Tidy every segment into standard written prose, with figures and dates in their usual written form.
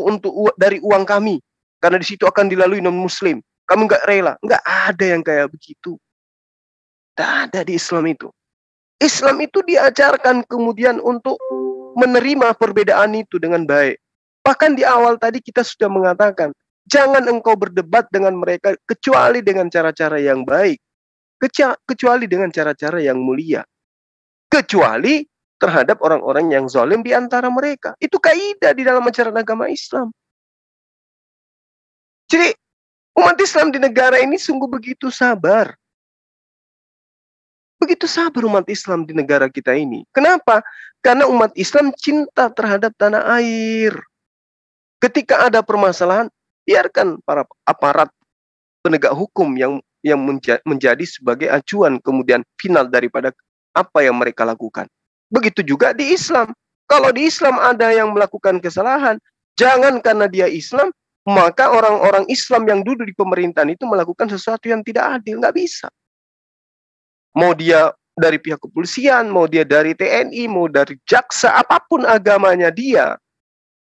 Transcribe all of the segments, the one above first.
itu dari uang kami, karena di situ akan dilalui non-muslim. Kami nggak rela. Nggak ada yang kayak begitu. Tidak ada di Islam itu. Islam itu diajarkan kemudian untuk menerima perbedaan itu dengan baik. Bahkan di awal tadi kita sudah mengatakan, jangan engkau berdebat dengan mereka kecuali dengan cara-cara yang baik. Kecuali dengan cara-cara yang mulia. Kecuali terhadap orang-orang yang zalim di antara mereka. Itu kaidah di dalam ajaran agama Islam. Jadi umat Islam di negara ini sungguh begitu sabar. Begitu sabar umat Islam di negara kita ini. Kenapa? Karena umat Islam cinta terhadap tanah air. Ketika ada permasalahan, biarkan para aparat penegak hukum yang menjadi sebagai acuan kemudian final daripada apa yang mereka lakukan. Begitu juga di Islam. Kalau di Islam ada yang melakukan kesalahan, jangan karena dia Islam, maka orang-orang Islam yang duduk di pemerintahan itu melakukan sesuatu yang tidak adil. Nggak bisa. Mau dia dari pihak kepolisian, mau dia dari TNI, mau dari jaksa, apapun agamanya dia,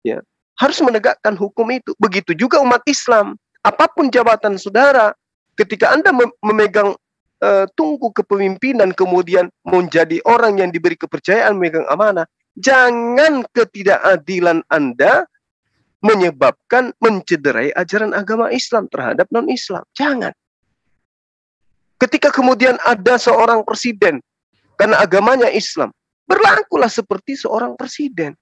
ya, harus menegakkan hukum itu. Begitu juga umat Islam. Apapun jabatan saudara, ketika Anda memegang tungku kepemimpinan, kemudian menjadi orang yang diberi kepercayaan memegang amanah, jangan ketidakadilan Anda menyebabkan mencederai ajaran agama Islam terhadap non-Islam. Jangan. Ketika kemudian ada seorang presiden, karena agamanya Islam, berlakulah seperti seorang presiden.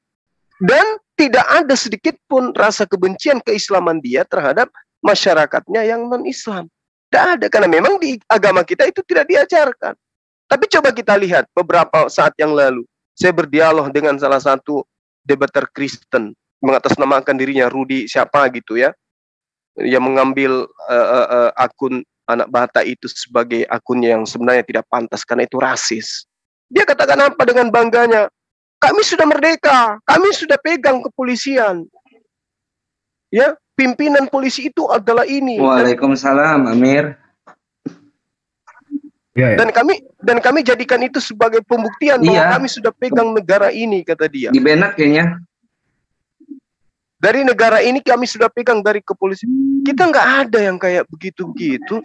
Dan tidak ada sedikit pun rasa kebencian keislaman dia terhadap masyarakatnya yang non-Islam. Tidak ada, karena memang di agama kita itu tidak diajarkan. Tapi coba kita lihat beberapa saat yang lalu, saya berdialog dengan salah satu debater Kristen, mengatasnamakan dirinya Rudi siapa gitu ya, yang mengambil akun anak bata itu sebagai akun yang sebenarnya tidak pantas karena itu rasis. Dia katakan apa dengan bangganya? Kami sudah merdeka, kami sudah pegang kepolisian. Ya, pimpinan polisi itu adalah ini. Waalaikumsalam, Amir. Dan kami jadikan itu sebagai pembuktian bahwa kami sudah pegang negara ini, kata dia. Di Benak kayaknya. Dari negara ini kami sudah pegang dari kepolisian. Kita nggak ada yang kayak begitu-begitu.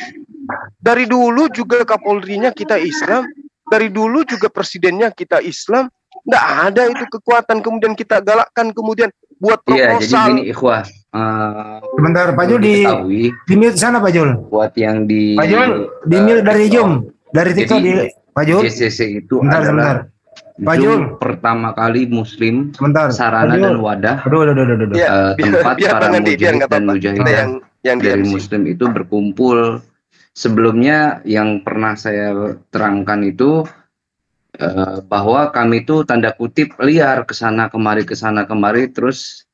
Dari dulu juga Kapolrinya kita Islam. Dari dulu juga presidennya kita Islam. Nggak ada itu kekuatan kemudian kita galakkan kemudian buat proposal. Iya, jadi gini ikhwah. Sebentar, Pak Jul di mute sana, Pak Jul. Buat yang di Pak Jul di mute dari Zoom, dari TikTok di Pak Jul. JCC itu sebentar, adalah Pak Jul pertama kali Muslim sarana Pak Jul. dan wadah tempat para mujahid dan mujahidah dari Muslim itu berkumpul. Sebelumnya yang pernah saya terangkan itu bahwa kami itu tanda kutip liar kesana kemari terus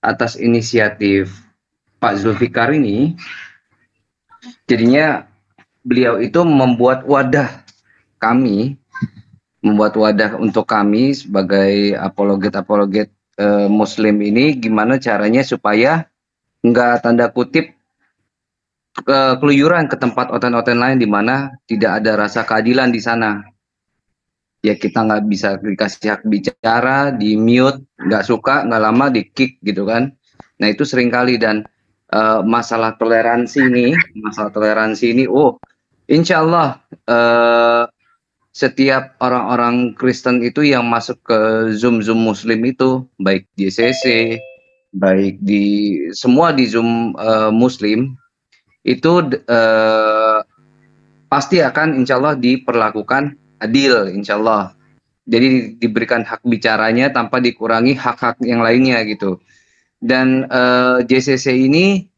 atas inisiatif Pak Zulfikar ini jadinya beliau itu membuat wadah untuk kami sebagai apologet Muslim ini, gimana caranya supaya nggak tanda kutip keluyuran ke tempat oten-oten lain di mana tidak ada rasa keadilan di sana. Ya kita nggak bisa dikasih hak bicara, di mute, nggak suka, nggak lama di kick gitu kan. Nah itu seringkali dan masalah toleransi ini, insya Allah setiap orang-orang Kristen itu yang masuk ke Zoom Muslim itu, baik di JCC, baik di semua di Zoom Muslim, itu pasti akan insya Allah diperlakukan adil, insya Allah. Jadi diberikan hak bicaranya tanpa dikurangi hak-hak yang lainnya gitu. Dan JCC ini,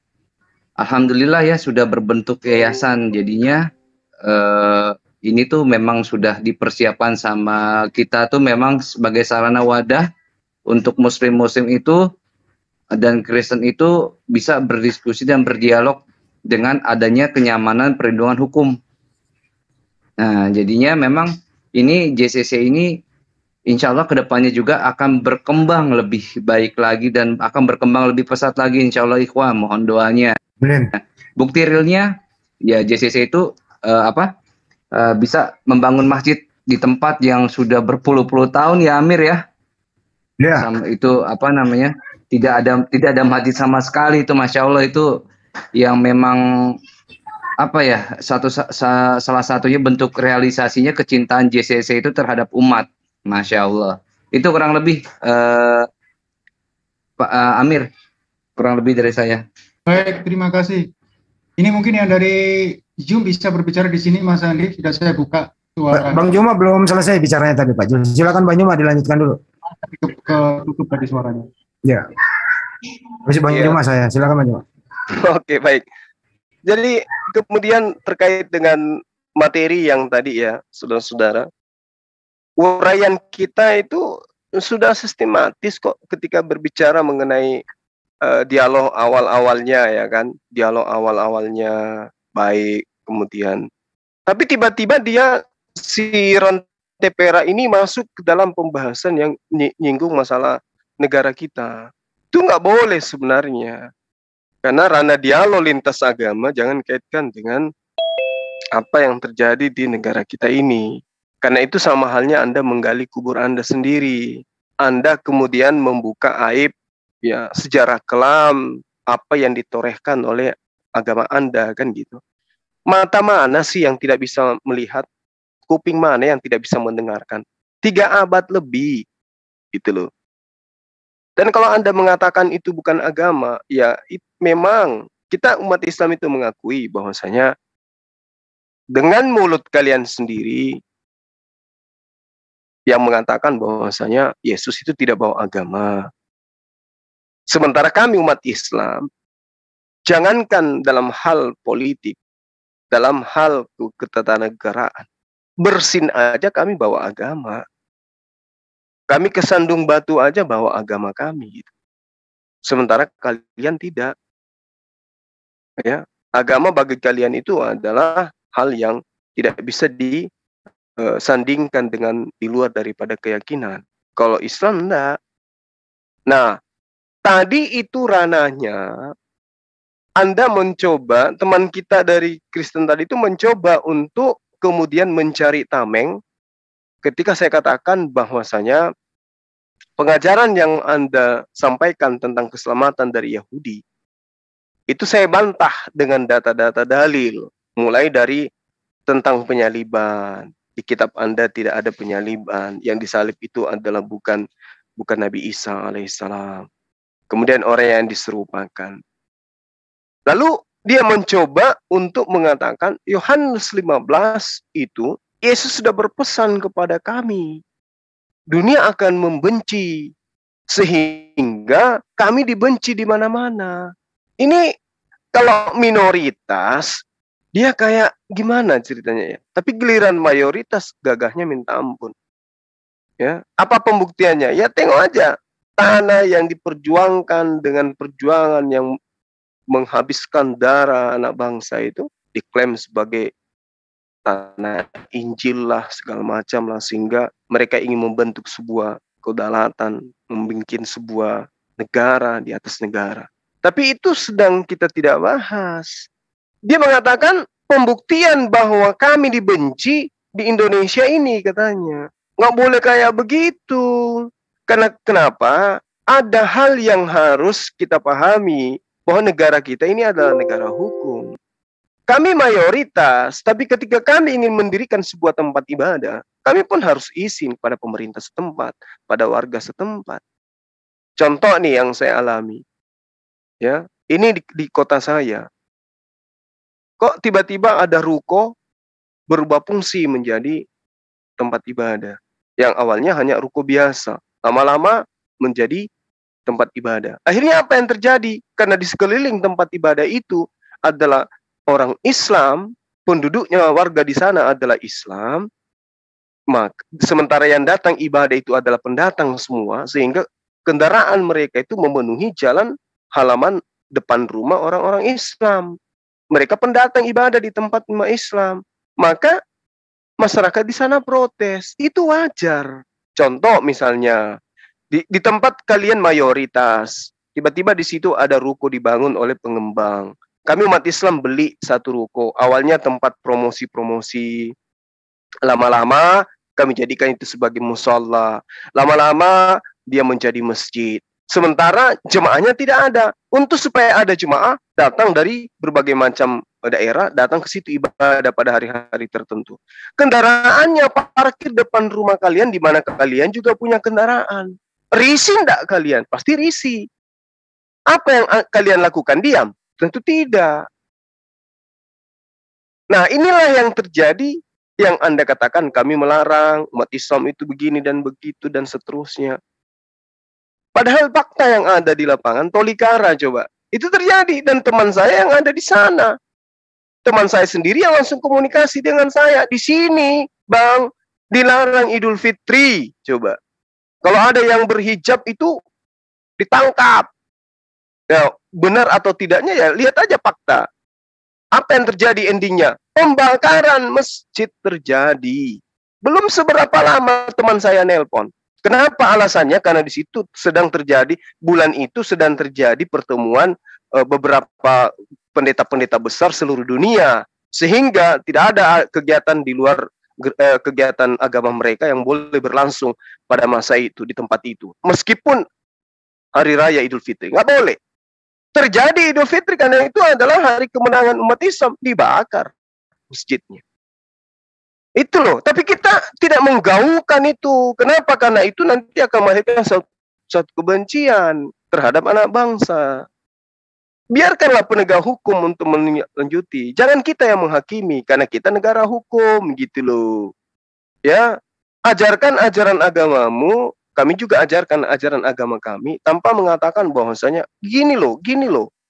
alhamdulillah ya sudah berbentuk yayasan. Jadinya ini tuh memang sudah dipersiapkan sama kita tuh memang sebagai sarana wadah untuk Muslim-Muslim itu dan Kristen itu bisa berdiskusi dan berdialog dengan adanya kenyamanan perlindungan hukum. Nah, jadinya memang ini JCC ini insya Allah kedepannya juga akan berkembang lebih baik lagi dan akan berkembang lebih pesat lagi insya Allah ikhwan, mohon doanya. Nah, bukti realnya ya JCC itu bisa membangun masjid di tempat yang sudah berpuluh-puluh tahun ya Amir ya. Itu tidak ada masjid sama sekali. Itu Masya Allah, itu yang memang apa ya, salah satunya bentuk realisasinya kecintaan JCC itu terhadap umat. Masya Allah. Itu kurang lebih Pak Amir, kurang lebih dari saya. Baik, terima kasih. Ini mungkin yang dari Zoom bisa berbicara di sini, Mas Andi. Sudah saya buka suara. Bang Juma belum selesai bicaranya tadi, Pak. Silakan Bang Juma dilanjutkan dulu. Tutup tadi suaranya. Ya. Masih Bang Juma saya. Silakan Bang Juma. Oke, baik. Jadi kemudian terkait dengan materi yang tadi ya, saudara-saudara, uraian kita itu sudah sistematis kok ketika berbicara mengenai dialog awal-awalnya, ya kan, dialog awal-awalnya baik, kemudian tapi tiba-tiba si Ron Tepera ini masuk ke dalam pembahasan yang nyinggung masalah negara kita. Itu nggak boleh sebenarnya, karena ranah dialog lintas agama jangan kaitkan dengan apa yang terjadi di negara kita ini. Karena itu sama halnya Anda menggali kubur Anda sendiri. Anda kemudian membuka aib ya sejarah kelam apa yang ditorehkan oleh agama Anda, kan gitu. Mata mana sih yang tidak bisa melihat? Kuping mana yang tidak bisa mendengarkan? 3 abad lebih, gitu loh. Dan kalau Anda mengatakan itu bukan agama, ya memang kita umat Islam itu mengakui bahwasanya dengan mulut kalian sendiri yang mengatakan bahwasanya Yesus itu tidak bawa agama. Sementara kami umat Islam, jangankan dalam hal politik, dalam hal ketatanegaraan, bersin aja kami bawa agama. Kami ke Sandung Batu aja bawa agama kami. Gitu. Sementara kalian tidak. Ya, agama bagi kalian itu adalah hal yang tidak bisa disandingkan dengan di luar daripada keyakinan. Kalau Islam enggak. Nah, tadi itu ranahnya Anda mencoba, teman kita dari Kristen tadi itu mencoba untuk kemudian mencari tameng ketika saya katakan bahwasanya pengajaran yang Anda sampaikan tentang keselamatan dari Yahudi itu saya bantah dengan data-data dalil, mulai dari tentang penyaliban. Di kitab Anda tidak ada penyaliban, yang disalib itu adalah bukan Nabi Isa alaihissalam. Kemudian orang yang diserupakan. Lalu dia mencoba untuk mengatakan Yohanes 15 itu Yesus sudah berpesan kepada kami. Dunia akan membenci sehingga kami dibenci di mana-mana. Ini kalau minoritas dia kayak gimana ceritanya ya. Tapi giliran mayoritas gagahnya minta ampun. Ya, apa pembuktiannya? Ya tengok aja tanah yang diperjuangkan dengan perjuangan yang menghabiskan darah anak bangsa itu diklaim sebagai tanah Injil lah, segala macam lah, sehingga mereka ingin membentuk sebuah kedaulatan, membikin sebuah negara di atas negara. Tapi itu sedang kita tidak bahas. Dia mengatakan pembuktian bahwa kami dibenci di Indonesia ini, katanya. Nggak boleh kayak begitu. Karena kenapa? Ada hal yang harus kita pahami, bahwa negara kita ini adalah negara hukum. Kami mayoritas, tapi ketika kami ingin mendirikan sebuah tempat ibadah, kami pun harus izin pada pemerintah setempat, pada warga setempat. Contoh nih yang saya alami. Ya, ini di kota saya. Kok tiba-tiba ada ruko berubah fungsi menjadi tempat ibadah. Yang awalnya hanya ruko biasa, lama-lama menjadi tempat ibadah. Akhirnya apa yang terjadi? Karena di sekeliling tempat ibadah itu adalah orang Islam, penduduknya, warga di sana adalah Islam, maka sementara yang datang ibadah itu adalah pendatang semua, sehingga kendaraan mereka itu memenuhi jalan halaman depan rumah orang-orang Islam. Mereka pendatang ibadah di tempat umat Islam. Maka masyarakat di sana protes. Itu wajar. Contoh misalnya, di tempat kalian mayoritas, tiba-tiba di situ ada ruko dibangun oleh pengembang. Kami umat Islam beli satu ruko. Awalnya tempat promosi-promosi. Lama-lama kami jadikan itu sebagai musola. Lama-lama dia menjadi masjid. Sementara jemaahnya tidak ada. Untuk supaya ada jemaah, datang dari berbagai macam daerah, datang ke situ ibadah pada hari-hari tertentu. Kendaraannya parkir depan rumah kalian, di mana kalian juga punya kendaraan. Risih enggak kalian? Pasti risih. Apa yang kalian lakukan? Diam? Tentu tidak. Nah, inilah yang terjadi, yang Anda katakan kami melarang, umat Islam itu begini dan begitu dan seterusnya. Padahal fakta yang ada di lapangan, tolikara coba. Itu terjadi, dan teman saya yang ada di sana. Teman saya sendiri yang langsung komunikasi dengan saya. Di sini, Bang, dilarang Idul Fitri. Coba. Kalau ada yang berhijab itu ditangkap. Ya, benar atau tidaknya ya lihat aja fakta. Apa yang terjadi endingnya? Pembakaran masjid terjadi. Belum seberapa lama teman saya nelpon. Kenapa alasannya? Karena di situ sedang terjadi, bulan itu sedang terjadi pertemuan beberapa pendeta-pendeta besar seluruh dunia. Sehingga tidak ada kegiatan di luar kegiatan agama mereka yang boleh berlangsung pada masa itu, di tempat itu. Meskipun hari raya Idul Fitri, nggak boleh. Terjadi Idul Fitri karena itu adalah hari kemenangan umat Islam, dibakar masjidnya. Itu loh, tapi kita tidak menggaungkan itu. Kenapa? Karena itu nanti akan melahirkan suatu kebencian terhadap anak bangsa. Biarkanlah penegak hukum untuk melanjuti. Jangan kita yang menghakimi, karena kita negara hukum, gitu loh. Ya, ajarkan ajaran agamamu, kami juga ajarkan ajaran agama kami, tanpa mengatakan bahwasanya gini loh.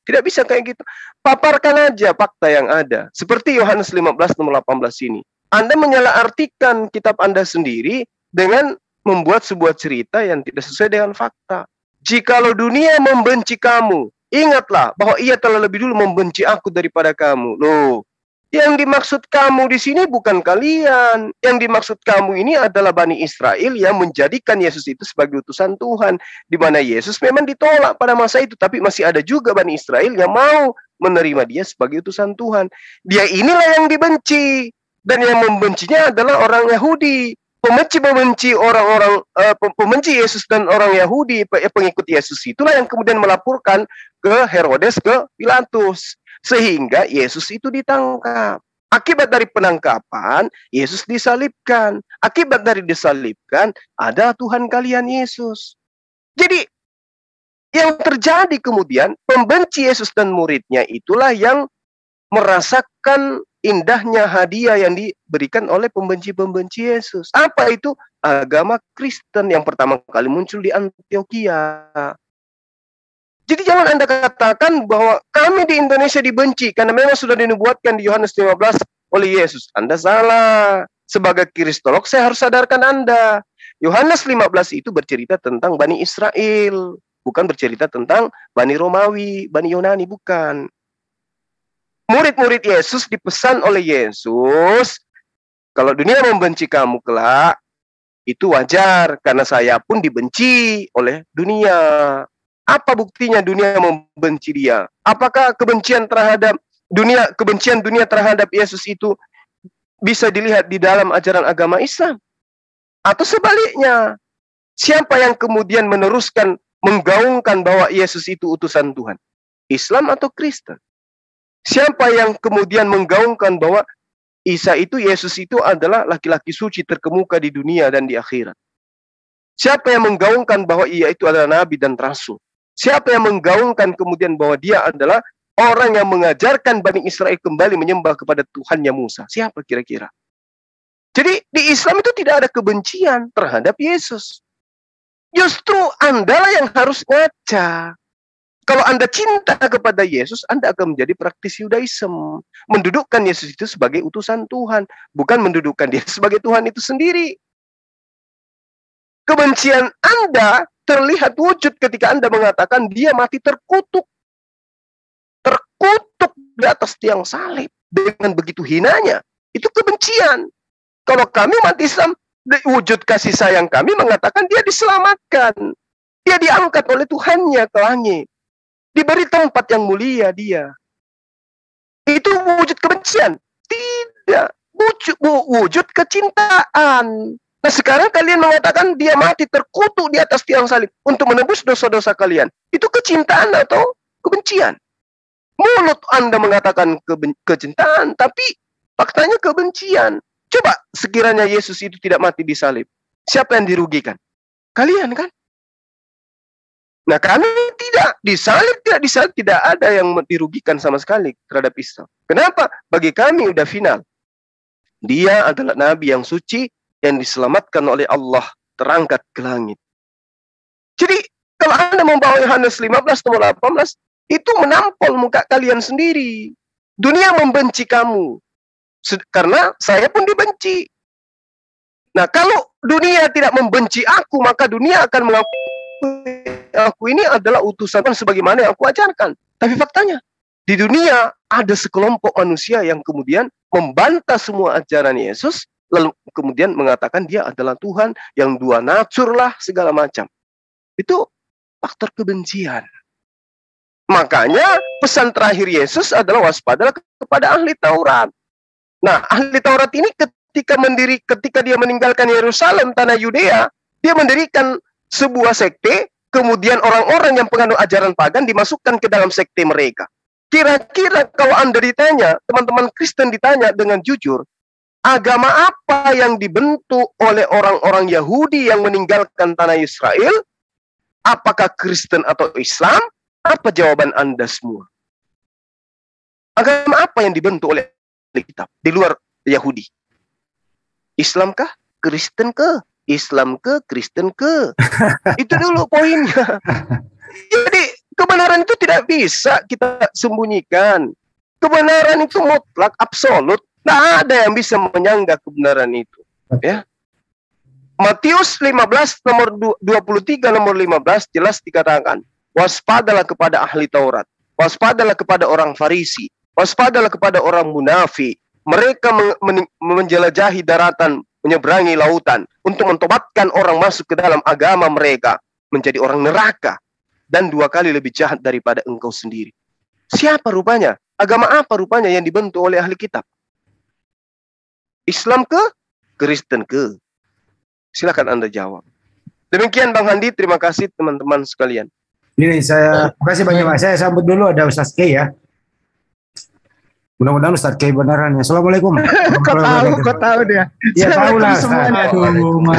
Tidak bisa kayak gitu. Paparkan aja fakta yang ada. Seperti Yohanes 15 nomor 18 ini. Anda menyalahartikan kitab Anda sendiri dengan membuat sebuah cerita yang tidak sesuai dengan fakta. Jikalau dunia membenci kamu, ingatlah bahwa ia telah lebih dulu membenci aku daripada kamu. Loh, yang dimaksud kamu di sini bukan kalian. Yang dimaksud kamu ini adalah Bani Israel yang menjadikan Yesus itu sebagai utusan Tuhan. Di mana Yesus memang ditolak pada masa itu, tapi masih ada juga Bani Israel yang mau menerima dia sebagai utusan Tuhan. Dia inilah yang dibenci. Dan yang membencinya adalah orang Yahudi. Pembenci orang-orang pembenci Yesus dan orang Yahudi, pengikut Yesus itulah yang kemudian melaporkan ke Herodes, ke Pilatus, sehingga Yesus itu ditangkap. Akibat dari penangkapan, Yesus disalibkan. Akibat dari disalibkan, ada Tuhan kalian Yesus. Jadi yang terjadi kemudian, pembenci Yesus dan muridnya itulah yang merasakan indahnya hadiah yang diberikan oleh pembenci-pembenci Yesus. Apa itu? Agama Kristen yang pertama kali muncul di Antioquia. Jadi jangan Anda katakan bahwa kami di Indonesia dibenci karena memang sudah dinubuatkan di Yohanes 15 oleh Yesus. Anda salah. Sebagai kristolog saya harus sadarkan Anda. Yohanes 15 itu bercerita tentang Bani Israel, bukan bercerita tentang Bani Romawi, Bani Yunani, bukan. Murid-murid Yesus dipesan oleh Yesus, kalau dunia membenci kamu kelak, itu wajar, karena saya pun dibenci oleh dunia. Apa buktinya dunia membenci dia? Apakah kebencian dunia terhadap Yesus itu bisa dilihat di dalam ajaran agama Islam? Atau sebaliknya, siapa yang kemudian meneruskan, menggaungkan bahwa Yesus itu utusan Tuhan? Islam atau Kristen? Siapa yang kemudian menggaungkan bahwa Yesus itu adalah laki-laki suci terkemuka di dunia dan di akhirat? Siapa yang menggaungkan bahwa ia itu adalah nabi dan rasul? Siapa yang menggaungkan kemudian bahwa dia adalah orang yang mengajarkan Bani Israel kembali menyembah kepada Tuhannya Musa? Siapa kira-kira? Jadi di Islam itu tidak ada kebencian terhadap Yesus. Justru Anda lah yang harus ngaca. Kalau Anda cinta kepada Yesus, Anda akan menjadi praktisi Yudaism. Mendudukkan Yesus itu sebagai utusan Tuhan. Bukan mendudukkan dia sebagai Tuhan itu sendiri. Kebencian Anda terlihat wujud ketika Anda mengatakan dia mati terkutuk. Terkutuk di atas tiang salib. Dengan begitu hinanya. Itu kebencian. Kalau kami umat Islam, wujud kasih sayang kami mengatakan dia diselamatkan. Dia diangkat oleh Tuhannya ke langit. Diberi tempat yang mulia dia. Itu wujud kebencian? Tidak. Wujud kecintaan. Nah sekarang kalian mengatakan dia mati terkutuk di atas tiang salib untuk menebus dosa-dosa kalian. Itu kecintaan atau kebencian? Mulut Anda mengatakan kecintaan, tapi faktanya kebencian. Coba sekiranya Yesus itu tidak mati di salib, siapa yang dirugikan? Kalian kan? Nah kami tidak, disalib tidak ada yang dirugikan sama sekali terhadap Islam. Kenapa? Bagi kami udah final. Dia adalah Nabi yang suci, yang diselamatkan oleh Allah, terangkat ke langit. Jadi kalau Anda membawa Yohanes 15 nomor 18, itu menampol muka kalian sendiri. Dunia membenci kamu, karena saya pun dibenci. Nah kalau dunia tidak membenci aku, maka dunia akan mengakui aku ini adalah utusan sebagaimana yang aku ajarkan. Tapi faktanya, di dunia ada sekelompok manusia yang kemudian membantah semua ajaran Yesus, lalu kemudian mengatakan dia adalah Tuhan, yang dua natur lah, segala macam. Itu faktor kebencian. Makanya pesan terakhir Yesus adalah waspadalah kepada ahli Taurat. Nah, ahli Taurat ini ketika dia meninggalkan Yerusalem, tanah Yudea, dia mendirikan sebuah sekte. Kemudian orang-orang yang penganut ajaran pagan dimasukkan ke dalam sekte mereka. Kira-kira kalau Anda ditanya, teman-teman Kristen ditanya dengan jujur, agama apa yang dibentuk oleh orang-orang Yahudi yang meninggalkan tanah Israel? Apakah Kristen atau Islam? Apa jawaban Anda semua? Agama apa yang dibentuk oleh kitab di luar Yahudi? Islam kah? Kristen kah? Islam ke, Kristen ke. Itu dulu poinnya. Jadi kebenaran itu tidak bisa kita sembunyikan. Kebenaran itu mutlak, absolut. Tidak ada yang bisa menyanggah kebenaran itu. Ya. Matius 15 nomor 23 nomor 15 jelas dikatakan, waspadalah kepada ahli Taurat, waspadalah kepada orang Farisi, waspadalah kepada orang munafik. Mereka menjelajahi daratan, menyeberangi lautan untuk mentobatkan orang masuk ke dalam agama mereka menjadi orang neraka dan 2 kali lebih jahat daripada engkau sendiri. Siapa rupanya? Agama apa rupanya yang dibentuk oleh ahli kitab? Islam ke? Kristen ke? Silakan Anda jawab. Demikian Bang Handi, terima kasih teman-teman sekalian. Ini terima kasih banyak Mas. Saya sambut dulu ada Ustaz Kay ya. Mudah-mudahan Ustaz Kay beneran ya. Assalamualaikum. Kau tahu dia. Ya tahu lah. Assalamualaikum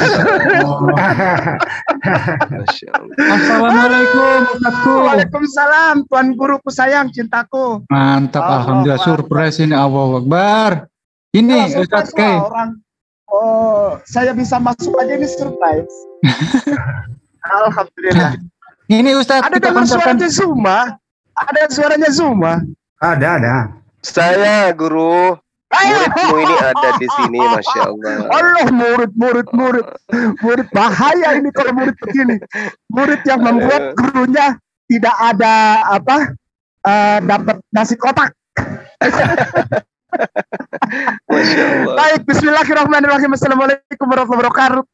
Ustazku. Waalaikumsalam Tuan Guruku sayang cintaku. Mantap, alhamdulillah surprise ini, Allahu Akbar. Ini Ustaz Kay. Saya bisa masuk aja ini surprise. Alhamdulillah. Ini Ustaz. Ada dengar suaranya Zuma? Ada suaranya Zuma? Ada. Saya guru, muridmu ini ada di sini, Masya Allah. Allah, murid bahaya ini kalau murid begini. Murid yang membuat gurunya tidak ada dapat nasi kotak. Baik, bismillahirrahmanirrahim. Assalamualaikum warahmatullahi wabarakatuh.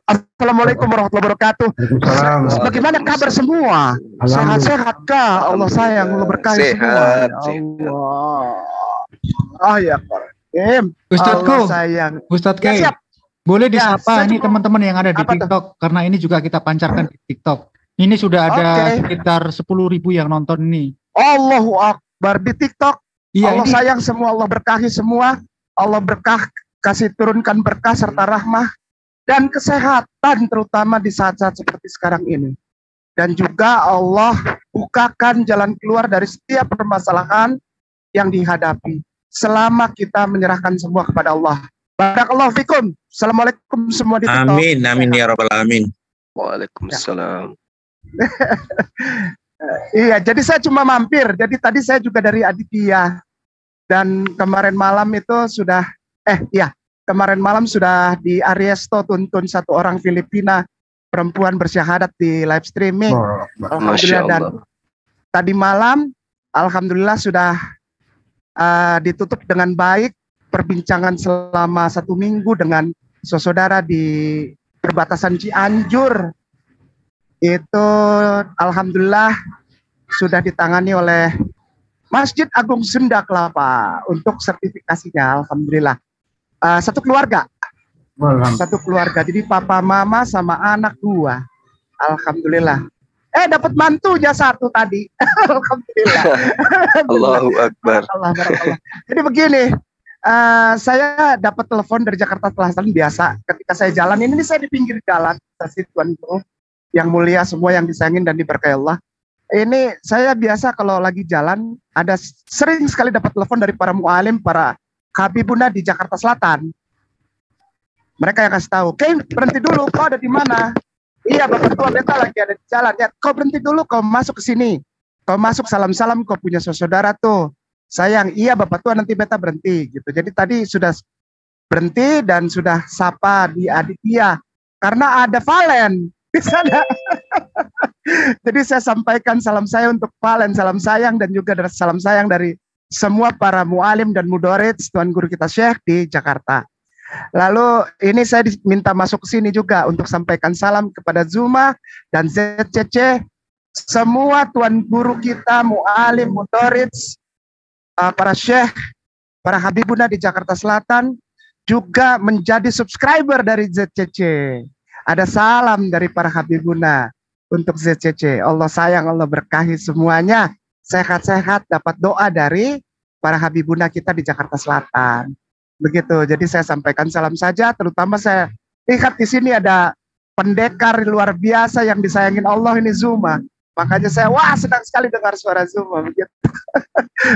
Assalamualaikum warahmatullahi wabarakatuh. Bagaimana kabar semua? Sehat-sehat kah? Allah sayang, Allah berkahi semua. Allah. Ya Ustazku, sayang. Ustaz Kay, boleh disapa nih teman-teman yang ada di TikTok, karena ini juga kita pancarkan di TikTok. Ini sudah ada sekitar 10.000 yang nonton ini. Allahu Akbar di TikTok. Iya, Allah sayang semua, Allah berkahi semua, Allah berkah, kasih turunkan berkah serta rahmah dan kesehatan terutama di saat-saat seperti sekarang ini. Dan juga Allah bukakan jalan keluar dari setiap permasalahan yang dihadapi selama kita menyerahkan semua kepada Allah. Barakallahu fikum. Assalamualaikum semua di TikTok. Amin ya rabbal alamin. Waalaikumsalam. Iya, jadi saya cuma mampir. Jadi tadi saya juga dari Aditya dan kemarin malam itu sudah kemarin malam sudah di Ariesto tuntun satu orang Filipina perempuan bersyahadat di live streaming. Alhamdulillah. Dan tadi malam alhamdulillah sudah ditutup dengan baik perbincangan selama 1 minggu dengan saudara di perbatasan Cianjur. Itu alhamdulillah sudah ditangani oleh Masjid Agung Sunda Kelapa untuk sertifikasinya, alhamdulillah. Satu keluarga Satu keluarga. Jadi papa, mama, sama anak 2. Alhamdulillah. Dapat mantunya 1 tadi. Alhamdulillah. Allahu Akbar. Barakallah. Jadi begini, saya dapat telepon dari Jakarta Selatan biasa. Ketika saya jalan, ini saya di pinggir jalan. Kasih Tuhan yang mulia semua yang disayangin dan diberkahi Allah. Ini saya biasa kalau lagi jalan, ada sering sekali dapat telepon dari para mualim, para habibuna di Jakarta Selatan. Mereka yang kasih tahu, "Oke, berhenti dulu, kau ada di mana?" "Iya, Bapak Tua, beta lagi ada di jalan." "Ya, kau berhenti dulu, kau masuk ke sini. Kau masuk salam-salam, kau punya saudara tuh." "Sayang, iya Bapak Tua, nanti beta berhenti." Gitu. Jadi tadi sudah berhenti dan sudah sapa di Aditya karena ada Valen di sana. Jadi saya sampaikan salam saya untuk Valen, salam sayang, dan juga salam sayang dari semua para mualim dan mudaris Tuan Guru kita Syekh di Jakarta. Lalu ini saya diminta masuk ke sini juga untuk sampaikan salam kepada Zuma dan ZCC, semua Tuan Guru kita, mualim, mudaris, para Syekh, para habibuna di Jakarta Selatan, juga menjadi subscriber dari ZCC. Ada salam dari para habibuna untuk ZCC. Allah sayang, Allah berkahi semuanya. Sehat-sehat, dapat doa dari para habibuna kita di Jakarta Selatan. Begitu. Jadi saya sampaikan salam saja. Terutama saya lihat di sini ada pendekar luar biasa yang disayangin Allah, ini Zuma. Makanya saya senang sekali dengar suara Zuma. Begitu.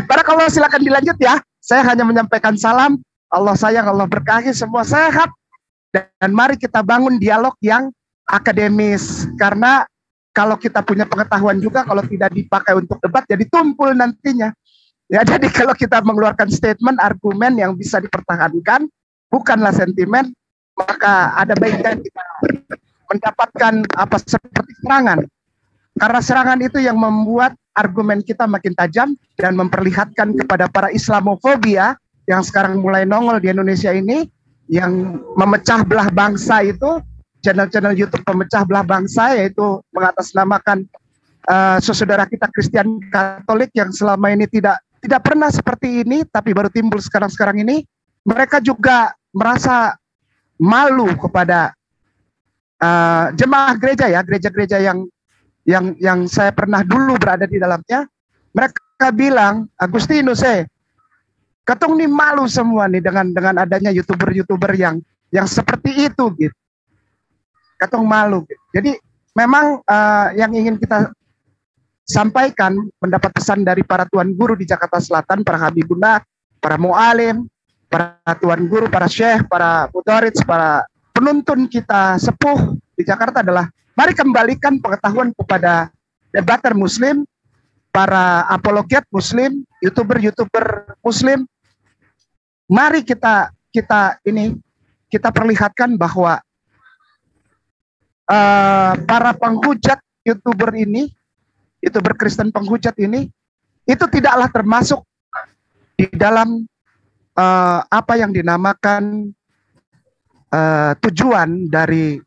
Barakallah, silakan dilanjut ya. Saya hanya menyampaikan salam. Allah sayang, Allah berkahi, semua sehat. Dan mari kita bangun dialog yang akademis. Karena kalau kita punya pengetahuan juga, kalau tidak dipakai untuk debat, jadi tumpul nantinya. Ya, jadi kalau kita mengeluarkan statement, argumen yang bisa dipertahankan, bukanlah sentimen, maka ada baiknya kita mendapatkan seperti serangan. Karena serangan itu yang membuat argumen kita makin tajam dan memperlihatkan kepada para Islamofobia yang sekarang mulai nongol di Indonesia ini, yang memecah belah bangsa itu, channel-channel YouTube pemecah belah bangsa, yaitu mengatasnamakan saudara kita Kristen Katolik yang selama ini tidak pernah seperti ini, tapi baru timbul sekarang ini. Mereka juga merasa malu kepada jemaah gereja ya, gereja-gereja yang saya pernah dulu berada di dalamnya. Mereka bilang, "Agustinus, katong nih malu semua nih dengan adanya YouTuber yang seperti itu gitu. Katong malu." Gitu. Jadi memang yang ingin kita sampaikan, mendapat pesan dari para tuan guru di Jakarta Selatan, para habibuna, para mualim, para tuan guru, para syekh, para mudaris, para penuntun kita sepuh di Jakarta adalah, mari kembalikan pengetahuan kepada debater muslim, para apologet muslim, YouTuber muslim. Mari kita perlihatkan bahwa para penghujat YouTuber Kristen penghujat ini, itu tidaklah termasuk di dalam apa yang dinamakan tujuan dari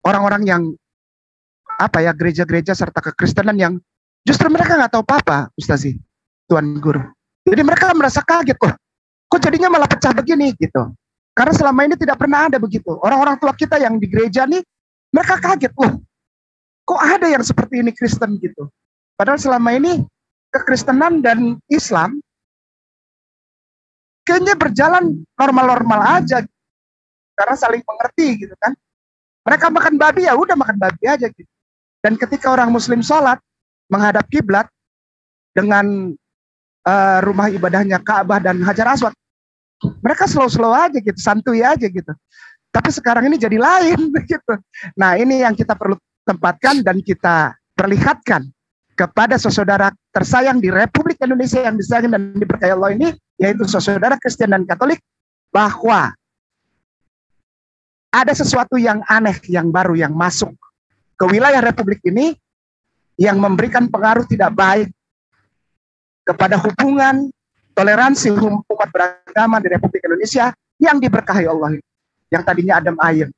orang-orang yang gereja-gereja serta kekristenan yang justru mereka nggak tahu apa-apa, Ustazi, Tuan Guru. Jadi mereka merasa kaget, kok jadinya malah pecah begini gitu. Karena selama ini tidak pernah ada begitu. Orang-orang tua kita yang di gereja nih, mereka kaget, kok ada yang seperti ini Kristen gitu. Padahal selama ini kekristenan dan Islam kayaknya berjalan normal-normal aja, karena saling mengerti gitu kan. Mereka makan babi, ya udah makan babi aja gitu. Dan ketika orang Muslim sholat menghadap kiblat dengan rumah ibadahnya Ka'bah dan Hajar Aswad, mereka slow-slow aja gitu, santuy aja gitu. Tapi sekarang ini jadi lain begitu. Nah, ini yang kita perlu tempatkan dan kita perlihatkan kepada saudara tersayang di Republik Indonesia yang disayang dan diberkahi Allah ini, yaitu saudara Kristen dan Katolik, bahwa ada sesuatu yang aneh, yang baru, yang masuk ke wilayah Republik ini, yang memberikan pengaruh tidak baik kepada hubungan toleransi umat beragama di Republik Indonesia yang diberkahi Allah, yang tadinya adem ayem.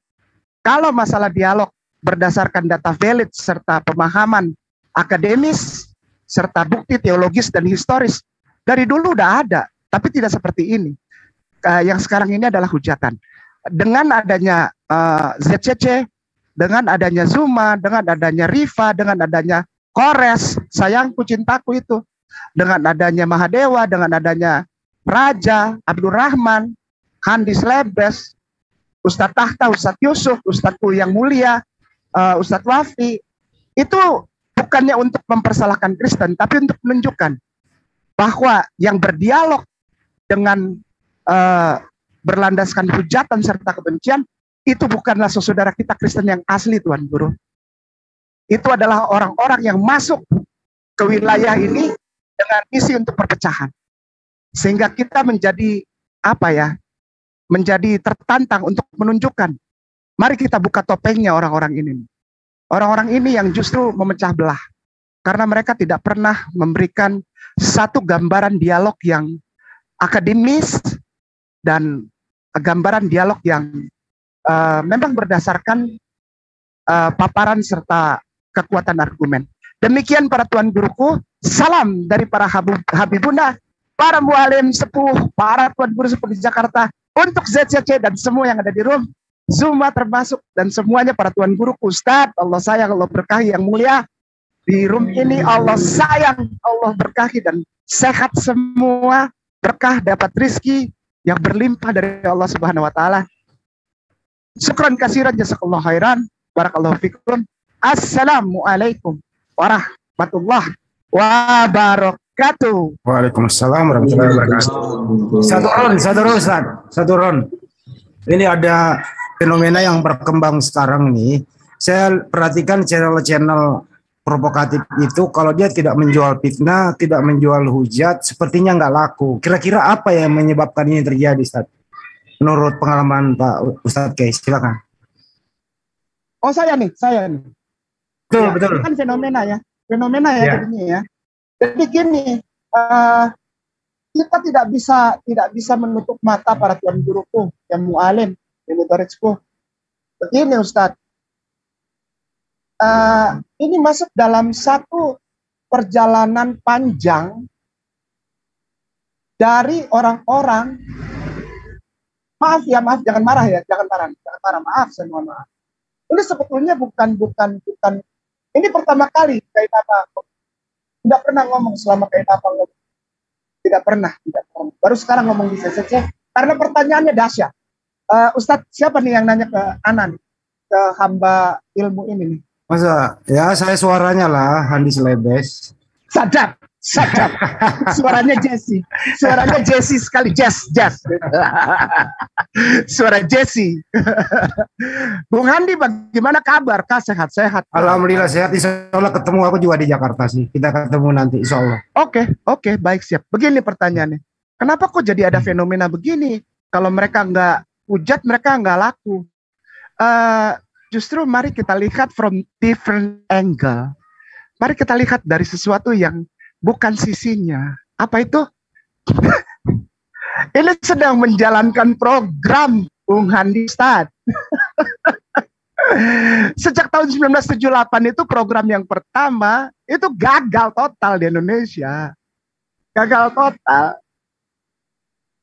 Kalau masalah dialog berdasarkan data valid serta pemahaman akademis serta bukti teologis dan historis, dari dulu udah ada, tapi tidak seperti ini. yang sekarang ini adalah hujatan. Dengan adanya ZCC, dengan adanya Zuma, dengan adanya Riva, dengan adanya Kores, sayangku cintaku itu, dengan adanya Mahadewa, dengan adanya Raja, Abdurrahman, Handis Lebes, Ustadz Tahta, Ustadz Yusuf, Ustadzku yang mulia, Ustadz Wafi, itu bukannya untuk mempersalahkan Kristen, tapi untuk menunjukkan bahwa yang berdialog dengan berlandaskan hujatan serta kebencian, itu bukanlah saudara kita Kristen yang asli, Tuan Guru. Itu adalah orang-orang yang masuk ke wilayah ini dengan misi untuk perpecahan. Sehingga kita menjadi menjadi tertantang untuk menunjukkan, mari kita buka topengnya orang-orang ini. Orang-orang ini yang justru memecah belah. Karena mereka tidak pernah memberikan satu gambaran dialog yang akademis dan gambaran dialog yang memang berdasarkan paparan serta kekuatan argumen. Demikian para tuan guruku, salam dari para habibuna, para mualim sepuh, para tuan guru sepuh di Jakarta, untuk ZCC dan semua yang ada di room, Zuma termasuk, dan semuanya para tuan guru, Ustadz, Allah sayang, Allah berkahi yang mulia. Di room ini Allah sayang, Allah berkahi dan sehat semua, berkah dapat rizki yang berlimpah dari Allah Subhanahu wa taala. Syukran kasiran, jazakallahu khairan, barakallahu fikum. Assalamualaikum warahmatullahi wabarakatuh. Waalaikumsalam warahmatullahi wabarakatuh. Satu ron. Ini ada fenomena yang berkembang sekarang nih. Saya perhatikan channel-channel provokatif itu, kalau dia tidak menjual fitnah, tidak menjual hujat, sepertinya nggak laku. Kira-kira apa yang menyebabkan ini terjadi, Ustaz? Menurut pengalaman Pak Ustadz Kay, silakan. Oh, saya nih. Betul. Kan fenomena ya jadinya ya. Jadi gini, kita tidak bisa menutup mata para tuan guruku yang mualim, yang mudarisku. Begini Ustadz, ini masuk dalam satu perjalanan panjang dari orang-orang. Maaf, jangan marah, maaf, saya mohon maaf. Ini sebetulnya bukan. Ini pertama kali kayak apa? Tidak pernah ngomong selama kayak apa ngomong. Tidak pernah. Baru sekarang ngomong di CCC karena pertanyaannya dahsyat. Ustadz, siapa nih yang nanya ke Anan, ke hamba ilmu ini nih? Masa? Ya, saya suaranya lah, Handis Lebes. Sadap. Suaranya Jesse sekali, Jazz. Suara Jesse. Bung Handi, bagaimana kabar? Kak sehat-sehat? Alhamdulillah sehat. Insya Allah ketemu, aku juga di Jakarta sih. Kita ketemu nanti, insya Allah. Oke, baik, siap. Begini pertanyaannya. Kenapa kok jadi ada fenomena begini? Kalau mereka nggak hujat, mereka nggak laku. Justru mari kita lihat from different angle. Mari kita lihat dari sesuatu yang bukan sisinya. Apa itu? Ini sedang menjalankan program Bung Handi Ustadz. Sejak tahun 1978 itu program yang pertama itu gagal total di Indonesia. Gagal total.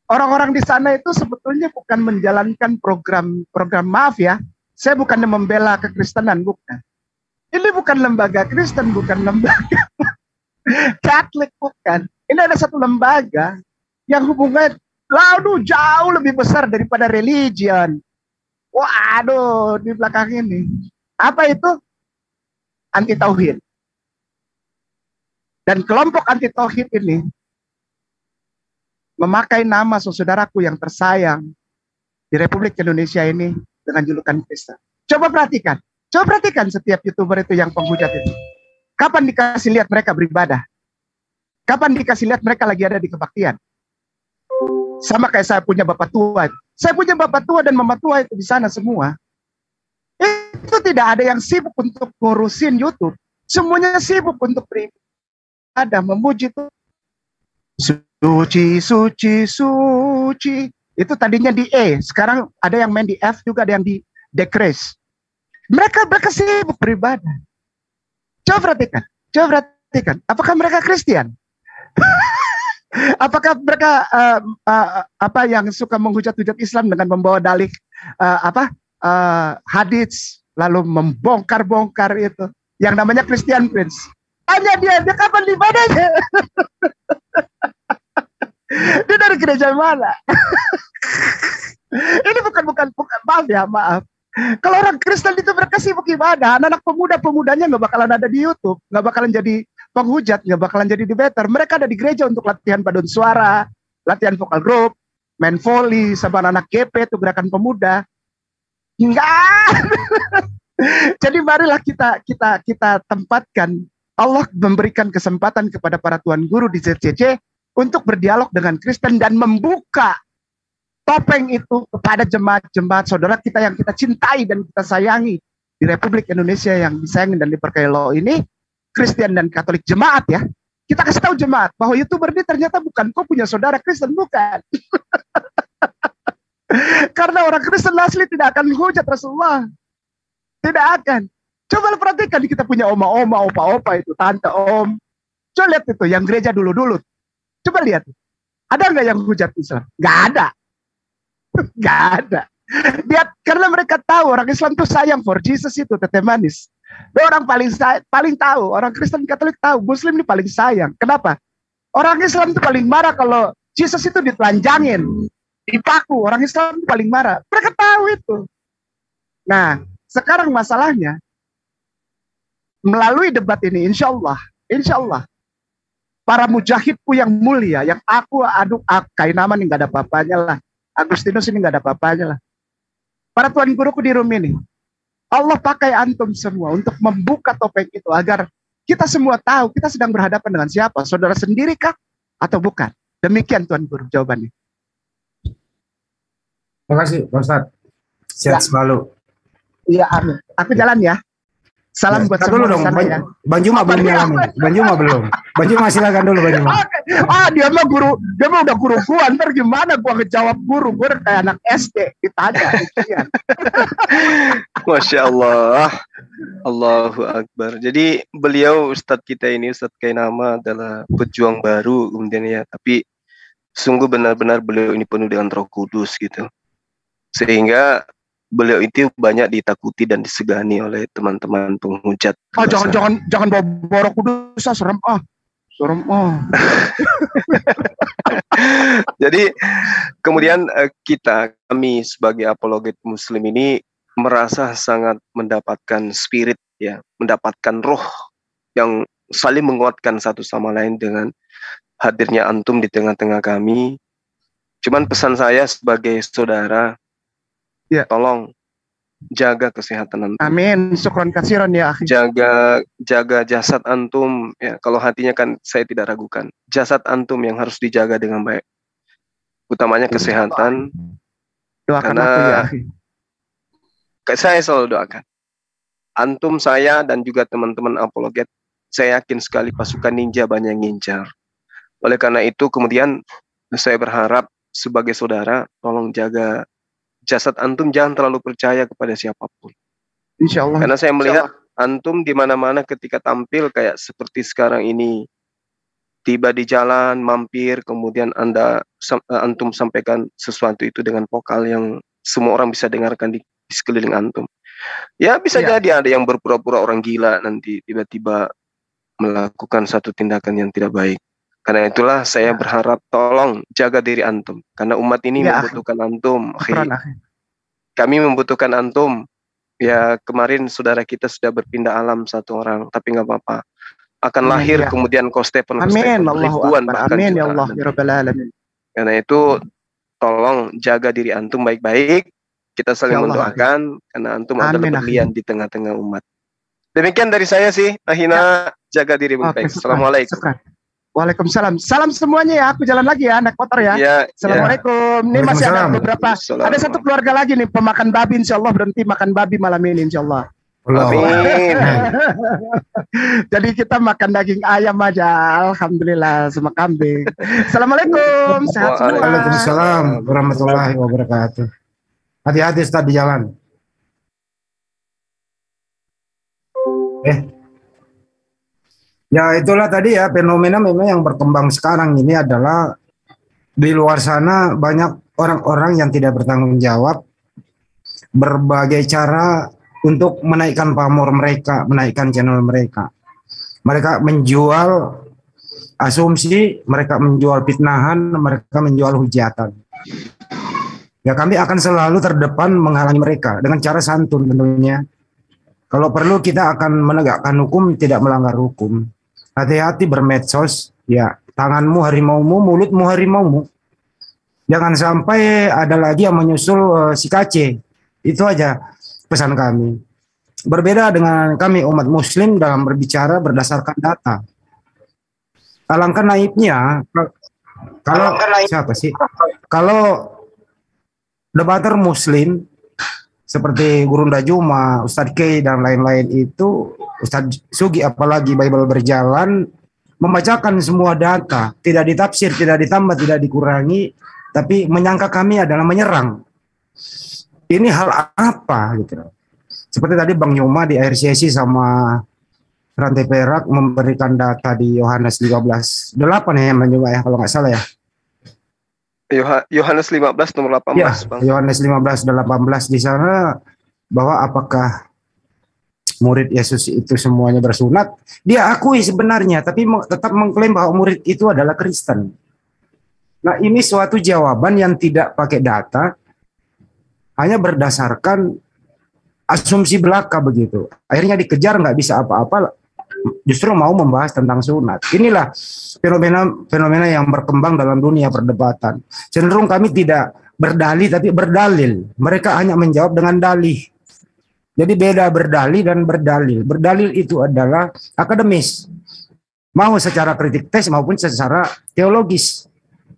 Orang-orang di sana itu sebetulnya bukan menjalankan program maaf ya. Saya bukannya membela kekristenan, bukan. Ini bukan lembaga Kristen, bukan lembaga Katolik, bukan. Ini ada satu lembaga yang hubungannya jauh lebih besar daripada religion. Waduh, di belakang ini. Apa itu? Anti tauhid. Dan kelompok anti tauhid ini memakai nama saudaraku yang tersayang di Republik Indonesia ini dengan julukan Kristen. Coba perhatikan setiap YouTuber itu yang penghujat itu. Kapan dikasih lihat mereka beribadah? Kapan dikasih lihat mereka lagi ada di kebaktian? Sama kayak saya punya bapak tua. Saya punya bapak tua dan mama tua itu di sana semua. Itu tidak ada yang sibuk untuk ngurusin YouTube. Semuanya sibuk untuk beribadah, memuji Tuhan. Suci. Itu tadinya di E, sekarang ada yang main di F juga, ada yang di decrease. Mereka sibuk beribadah. Coba perhatikan. Apakah mereka Kristen? Apakah mereka apa yang suka menghujat-hujat Islam dengan membawa dalih hadits lalu membongkar-bongkar itu yang namanya Christian Prince? Tanya dia kapan di mananya? Dia dari gereja mana? Ini bukan maaf. Kalau orang Kristen itu mereka sibuk ibadah, anak-anak pemuda-pemudanya nggak bakalan ada di YouTube, nggak bakalan jadi penghujat, nggak bakalan jadi debater. Mereka ada di gereja untuk latihan paduan suara, latihan vokal group, main volley sama anak GP itu gerakan pemuda. Enggak. Jadi marilah kita tempatkan, Allah memberikan kesempatan kepada para tuan guru di ZCC untuk berdialog dengan Kristen dan membuka topeng itu kepada jemaat-jemaat saudara kita yang kita cintai dan kita sayangi di Republik Indonesia yang disayangi dan diberkahi Allah ini, Kristen dan Katolik jemaat ya. Kita kasih tahu jemaat bahwa YouTuber ini ternyata bukan kau punya saudara Kristen, bukan. Karena orang Kristen asli tidak akan menghujat Rasulullah. Tidak akan. Coba perhatikan, kita punya oma-oma, opa-opa itu, tante, om. Coba lihat itu, yang gereja dulu-dulu. Coba lihat. Ada nggak yang hujat Islam? Nggak ada. Nggak ada. Dia, karena mereka tahu orang Islam tuh sayang for Jesus itu, teteh manis. Dia orang paling tahu, orang Kristen Katolik tahu, Muslim ini paling sayang. Kenapa? Orang Islam itu paling marah kalau Jesus itu ditelanjangin, dipaku. Orang Islam itu paling marah. Mereka tahu itu. Nah, sekarang masalahnya, melalui debat ini, insya Allah, para mujahidku yang mulia, yang aku aduk Kainaman ini nggak ada apa-apanya lah, Agustinus ini nggak ada apa-apanya lah. Para tuan guruku di room ini, Allah pakai antum semua untuk membuka topeng itu agar kita semua tahu kita sedang berhadapan dengan siapa, saudara sendiri kah atau bukan? Demikian tuan guru jawabannya. Terima kasih Pak Ustadz. Sehat selalu. Iya, amin. Aku jalan ya. Salam buat semua dulu dong, ya. Bang Juma belum nyalamin. Bang Juma belum. Bang Juma silakan dulu Bang Juma. Dia mah guru, dia mah udah guru gua. Ntar gimana gua ngejawab guru? Gua kayak anak SD ditanya. Masya Allah. Allahu Akbar. Jadi beliau Ustadz kita ini, Ustadz Kainama adalah pejuang baru kemudian ya. Tapi sungguh benar-benar beliau ini penuh dengan Roh Kudus gitu. Sehingga beliau itu banyak ditakuti dan disegani oleh teman-teman penghujat. Jangan bawa Roh Kudus, serem serem. Jadi kemudian kami sebagai apologet Muslim ini merasa sangat mendapatkan spirit ya, mendapatkan roh yang saling menguatkan satu sama lain dengan hadirnya antum di tengah-tengah kami. Cuman pesan saya sebagai saudara, ya, tolong jaga kesehatan antum. Amin. Syukron kasiron ya. Jaga jasad antum ya. Kalau hatinya kan saya tidak ragukan. Jasad antum yang harus dijaga dengan baik. Utamanya kesehatan. Doakan karena aku ya. Saya selalu doakan. Antum, saya dan juga teman-teman apologet, saya yakin sekali pasukan ninja banyak yang ngincar. Oleh karena itu kemudian saya berharap sebagai saudara tolong jaga jasad antum, jangan terlalu percaya kepada siapapun. Insya Allah. Karena saya melihat antum di mana-mana ketika tampil kayak seperti sekarang ini, tiba di jalan, mampir, kemudian antum sampaikan sesuatu itu dengan vokal yang semua orang bisa dengarkan di sekeliling antum. Ya bisa jadi ada yang berpura-pura orang gila nanti tiba-tiba melakukan satu tindakan yang tidak baik. Karena itulah saya berharap tolong jaga diri antum. Karena umat ini membutuhkan antum. Kami membutuhkan antum. Ya kemarin saudara kita sudah berpindah alam satu orang. Tapi nggak apa-apa. Akan lahir kemudian Ko-Stephen. Amin. Ribuan bahkan amin ya Allah. Ya Rabbal Alamin. Karena itu tolong jaga diri antum baik-baik. Kita saling mendoakan. Karena antum adalah berlian di tengah-tengah umat. Demikian dari saya sih. Ahina jaga diri baik-baik. Assalamualaikum. Waalaikumsalam. Salam semuanya ya. Aku jalan lagi ya, naik motor ya. Assalamualaikum. Ini masih ada beberapa. Ada satu keluarga lagi nih pemakan babi. Insya Allah berhenti makan babi malam ini. Insya Allah. Amin. Jadi kita makan daging ayam aja. Alhamdulillah sama kambing. Assalamualaikum. Sehat semua. Waalaikumsalam warahmatullahi wabarakatuh. Hati-hati Ustaz di jalan. Ya itulah tadi ya, fenomena memang yang berkembang sekarang ini adalah di luar sana banyak orang-orang yang tidak bertanggung jawab, berbagai cara untuk menaikkan pamor mereka, menaikkan channel mereka. Mereka menjual asumsi, mereka menjual fitnahan, mereka menjual hujatan. Ya kami akan selalu terdepan menghalangi mereka dengan cara santun tentunya. Kalau perlu kita akan menegakkan hukum, tidak melanggar hukum. Hati-hati bermedsos, ya tanganmu harimaumu, mulutmu harimaumu. Jangan sampai ada lagi yang menyusul si KC. Itu aja pesan kami. Berbeda dengan kami umat muslim dalam berbicara berdasarkan data. Alangkah naifnya kalau siapa sih? Kalau debater muslim seperti Gurunda Juma, Ustadz K dan lain-lain itu, Ustadz Sugi apalagi Bible berjalan membacakan semua data, tidak ditafsir, tidak ditambah, tidak dikurangi, tapi menyangka kami adalah menyerang. Ini hal apa gitu. Seperti tadi Bang Yuma di akhir sesi sama Rantai Perak memberikan data di Yohanes 15:8 ya Bang Yuma ya kalau nggak salah ya. Yohanes 15 nomor 18 ya, Bang. Yohanes 15:18 di sana bahwa apakah murid Yesus itu semuanya bersunat? Dia akui sebenarnya tapi tetap mengklaim bahwa murid itu adalah Kristen. Nah, ini suatu jawaban yang tidak pakai data, hanya berdasarkan asumsi belaka begitu. Akhirnya dikejar nggak bisa apa-apa, justru mau membahas tentang sunat. Inilah fenomena yang berkembang dalam dunia perdebatan. Cenderung kami tidak berdalih tapi berdalil. Mereka hanya menjawab dengan dalih. Jadi beda berdalih dan berdalil. Berdalil itu adalah akademis. Mau secara kritik tes maupun secara teologis.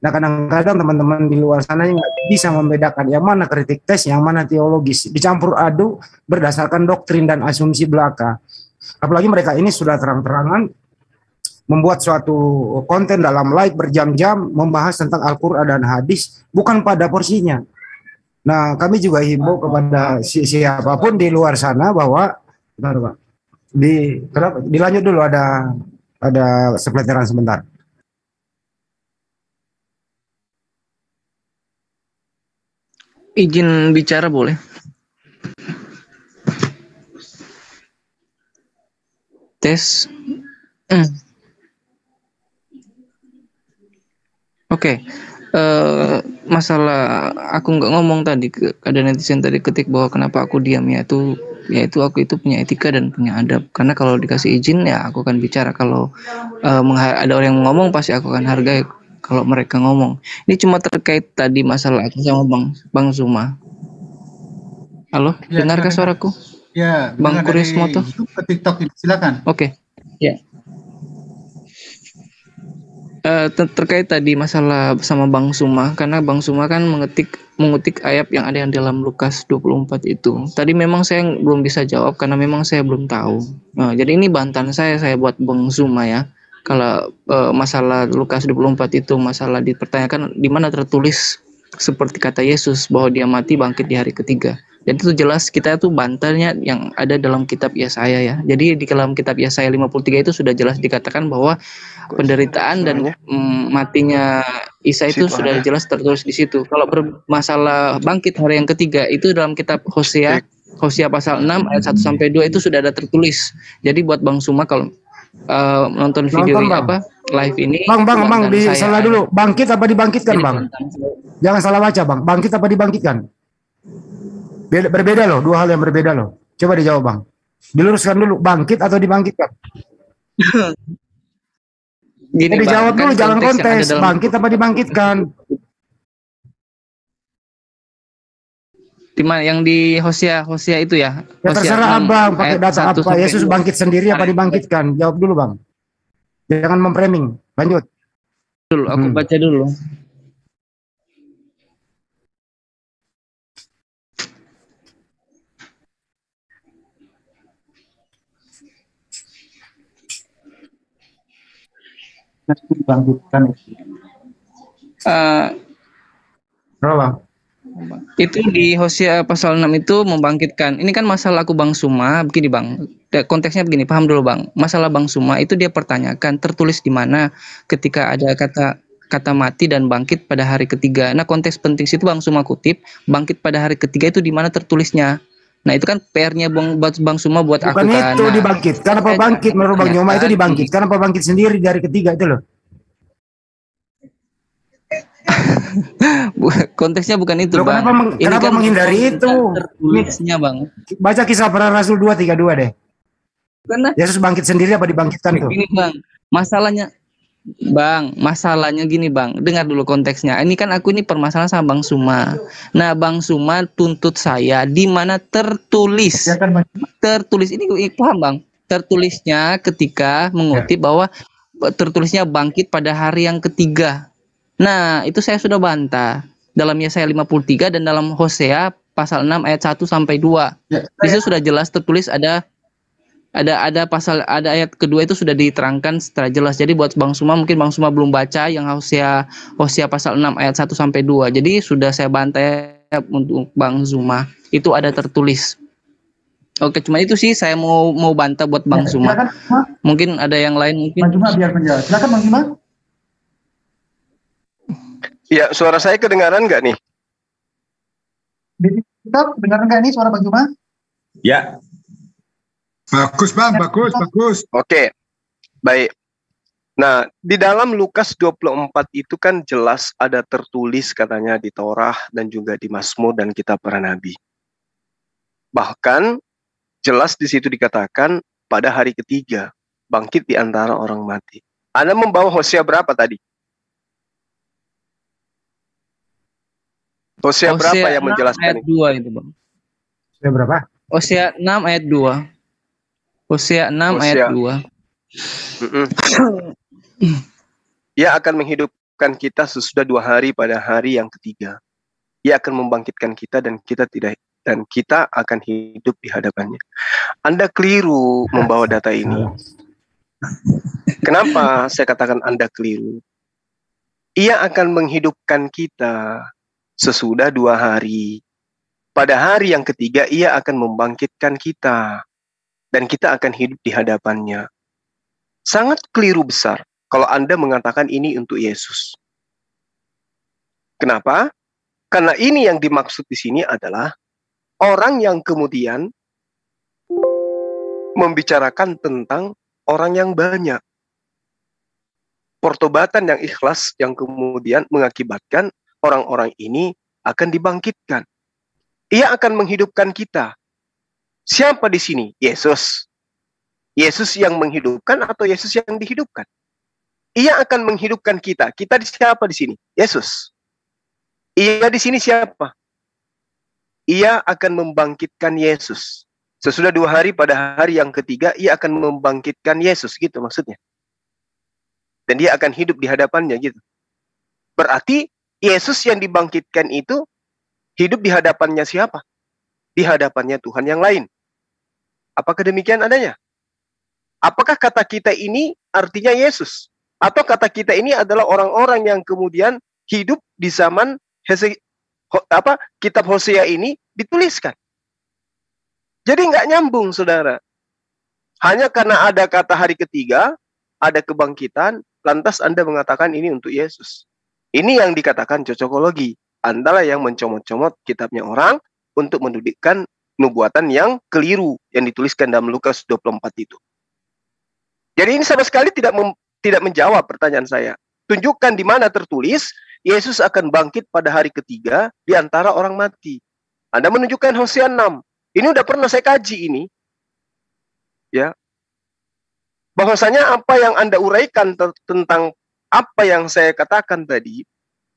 Nah kadang-kadang teman-teman di luar sana nggak bisa membedakan yang mana kritik tes, yang mana teologis. Dicampur aduk berdasarkan doktrin dan asumsi belaka. Apalagi mereka ini sudah terang-terangan membuat suatu konten dalam live berjam-jam membahas tentang Al-Quran dan hadis bukan pada porsinya. Nah kami juga himbau kepada siapapun di luar sana bahwa dilanjut dulu ada sepeleteran sebentar. Izin bicara boleh? Tes. Oke. Masalah aku nggak ngomong tadi, ada netizen tadi ketik bahwa kenapa aku diam, yaitu aku itu punya etika dan punya adab. Karena kalau dikasih izin ya aku akan bicara. Kalau ada orang yang ngomong pasti aku akan hargai kalau mereka ngomong. Ini cuma terkait tadi masalah aku sama Bang Zuma. Halo, Ya, dengarkah suaraku? Ya, Bang Kurismoto. Ke TikTok, silakan. Oke, ya. Terkait tadi masalah sama Bang Suma, karena Bang Suma kan mengutik ayat yang ada yang dalam Lukas 24 itu. Tadi memang saya belum bisa jawab karena memang saya belum tahu. Nah, jadi ini bantahan saya buat Bang Suma ya. Kalau masalah Lukas 24 itu masalah dipertanyakan di mana tertulis seperti kata Yesus bahwa dia mati bangkit di hari ketiga. Jadi itu jelas kita tuh bantalnya yang ada dalam kitab Yesaya ya. Jadi di dalam kitab Yesaya 53 itu sudah jelas dikatakan bahwa penderitaan dan matinya Isa itu sudah jelas tertulis di situ. Kalau bermasalah bangkit hari yang ketiga itu dalam kitab Hosea pasal 6 ayat 1 sampai 2 itu sudah ada tertulis. Jadi buat Bang Suma kalau nonton video ini live ini Bang salah dulu. Bangkit apa dibangkitkan, Bang? Jangan salah baca, Bang. Bangkit apa dibangkitkan? Berbeda loh, dua hal yang berbeda loh. Coba dijawab, Bang. Diluruskan dulu, bangkit atau dibangkitkan? Gini, dijawab dulu, jangan kontes. Dalam... Bangkit apa dibangkitkan? Di mana yang di Hosea itu ya? Ya terserah Abang, pakai data apa? Yesus bangkit sendiri apa dibangkitkan? Jawab dulu, Bang. Jangan memframing. Lanjut. Dulu, aku baca dulu. Dibangkitkan. Berapa? Itu di Hosea pasal 6 itu membangkitkan. Ini kan masalah aku Bang Suma, begini Bang. Konteksnya begini, paham dulu Bang. Masalah Bang Suma itu dia pertanyakan tertulis di mana ketika ada kata mati dan bangkit pada hari ketiga. Nah, konteks penting situ Bang Suma kutip, bangkit pada hari ketiga itu di mana tertulisnya. Nah, itu kan PR-nya Bang Suma buat Bukan aku kan. itu Nah, dibangkitkan apa bangkit menurut Bang Nyoma itu dibangkitkan apa bangkit sendiri dari ketiga itu loh. konteksnya bukan itu Loh, Bang. kenapa kan menghindari itu? tertulisnya Bang. Baca Kisah Para Rasul 2:32 deh. Karena Yesus bangkit sendiri apa dibangkitkan tuh? gini Bang, masalahnya gini Bang, dengar dulu konteksnya. Ini kan aku ini permasalahan sama Bang Suma. Nah, Bang Suma tuntut saya di mana tertulis. Ya kan, Tertulis ini paham Bang? Tertulisnya ketika mengutip bahwa tertulisnya bangkit pada hari yang ketiga. Nah, itu saya sudah bantah. Dalam Yesaya 53 dan dalam Hosea pasal 6 ayat 1 sampai 2. Ya, Di situ sudah jelas tertulis ada ayat kedua itu sudah diterangkan secara jelas. Jadi buat Bang Suma mungkin Bang Suma belum baca yang Hosea pasal 6 ayat 1 sampai 2. Jadi sudah saya bantai untuk Bang Suma. Itu ada tertulis. Oke, cuma itu sih saya mau bantah buat Bang Suma. Silakan, Mungkin ada yang lain mungkin. Bang Juma biar menjawab. Silakan Bang Juma. Ya, suara saya kedengaran nggak nih? Di TikTok dengar nggak ini suara Bang Juma? Ya. Bagus Bang, bagus. Oke, baik. Nah, di dalam Lukas 24 itu kan jelas ada tertulis katanya di Torah dan juga di Mazmur dan kitab para nabi. Bahkan jelas di situ dikatakan pada hari ketiga bangkit di antara orang mati. Anda membawa Hosea berapa tadi? Hosea berapa yang menjelaskan ayat 2 itu Bang. Hosea berapa? Hosea 6 ayat 2. Hosea 6 ayat 2. Ia akan menghidupkan kita sesudah 2 hari pada hari yang ketiga. Ia akan membangkitkan kita dan kita akan hidup di hadapannya. Anda keliru membawa data ini. Kenapa saya katakan Anda keliru? Ia akan menghidupkan kita sesudah 2 hari. Pada hari yang ketiga, ia akan membangkitkan kita. Dan kita akan hidup di hadapannya. Sangat keliru besar kalau Anda mengatakan ini untuk Yesus. Kenapa? Karena ini yang dimaksud di sini adalah orang yang kemudian membicarakan tentang orang yang banyak. Pertobatan yang ikhlas yang kemudian mengakibatkan orang-orang ini akan dibangkitkan. Ia akan menghidupkan kita. Siapa di sini? Yesus. Yesus yang menghidupkan atau Yesus yang dihidupkan? Ia akan menghidupkan kita. Kita siapa di sini? Yesus. Ia di sini siapa? Ia akan membangkitkan Yesus. Sesudah 2 hari pada hari yang ketiga, ia akan membangkitkan Yesus. Gitu maksudnya. Dan dia akan hidup di hadapannya gitu. Berarti Yesus yang dibangkitkan itu hidup di hadapannya siapa? Di hadapannya Tuhan yang lain. Apakah demikian adanya? Apakah kata kita ini artinya Yesus? Atau kata kita ini adalah orang-orang yang kemudian hidup di zaman kitab Hosea ini dituliskan? Jadi nggak nyambung, saudara. Hanya karena ada kata hari ketiga, ada kebangkitan, lantas Anda mengatakan ini untuk Yesus. Ini yang dikatakan cocokologi. Anda yang mencomot-comot kitabnya orang untuk mendudukkan nubuatan yang keliru yang dituliskan dalam Lukas 24 itu. Jadi ini sama sekali tidak menjawab pertanyaan saya. Tunjukkan di mana tertulis Yesus akan bangkit pada hari ketiga di antara orang mati. Anda menunjukkan Hosea 6. Ini udah pernah saya kaji ini. Ya. Bahwasanya apa yang Anda uraikan tentang apa yang saya katakan tadi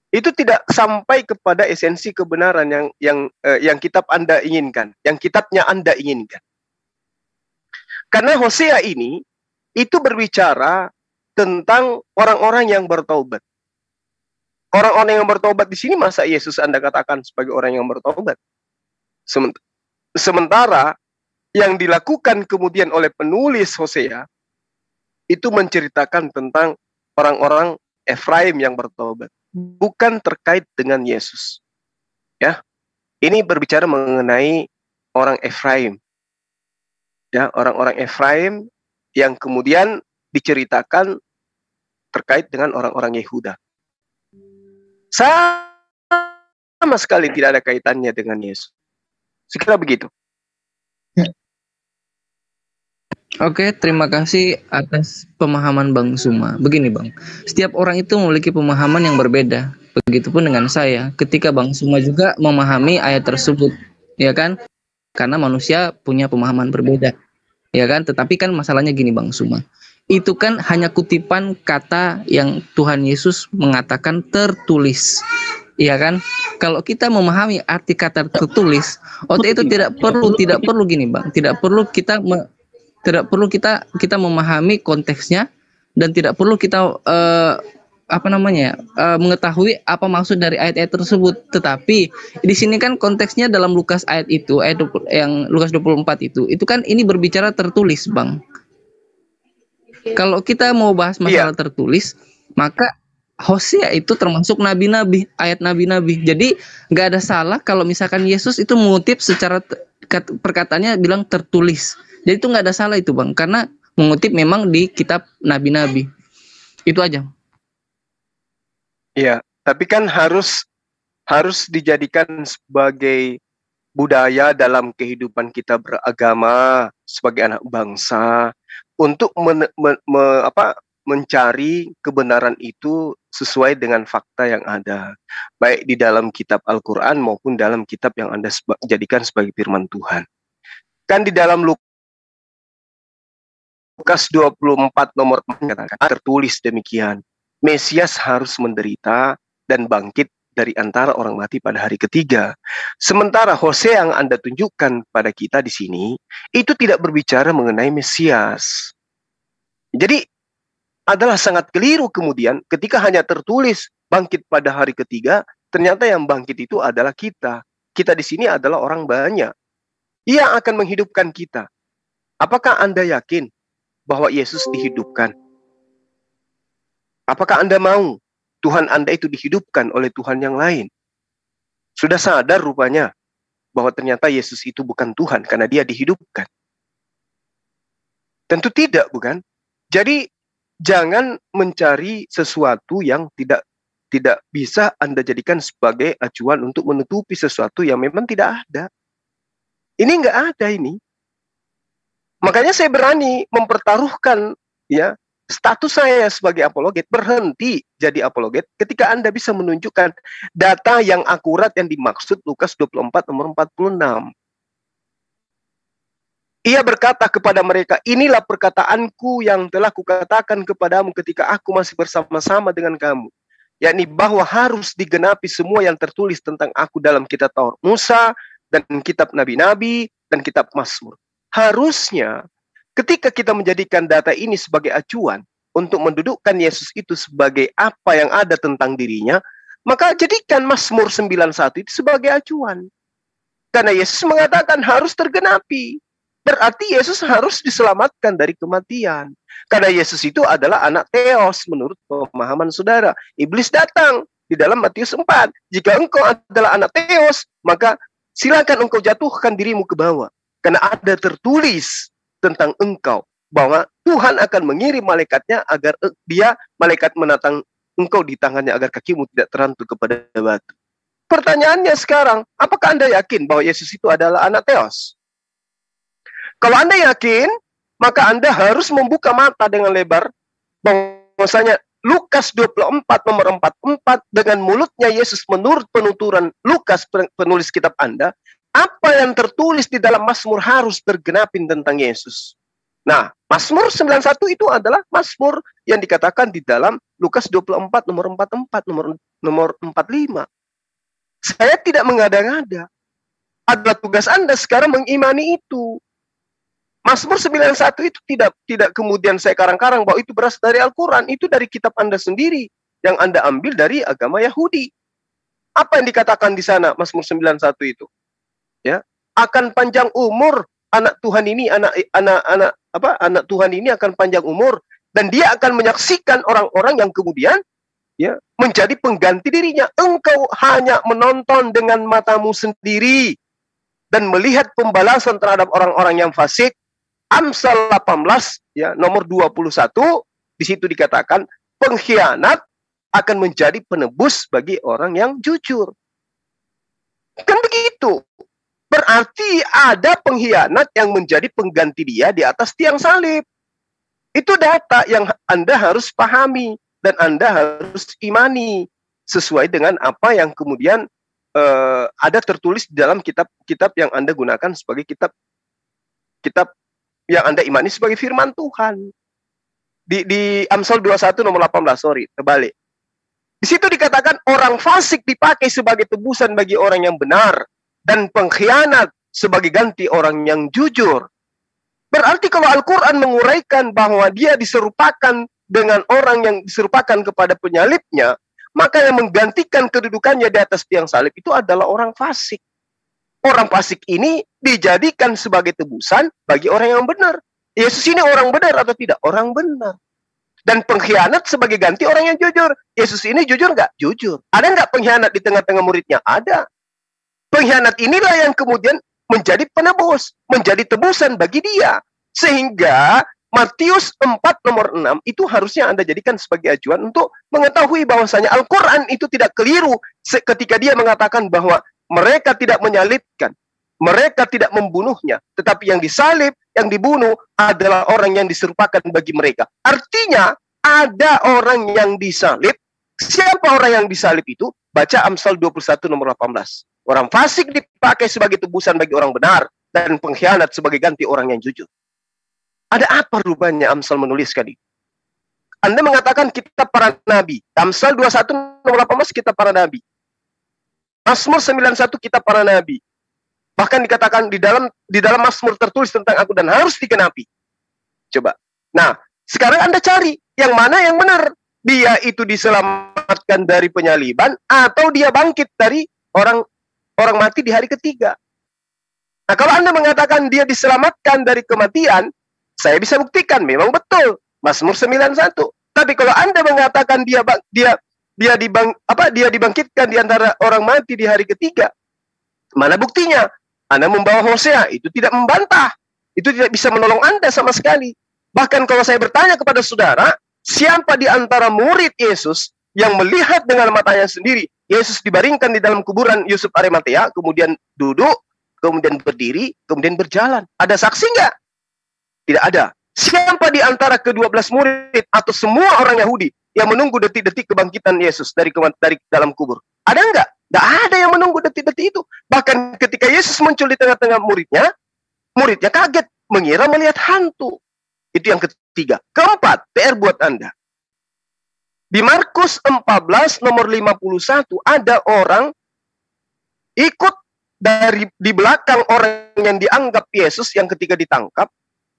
itu tidak sampai kepada esensi kebenaran yang kitab Anda inginkan, yang kitabnya Anda inginkan. Karena Hosea ini itu berbicara tentang orang-orang yang bertobat. Orang-orang yang bertobat di sini masa Yesus Anda katakan sebagai orang yang bertobat? Sementara yang dilakukan kemudian oleh penulis Hosea itu menceritakan tentang orang-orang Efraim yang bertobat, bukan terkait dengan Yesus. Ya. Ini berbicara mengenai orang Efraim. Ya, orang-orang Efraim yang kemudian diceritakan terkait dengan orang-orang Yehuda. Sama sekali tidak ada kaitannya dengan Yesus. Sekira begitu. Oke, terima kasih atas pemahaman Bang Suma. Begini Bang, setiap orang itu memiliki pemahaman yang berbeda. Begitupun dengan saya, ketika Bang Suma juga memahami ayat tersebut, ya kan? Karena manusia punya pemahaman berbeda, ya kan? Tetapi kan masalahnya gini Bang Suma, itu kan hanya kutipan kata yang Tuhan Yesus mengatakan tertulis, ya kan? Kalau kita memahami arti kata tertulis, itu tidak perlu gini Bang, tidak perlu kita memahami konteksnya, dan tidak perlu kita mengetahui apa maksud dari ayat-ayat tersebut. Tetapi di sini kan konteksnya dalam Lukas ayat itu, yang Lukas 24 itu kan ini berbicara tertulis, Bang. Kalau kita mau bahas masalah tertulis, maka Hosea itu termasuk nabi-nabi, ayat nabi-nabi. Jadi nggak ada salah kalau misalkan Yesus itu mengutip secara perkataannya bilang tertulis. Jadi itu nggak ada salah itu Bang, karena mengutip memang di kitab nabi-nabi. Itu aja. Iya, tapi kan harus dijadikan sebagai budaya dalam kehidupan kita beragama sebagai anak bangsa untuk mencari kebenaran itu sesuai dengan fakta yang ada, baik di dalam kitab Al-Quran maupun dalam kitab yang Anda jadikan sebagai firman Tuhan. Kan di dalam Lukas 24 nomor 4 katakan, tertulis demikian, Mesias harus menderita dan bangkit dari antara orang mati pada hari ketiga. Sementara Hosea yang Anda tunjukkan pada kita di sini, itu tidak berbicara mengenai Mesias. Jadi, adalah sangat keliru kemudian ketika hanya tertulis bangkit pada hari ketiga, ternyata yang bangkit itu adalah kita. Kita di sini adalah orang banyak. Ia akan menghidupkan kita. Apakah Anda yakin bahwa Yesus dihidupkan? Apakah Anda mau Tuhan Anda itu dihidupkan oleh Tuhan yang lain? Sudah sadar rupanya bahwa ternyata Yesus itu bukan Tuhan karena dia dihidupkan. Tentu tidak, bukan? Jadi jangan mencari sesuatu yang tidak bisa Anda jadikan sebagai acuan untuk menutupi sesuatu yang memang tidak ada. Ini nggak ada ini. Makanya saya berani mempertaruhkan ya status saya sebagai apologet, berhenti jadi apologet ketika Anda bisa menunjukkan data yang akurat yang dimaksud Lukas 24 nomor 46. Ia berkata kepada mereka, inilah perkataanku yang telah kukatakan kepadamu ketika aku masih bersama-sama dengan kamu. Yakni bahwa harus digenapi semua yang tertulis tentang aku dalam kitab Taurat Musa, dan kitab Nabi-Nabi, dan kitab Mazmur. Harusnya ketika kita menjadikan data ini sebagai acuan untuk mendudukkan Yesus itu sebagai apa yang ada tentang dirinya, maka jadikan Mazmur 91 itu sebagai acuan. Karena Yesus mengatakan harus tergenapi. Berarti Yesus harus diselamatkan dari kematian. Karena Yesus itu adalah anak Theos menurut pemahaman saudara. Iblis datang di dalam Matius 4. Jika engkau adalah anak Theos, maka silakan engkau jatuhkan dirimu ke bawah. Karena ada tertulis tentang engkau bahwa Tuhan akan mengirim malaikatnya agar malaikat menatang engkau di tangannya agar kakimu tidak terantuk kepada batu. Pertanyaannya sekarang, apakah Anda yakin bahwa Yesus itu adalah anak Theos? Kalau Anda yakin, maka Anda harus membuka mata dengan lebar bahwasanya Lukas 24 nomor 44 dengan mulutnya Yesus menurut penuturan Lukas penulis kitab Anda, apa yang tertulis di dalam Mazmur harus tergenapin tentang Yesus. Nah, Mazmur 91 itu adalah Mazmur yang dikatakan di dalam Lukas 24 nomor 44 nomor 45. Saya tidak mengada-ngada. Adalah tugas Anda sekarang mengimani itu. Mazmur 91 itu tidak kemudian saya karang-karang bahwa itu berasal dari Al-Quran. Itu dari kitab Anda sendiri yang Anda ambil dari agama Yahudi. Apa yang dikatakan di sana Mazmur 91 itu? Ya, akan panjang umur anak Tuhan ini, anak Tuhan ini akan panjang umur dan dia akan menyaksikan orang-orang yang kemudian ya, menjadi pengganti dirinya. Engkau hanya menonton dengan matamu sendiri dan melihat pembalasan terhadap orang-orang yang fasik. Amsal 18 ya, nomor 21, di situ dikatakan pengkhianat akan menjadi penebus bagi orang yang jujur. Kan begitu. Berarti ada pengkhianat yang menjadi pengganti dia di atas tiang salib. Itu data yang Anda harus pahami dan Anda harus imani sesuai dengan apa yang kemudian ada tertulis di dalam kitab-kitab yang Anda gunakan sebagai kitab yang Anda imani sebagai firman Tuhan. Di Amsal 21 nomor 18, terbalik. Di situ dikatakan orang fasik dipakai sebagai tebusan bagi orang yang benar dan pengkhianat sebagai ganti orang yang jujur. Berarti kalau Al-Quran menguraikan bahwa dia diserupakan dengan orang yang diserupakan kepada penyalibnya, maka yang menggantikan kedudukannya di atas tiang salib itu adalah orang fasik. Orang fasik ini dijadikan sebagai tebusan bagi orang yang benar. Yesus ini orang benar atau tidak? Orang benar. Dan pengkhianat sebagai ganti orang yang jujur. Yesus ini jujur nggak? Jujur. Ada nggak pengkhianat di tengah-tengah muridnya? Ada. Pengkhianat inilah yang kemudian menjadi penebus, menjadi tebusan bagi dia. Sehingga Matius 4 nomor 6 itu harusnya Anda jadikan sebagai acuan untuk mengetahui bahwasanya Al-Quran itu tidak keliru ketika dia mengatakan bahwa mereka tidak menyalibkan, mereka tidak membunuhnya, tetapi yang disalib, yang dibunuh adalah orang yang diserupakan bagi mereka. Artinya ada orang yang disalib. Siapa orang yang disalib itu? Baca Amsal 21 nomor 18. Orang fasik dipakai sebagai tebusan bagi orang benar dan pengkhianat sebagai ganti orang yang jujur. Ada apa rupanya Amsal menuliskan itu? Anda mengatakan kitab para nabi. Amsal 21 nomor 18 kitab para nabi. Mazmur 91 kitab para nabi. Bahkan dikatakan di dalam Mazmur tertulis tentang aku dan harus digenapi. Coba. Nah, sekarang Anda cari yang mana yang benar. Dia itu diselamatkan dari penyaliban atau dia bangkit dari orang mati di hari ketiga. Nah, kalau Anda mengatakan dia diselamatkan dari kematian, saya bisa buktikan memang betul Mazmur 91. Tapi kalau Anda mengatakan dia dibangkitkan di antara orang mati di hari ketiga, mana buktinya? Anda membawa Hosea, itu tidak membantah. Itu tidak bisa menolong Anda sama sekali. Bahkan kalau saya bertanya kepada saudara, siapa di antara murid Yesus yang melihat dengan matanya sendiri Yesus dibaringkan di dalam kuburan Yusuf Arimatea, kemudian duduk, kemudian berdiri, kemudian berjalan? Ada saksi nggak? Tidak ada. Siapa di antara ke-12 murid atau semua orang Yahudi yang menunggu detik-detik kebangkitan Yesus dari dalam kubur? Ada nggak? Nggak ada yang menunggu detik-detik itu. Bahkan ketika Yesus muncul di tengah-tengah muridnya kaget, mengira melihat hantu. Itu yang ketiga. Keempat, PR buat Anda. Di Markus 14 nomor 51 ada orang ikut di belakang orang yang dianggap Yesus yang ketika ditangkap.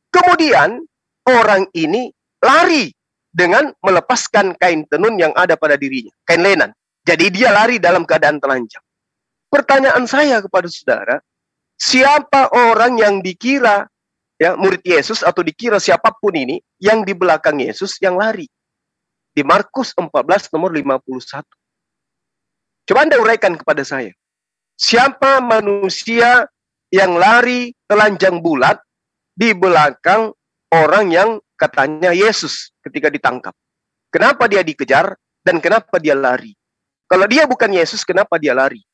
Kemudian orang ini lari dengan melepaskan kain tenun yang ada pada dirinya, kain lenan. Jadi dia lari dalam keadaan telanjang. Pertanyaan saya kepada saudara, siapa orang yang dikira ya murid Yesus atau dikira siapapun ini yang di belakang Yesus yang lari? Di Markus 14 nomor 51. Coba Anda uraikan kepada saya. Siapa manusia yang lari telanjang bulat di belakang orang yang katanya Yesus ketika ditangkap? Kenapa dia dikejar dan kenapa dia lari? Kalau dia bukan Yesus, kenapa dia lari?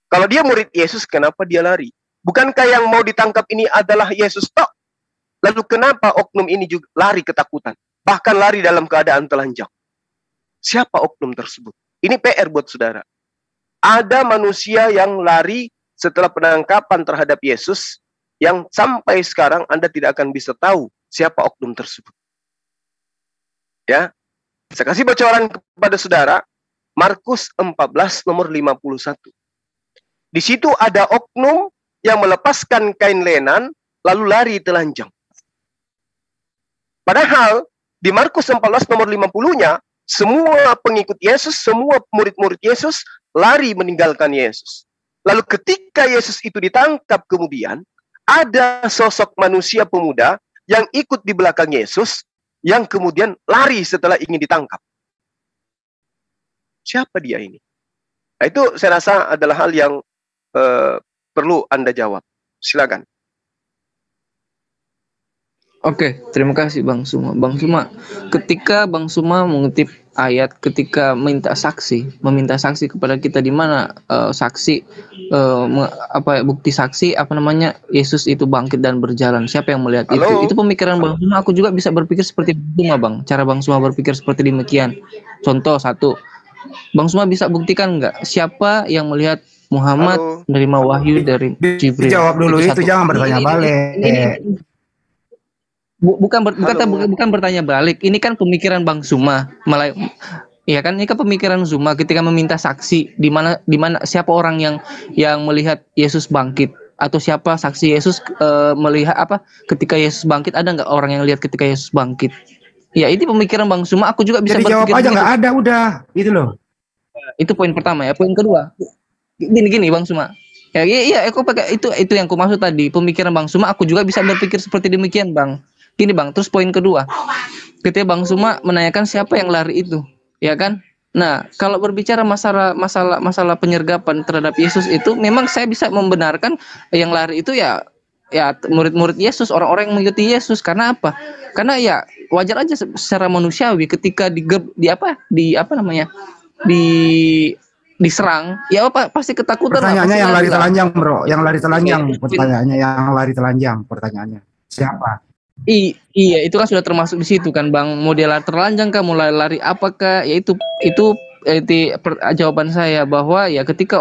Kalau dia murid Yesus, kenapa dia lari? Bukankah yang mau ditangkap ini adalah Yesus tok? Lalu kenapa oknum ini juga lari ketakutan? Bahkan lari dalam keadaan telanjang. Siapa oknum tersebut? Ini PR buat saudara. Ada manusia yang lari setelah penangkapan terhadap Yesus yang sampai sekarang Anda tidak akan bisa tahu siapa oknum tersebut. Ya, saya kasih bocoran kepada saudara, Markus 14 nomor 51. Di situ ada oknum yang melepaskan kain lenan lalu lari telanjang. Padahal di Markus 14 nomor 50-nya, semua pengikut Yesus, semua murid-murid Yesus lari meninggalkan Yesus. Lalu ketika Yesus itu ditangkap kemudian, ada sosok manusia pemuda yang ikut di belakang Yesus, yang kemudian lari setelah ingin ditangkap. Siapa dia ini? Nah, itu saya rasa adalah hal yang perlu Anda jawab. Silakan. Oke, terima kasih Bang Suma. Bang Suma, ketika Bang Suma mengutip ayat ketika meminta saksi kepada kita, di mana saksi bukti saksi Yesus itu bangkit dan berjalan. Siapa yang melihat Halo? itu? Itu pemikiran Bang Suma. Aku juga bisa berpikir seperti Bang Suma, Bang. Cara Bang Suma berpikir seperti demikian. Contoh satu, Bang Suma bisa buktikan nggak siapa yang melihat Muhammad menerima wahyu dari Jibril? Jawab dulu itu jangan bertanya balik. Bukan bertanya balik. Ini kan pemikiran Bang Suma. Ya kan, ini kan pemikiran Suma ketika meminta saksi di mana siapa orang yang melihat Yesus bangkit, atau siapa saksi Yesus melihat ketika Yesus bangkit. Ada nggak orang yang lihat ketika Yesus bangkit? Ya, itu pemikiran Bang Suma. Aku juga bisa jadi berpikir jawab aja nggak ada, udah itu loh. Itu poin pertama ya. Poin kedua, gini Bang Suma. Ya, iya, aku pakai itu yang aku maksud tadi. Pemikiran Bang Suma, aku juga bisa berpikir seperti demikian, Bang. Gini Bang, terus poin kedua, ketika Bang Suma menanyakan siapa yang lari itu, ya kan? Nah, kalau berbicara masalah penyergapan terhadap Yesus itu, memang saya bisa membenarkan yang lari itu ya murid-murid Yesus, orang-orang yang mengikuti Yesus. Karena apa? Karena ya wajar aja secara manusiawi ketika diserang, ya pasti ketakutan. Pertanyaannya yang lari telanjang, bro, yang lari telanjang. Pertanyaannya yang lari telanjang. Pertanyaannya siapa? Iya, itu kan sudah termasuk di situ kan, Bang. Mau dia lari telanjang kah, mau lari apakah? Ya itu jawaban saya, bahwa ya ketika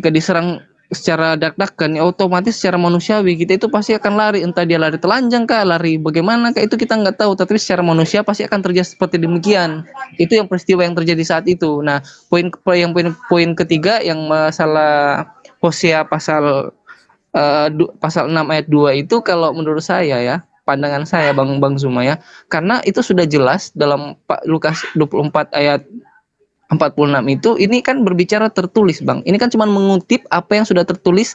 diserang secara dak-dakan, ya otomatis secara manusiawi kita itu pasti akan lari. Entah dia lari telanjang kah, lari bagaimana kah, itu kita nggak tahu. Tapi secara manusia pasti akan terjadi seperti demikian. Itu yang peristiwa yang terjadi saat itu. Nah, poin ketiga yang masalah Hosea pasal 6 ayat 2 itu, kalau menurut saya ya, pandangan saya Bang Zuma ya, karena itu sudah jelas dalam Lukas 24 ayat 46 itu, ini kan berbicara tertulis, Bang. Ini kan cuma mengutip apa yang sudah tertulis,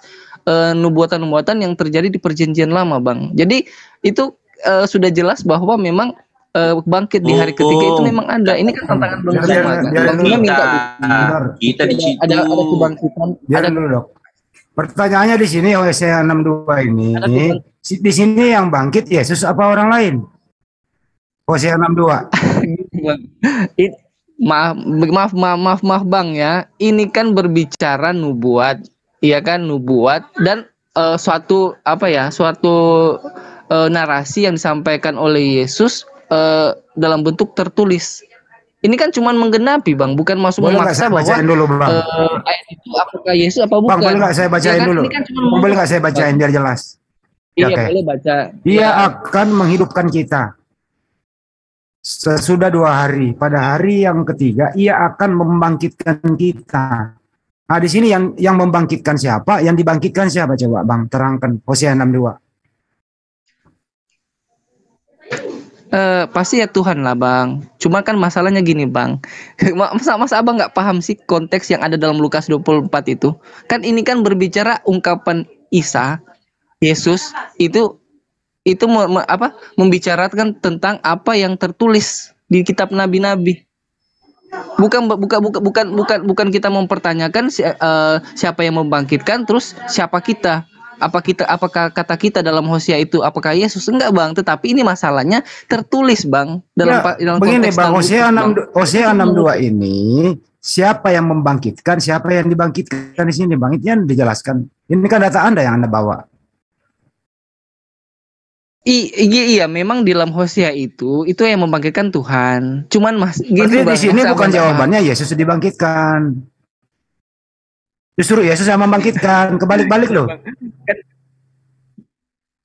nubuatan-nubuatan yang terjadi di perjanjian lama, Bang. Jadi itu sudah jelas bahwa memang bangkit di hari ketiga itu memang ada. Ini kan tantangan Bang Zuma kan. Bang Zuma minta kita di situ ada kebangkitan. Ada dulu, Dok. Pertanyaannya di sini Hosea 6:2 ini, di sini yang bangkit Yesus apa orang lain? Hosea 6:2. Maaf Bang ya. Ini kan berbicara nubuat, iya kan, nubuat dan suatu narasi yang disampaikan oleh Yesus dalam bentuk tertulis. Ini kan cuma menggenapi, Bang, bukan masuk memaksa bahwa dulu, Bang. Ayat itu apakah Yesus apa bukan. Bang, boleh nggak saya bacain dulu? Kan boleh nggak saya bacain biar jelas? Iya, boleh baca. Dia akan menghidupkan kita sesudah 2 hari. Pada hari yang ketiga, ia akan membangkitkan kita. Nah, di sini yang membangkitkan siapa? Yang dibangkitkan siapa? Coba Bang terangkan. Hosea 6:2. Pasti ya Tuhan lah, Bang. Cuma kan masalahnya gini, Bang. Masa Abang nggak paham sih konteks yang ada dalam Lukas 24 itu? Kan ini kan berbicara ungkapan Yesus itu membicarakan tentang apa yang tertulis di kitab nabi-nabi. Bukan kita mempertanyakan siapa yang membangkitkan, terus siapa kita. Apakah kata kita dalam Hosea itu apakah Yesus? Enggak, Bang, tetapi ini masalahnya tertulis, Bang, dalam begini, konteks Bang, Hosea 6:2 ini siapa yang membangkitkan, siapa yang dibangkitkan di sini, Bang, itu yang dijelaskan. Ini kan data Anda yang Anda bawa. Iya, memang di dalam Hosea itu yang membangkitkan Tuhan. Cuman gini, di sini bukan jawabannya Yesus dibangkitkan. Justru Yesus yang membangkitkan, kebalik-balik loh.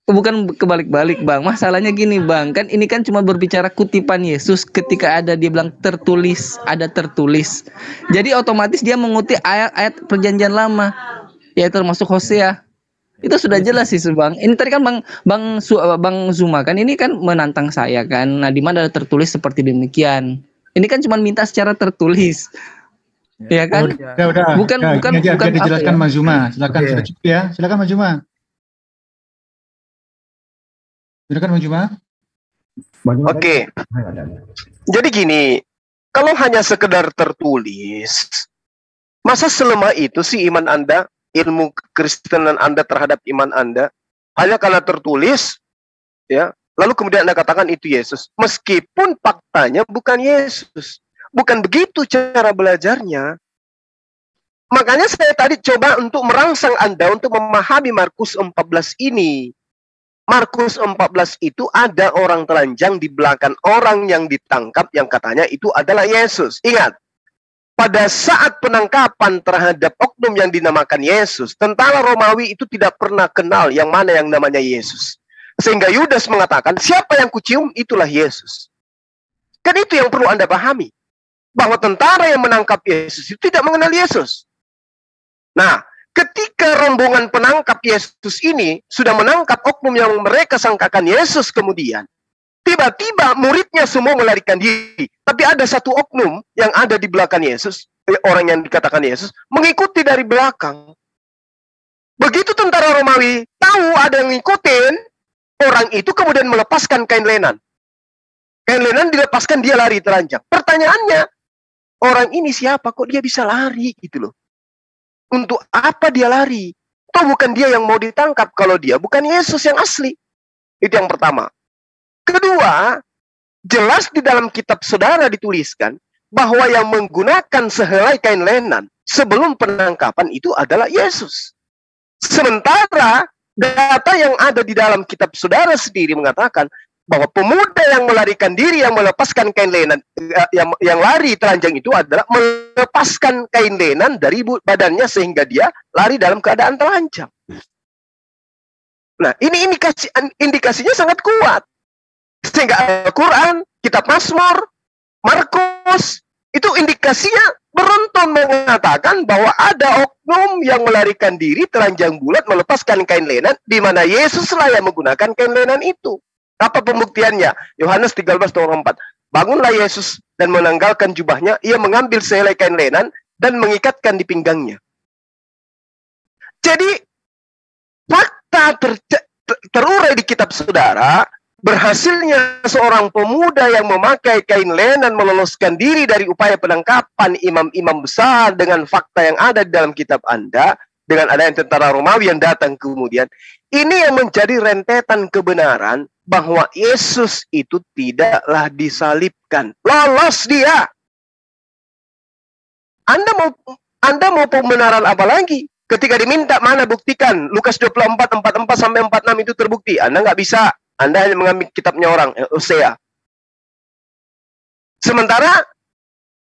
Bukan kebalik-balik, Bang. Masalahnya gini, Bang. Kan ini kan cuma berbicara kutipan Yesus ketika dia bilang tertulis, ada tertulis. Jadi otomatis dia mengutip ayat-ayat perjanjian lama. Ya termasuk Hosea. Itu sudah jelas sih, Bang. Ini tadi kan Bang Zuma kan ini kan menantang saya kan. Nah, di mana ada tertulis seperti demikian. Ini kan cuma minta secara tertulis. Ya kan? Udah. Bukan dijelaskan Mas Zuma. Silakan, sudah cukup ya. Silakan Mas Zuma. Silakan Mas Zuma. Oke. Jadi gini, Kalau hanya sekedar tertulis, masa selemah itu sih iman Anda, ilmu kekristenan Anda terhadap iman Anda, hanya karena tertulis, ya, lalu kemudian Anda katakan itu Yesus, meskipun faktanya bukan Yesus. Bukan begitu cara belajarnya. Makanya saya tadi coba untuk merangsang Anda untuk memahami Markus 14 ini. Markus 14 itu ada orang telanjang di belakang orang yang ditangkap yang katanya itu adalah Yesus. Ingat, pada saat penangkapan terhadap oknum yang dinamakan Yesus, tentara Romawi itu tidak pernah kenal yang mana yang namanya Yesus. Sehingga Yudas mengatakan, siapa yang kucium itulah Yesus. Kan itu yang perlu Anda pahami. Bahwa tentara yang menangkap Yesus itu tidak mengenal Yesus. Nah, ketika rombongan penangkap Yesus ini sudah menangkap oknum yang mereka sangkakan Yesus kemudian, tiba-tiba muridnya semua melarikan diri. Tapi ada satu oknum yang ada di belakang Yesus, orang yang dikatakan Yesus, mengikuti dari belakang. Begitu tentara Romawi tahu ada yang ngikutin, orang itu kemudian melepaskan kain lenan. Kain lenan dilepaskan, dia lari telanjang. Pertanyaannya, orang ini siapa? Kok dia bisa lari gitu loh? Untuk apa dia lari? Toh bukan dia yang mau ditangkap kalau dia bukan Yesus yang asli. Itu yang pertama. Kedua, jelas di dalam kitab saudara dituliskan bahwa yang menggunakan sehelai kain lenan sebelum penangkapan itu adalah Yesus. Sementara data yang ada di dalam kitab saudara sendiri mengatakan bahwa pemuda yang melarikan diri, yang melepaskan kain lenan, yang lari telanjang itu adalah melepaskan kain lenan dari badannya sehingga dia lari dalam keadaan telanjang. Nah, ini indikasinya sangat kuat. Sehingga Al-Quran, kitab Mazmur, Markus, itu indikasinya beruntun mengatakan bahwa ada oknum yang melarikan diri telanjang bulat melepaskan kain lenan, di mana Yesuslah yang menggunakan kain lenan itu. Apa pembuktiannya? Yohanes 13:4. Bangunlah Yesus dan menanggalkan jubahnya, ia mengambil sehelai kain lenan dan mengikatkan di pinggangnya. Jadi, fakta terurai di kitab saudara, berhasilnya seorang pemuda yang memakai kain lenan meloloskan diri dari upaya penangkapan imam-imam besar dengan fakta yang ada di dalam kitab Anda, dengan adanya tentara Romawi yang datang kemudian, ini yang menjadi rentetan kebenaran bahwa Yesus itu tidaklah disalibkan. Lolos dia. Anda mau pembenaran apa lagi? Ketika diminta mana buktikan Lukas 24:44-46 itu terbukti. Anda nggak bisa. Anda hanya mengambil kitabnya orang, Hosea. Sementara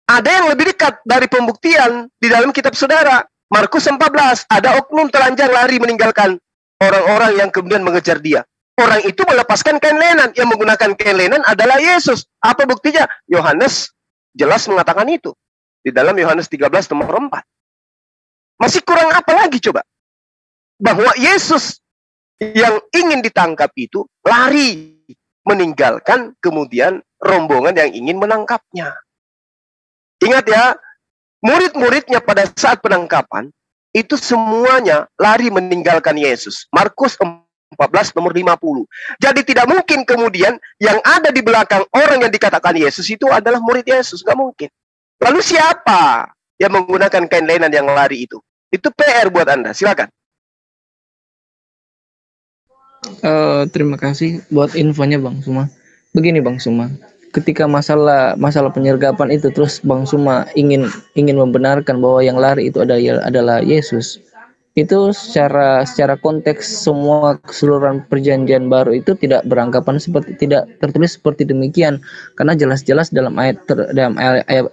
ada yang lebih dekat dari pembuktian di dalam kitab saudara. Markus 14, ada oknum telanjang lari meninggalkan orang-orang yang kemudian mengejar dia. Orang itu melepaskan kain lenan. Yang menggunakan kain lenan adalah Yesus. Apa buktinya? Yohanes jelas mengatakan itu. Di dalam Yohanes 13:4. Masih kurang apa lagi coba? Bahwa Yesus yang ingin ditangkap itu lari. Meninggalkan kemudian rombongan yang ingin menangkapnya. Ingat ya, murid-muridnya pada saat penangkapan, itu semuanya lari meninggalkan Yesus. Markus 14 nomor 50. Jadi tidak mungkin kemudian yang ada di belakang orang yang dikatakan Yesus itu adalah murid Yesus. Gak mungkin. Lalu siapa yang menggunakan kain lenan yang lari itu? Itu PR buat Anda. Silakan. Terima kasih buat infonya Bang Suma. Begini Bang Suma, ketika masalah penyergapan itu terus Bang Suma ingin membenarkan bahwa yang lari itu adalah Yesus. Itu secara konteks semua keseluruhan perjanjian baru itu tidak beranggapan tidak tertulis seperti demikian, karena jelas-jelas dalam ayat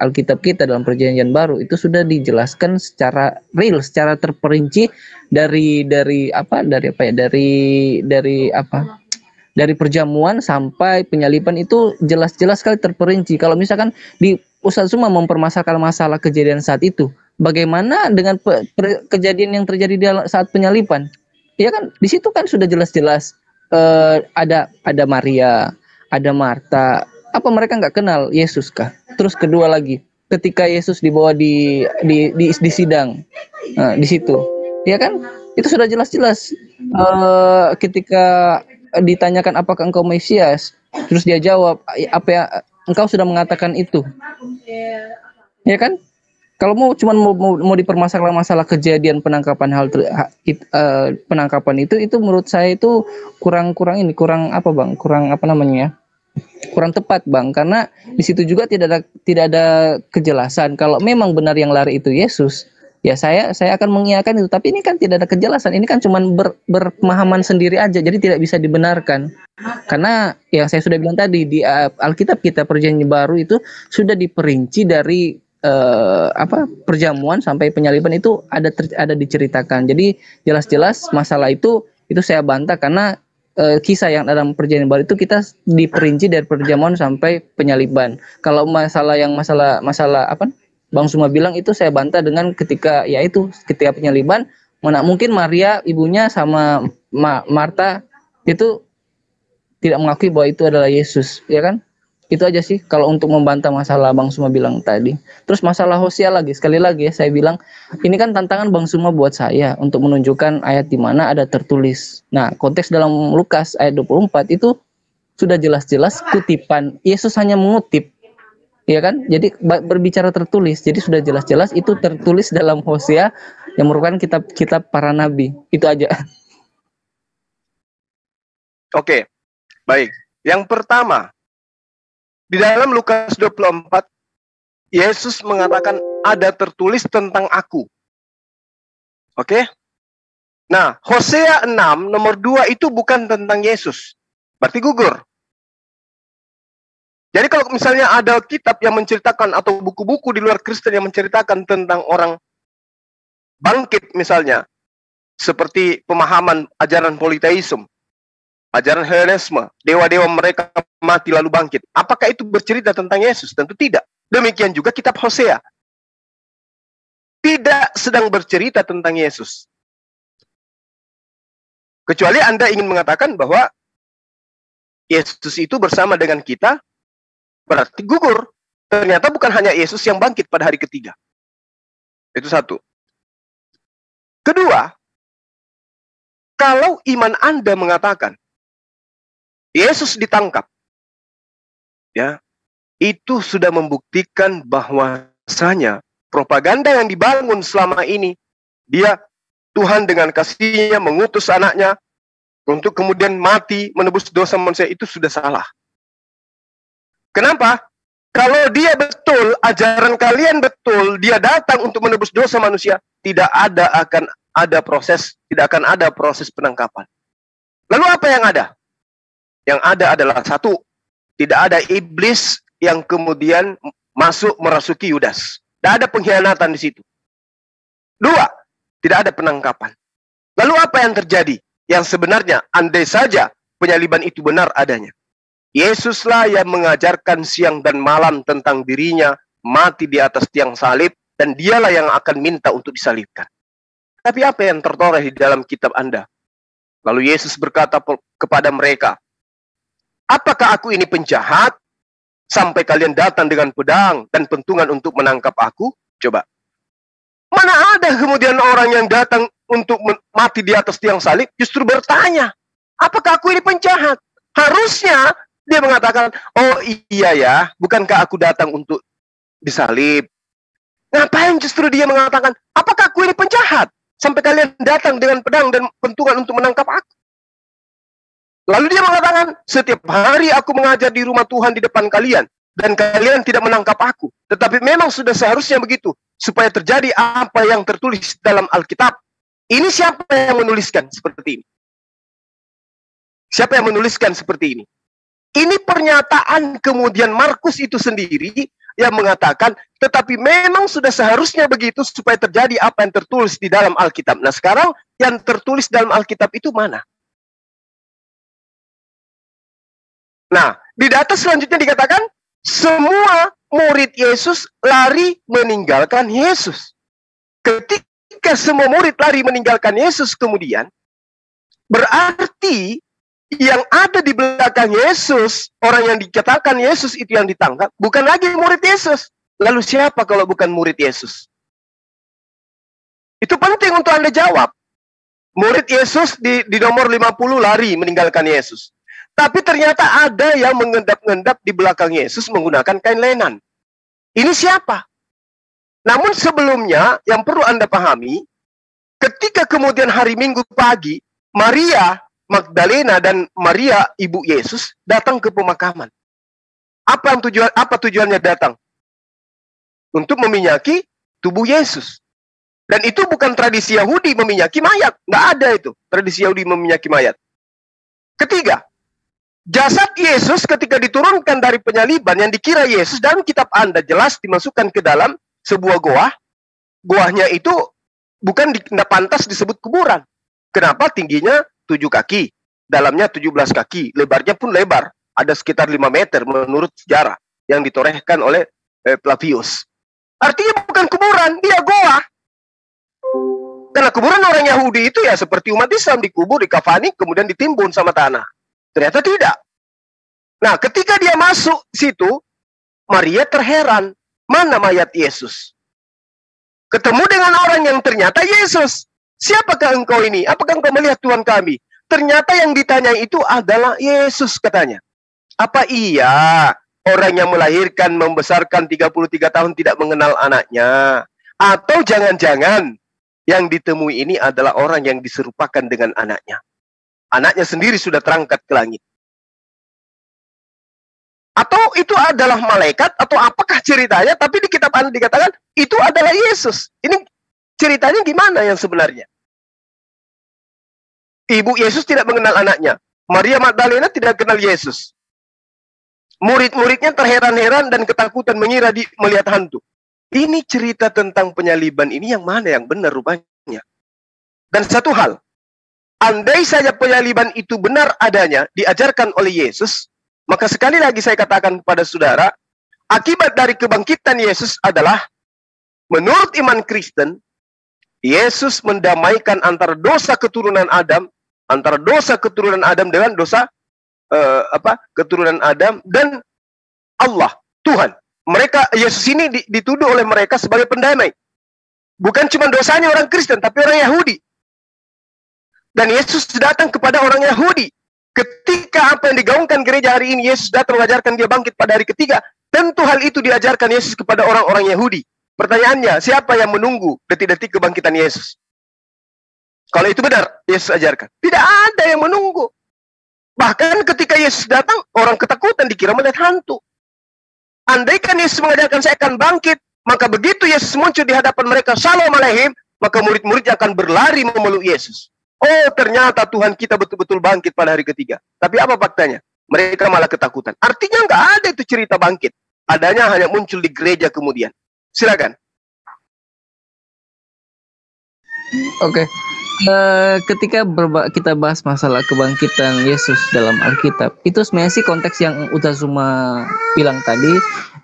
Alkitab kita dalam perjanjian baru itu sudah dijelaskan secara real, secara terperinci dari perjamuan sampai penyaliban itu jelas-jelas sekali terperinci. Kalau misalkan di Ustaz Suma mempermasalahkan masalah kejadian saat itu, bagaimana dengan kejadian yang terjadi saat penyaliban? Ya kan, di situ kan sudah jelas-jelas ada Maria, ada Marta. Apa mereka nggak kenal Yesus kah? Terus kedua lagi, ketika Yesus dibawa di sidang, di situ, ya kan, itu sudah jelas-jelas. Ketika ditanyakan apakah engkau Mesias, terus dia jawab engkau sudah mengatakan itu. Ya kan? Kalau mau cuman mau dipermasalahkan masalah kejadian penangkapan penangkapan itu menurut saya itu kurang apa Bang? Kurang apa namanya? Kurang tepat Bang, karena di situ juga tidak ada kejelasan kalau memang benar yang lari itu Yesus. Ya saya akan mengiyakan itu, tapi ini kan tidak ada kejelasan. Ini kan cuman berpemahaman sendiri aja, jadi tidak bisa dibenarkan. Karena yang saya sudah bilang tadi di Alkitab kita Perjanjian Baru itu sudah diperinci dari perjamuan sampai penyaliban itu ada diceritakan. Jadi jelas-jelas masalah itu saya bantah karena kisah yang dalam Perjanjian Baru itu kita diperinci dari perjamuan sampai penyaliban. Kalau masalah apa Bang Suma bilang itu saya bantah dengan ketika penyaliban, mana mungkin Maria ibunya sama Marta itu tidak mengakui bahwa itu adalah Yesus, ya kan? Itu aja sih kalau untuk membantah masalah Bang Suma bilang tadi. Terus masalah Hosea lagi, sekali lagi ya saya bilang, ini kan tantangan Bang Suma buat saya untuk menunjukkan ayat di mana ada tertulis. Nah, konteks dalam Lukas ayat 24 itu sudah jelas-jelas kutipan. Yesus hanya mengutip, ya kan? Jadi berbicara tertulis. Jadi sudah jelas-jelas itu tertulis dalam Hosea yang merupakan kitab para nabi. Itu aja. Oke, baik. Yang pertama, di dalam Lukas 24, Yesus mengatakan ada tertulis tentang aku. Oke? Nah, Hosea 6 nomor 2 itu bukan tentang Yesus. Berarti gugur. Jadi kalau misalnya ada kitab yang menceritakan atau buku-buku di luar Kristen yang menceritakan tentang orang bangkit misalnya, seperti pemahaman ajaran politeisme, ajaran Hellenisme, dewa-dewa mereka mati lalu bangkit. Apakah itu bercerita tentang Yesus? Tentu tidak. Demikian juga kitab Hosea. Tidak sedang bercerita tentang Yesus. Kecuali Anda ingin mengatakan bahwa Yesus itu bersama dengan kita, berarti gugur. Ternyata bukan hanya Yesus yang bangkit pada hari ketiga. Itu satu. Kedua, kalau iman Anda mengatakan Yesus ditangkap, ya, itu sudah membuktikan bahwasanya propaganda yang dibangun selama ini, dia Tuhan dengan kasih-Nya mengutus anaknya untuk kemudian mati menebus dosa manusia, itu sudah salah. Kenapa? Kalau dia betul, ajaran kalian betul, dia datang untuk menebus dosa manusia, tidak akan ada proses penangkapan. Lalu apa yang ada? Yang ada adalah satu, tidak ada iblis yang kemudian merasuki Yudas. Tidak ada pengkhianatan di situ. Dua, tidak ada penangkapan. Lalu apa yang terjadi? Yang sebenarnya, andai saja penyaliban itu benar adanya, Yesuslah yang mengajarkan siang dan malam tentang dirinya, mati di atas tiang salib, dan dialah yang akan minta untuk disalibkan. Tapi apa yang tertoreh di dalam kitab Anda? Lalu Yesus berkata kepada mereka, apakah aku ini penjahat sampai kalian datang dengan pedang dan pentungan untuk menangkap aku? Coba. Mana ada kemudian orang yang datang untuk mati di atas tiang salib justru bertanya, apakah aku ini penjahat? Harusnya dia mengatakan, oh iya ya, bukankah aku datang untuk disalib? Ngapain justru dia mengatakan, apakah aku ini penjahat sampai kalian datang dengan pedang dan pentungan untuk menangkap aku? Lalu dia mengatakan, setiap hari aku mengajar di rumah Tuhan di depan kalian, dan kalian tidak menangkap aku. Tetapi memang sudah seharusnya begitu, supaya terjadi apa yang tertulis dalam Alkitab. Ini siapa yang menuliskan seperti ini? Siapa yang menuliskan seperti ini? Ini pernyataan kemudian Markus itu sendiri yang mengatakan, tetapi memang sudah seharusnya begitu, supaya terjadi apa yang tertulis di dalam Alkitab. Nah sekarang, yang tertulis dalam Alkitab itu mana? Nah, di data selanjutnya dikatakan, semua murid Yesus lari meninggalkan Yesus. Ketika semua murid lari meninggalkan Yesus kemudian, berarti yang ada di belakang Yesus, orang yang dikatakan Yesus itu yang ditangkap, bukan lagi murid Yesus. Lalu siapa kalau bukan murid Yesus? Itu penting untuk Anda jawab. Murid Yesus di nomor 50 lari meninggalkan Yesus. Tapi ternyata ada yang mengendap-endap di belakang Yesus menggunakan kain lenan. Ini siapa? Namun sebelumnya yang perlu Anda pahami, ketika kemudian hari Minggu pagi, Maria Magdalena dan Maria ibu Yesus datang ke pemakaman. Apa tujuannya datang? Untuk meminyaki tubuh Yesus. Dan itu bukan tradisi Yahudi meminyaki mayat. Nggak ada itu, tradisi Yahudi meminyaki mayat. Ketiga, jasad Yesus ketika diturunkan dari penyaliban yang dikira Yesus, dalam kitab Anda jelas dimasukkan ke dalam sebuah goa. Goahnya itu tidak pantas disebut kuburan. Kenapa? Tingginya 7 kaki, dalamnya 17 kaki, lebarnya pun lebar, ada sekitar 5 meter menurut sejarah yang ditorehkan oleh Flavius. Artinya bukan kuburan, dia goa. Karena kuburan orang Yahudi itu ya seperti umat Islam, dikubur, dikafani, kemudian ditimbun sama tanah. Ternyata tidak. Nah, ketika dia masuk situ, Maria terheran, mana mayat Yesus? Ketemu dengan orang yang ternyata Yesus. Siapakah engkau ini? Apakah engkau melihat Tuhan kami? Ternyata yang ditanya itu adalah Yesus, katanya. Apa iya orang yang melahirkan, membesarkan 33 tahun tidak mengenal anaknya? Atau jangan-jangan yang ditemui ini adalah orang yang diserupakan dengan anaknya? Anaknya sendiri sudah terangkat ke langit. Atau itu adalah malaikat, atau apakah ceritanya? Tapi di kitab Anda dikatakan itu adalah Yesus. Ini ceritanya gimana yang sebenarnya? Ibu Yesus tidak mengenal anaknya. Maria Magdalena tidak kenal Yesus. Murid-muridnya terheran-heran dan ketakutan mengira melihat hantu. Ini cerita tentang penyaliban ini yang mana yang benar rupanya. Dan satu hal, andai saja penyaliban itu benar adanya, diajarkan oleh Yesus, maka sekali lagi saya katakan kepada saudara, akibat dari kebangkitan Yesus adalah, menurut iman Kristen, Yesus mendamaikan antara dosa keturunan Adam dengan dosa keturunan Adam dan Allah, Tuhan. Yesus ini dituduh oleh mereka sebagai pendamai. Bukan cuma dosanya orang Kristen, tapi orang Yahudi. Dan Yesus datang kepada orang Yahudi. Ketika apa yang digaungkan gereja hari ini, Yesus datang mengajarkan dia bangkit pada hari ketiga, tentu hal itu diajarkan Yesus kepada orang-orang Yahudi. Pertanyaannya, siapa yang menunggu detik-detik kebangkitan Yesus? Kalau itu benar, Yesus ajarkan. Tidak ada yang menunggu. Bahkan ketika Yesus datang, orang ketakutan, dikira melihat hantu. Andaikan Yesus mengajarkan saya akan bangkit, maka begitu Yesus muncul di hadapan mereka, Shalom Aleihim, maka murid-muridnya akan berlari memeluk Yesus. Oh, ternyata Tuhan kita betul-betul bangkit pada hari ketiga. Tapi apa faktanya? Mereka malah ketakutan. Artinya nggak ada itu cerita bangkit. Adanya hanya muncul di gereja kemudian. Silakan. Oke. Ketika kita bahas masalah kebangkitan Yesus dalam Alkitab, itu sebenarnya sih konteks yang Uta Suma bilang tadi,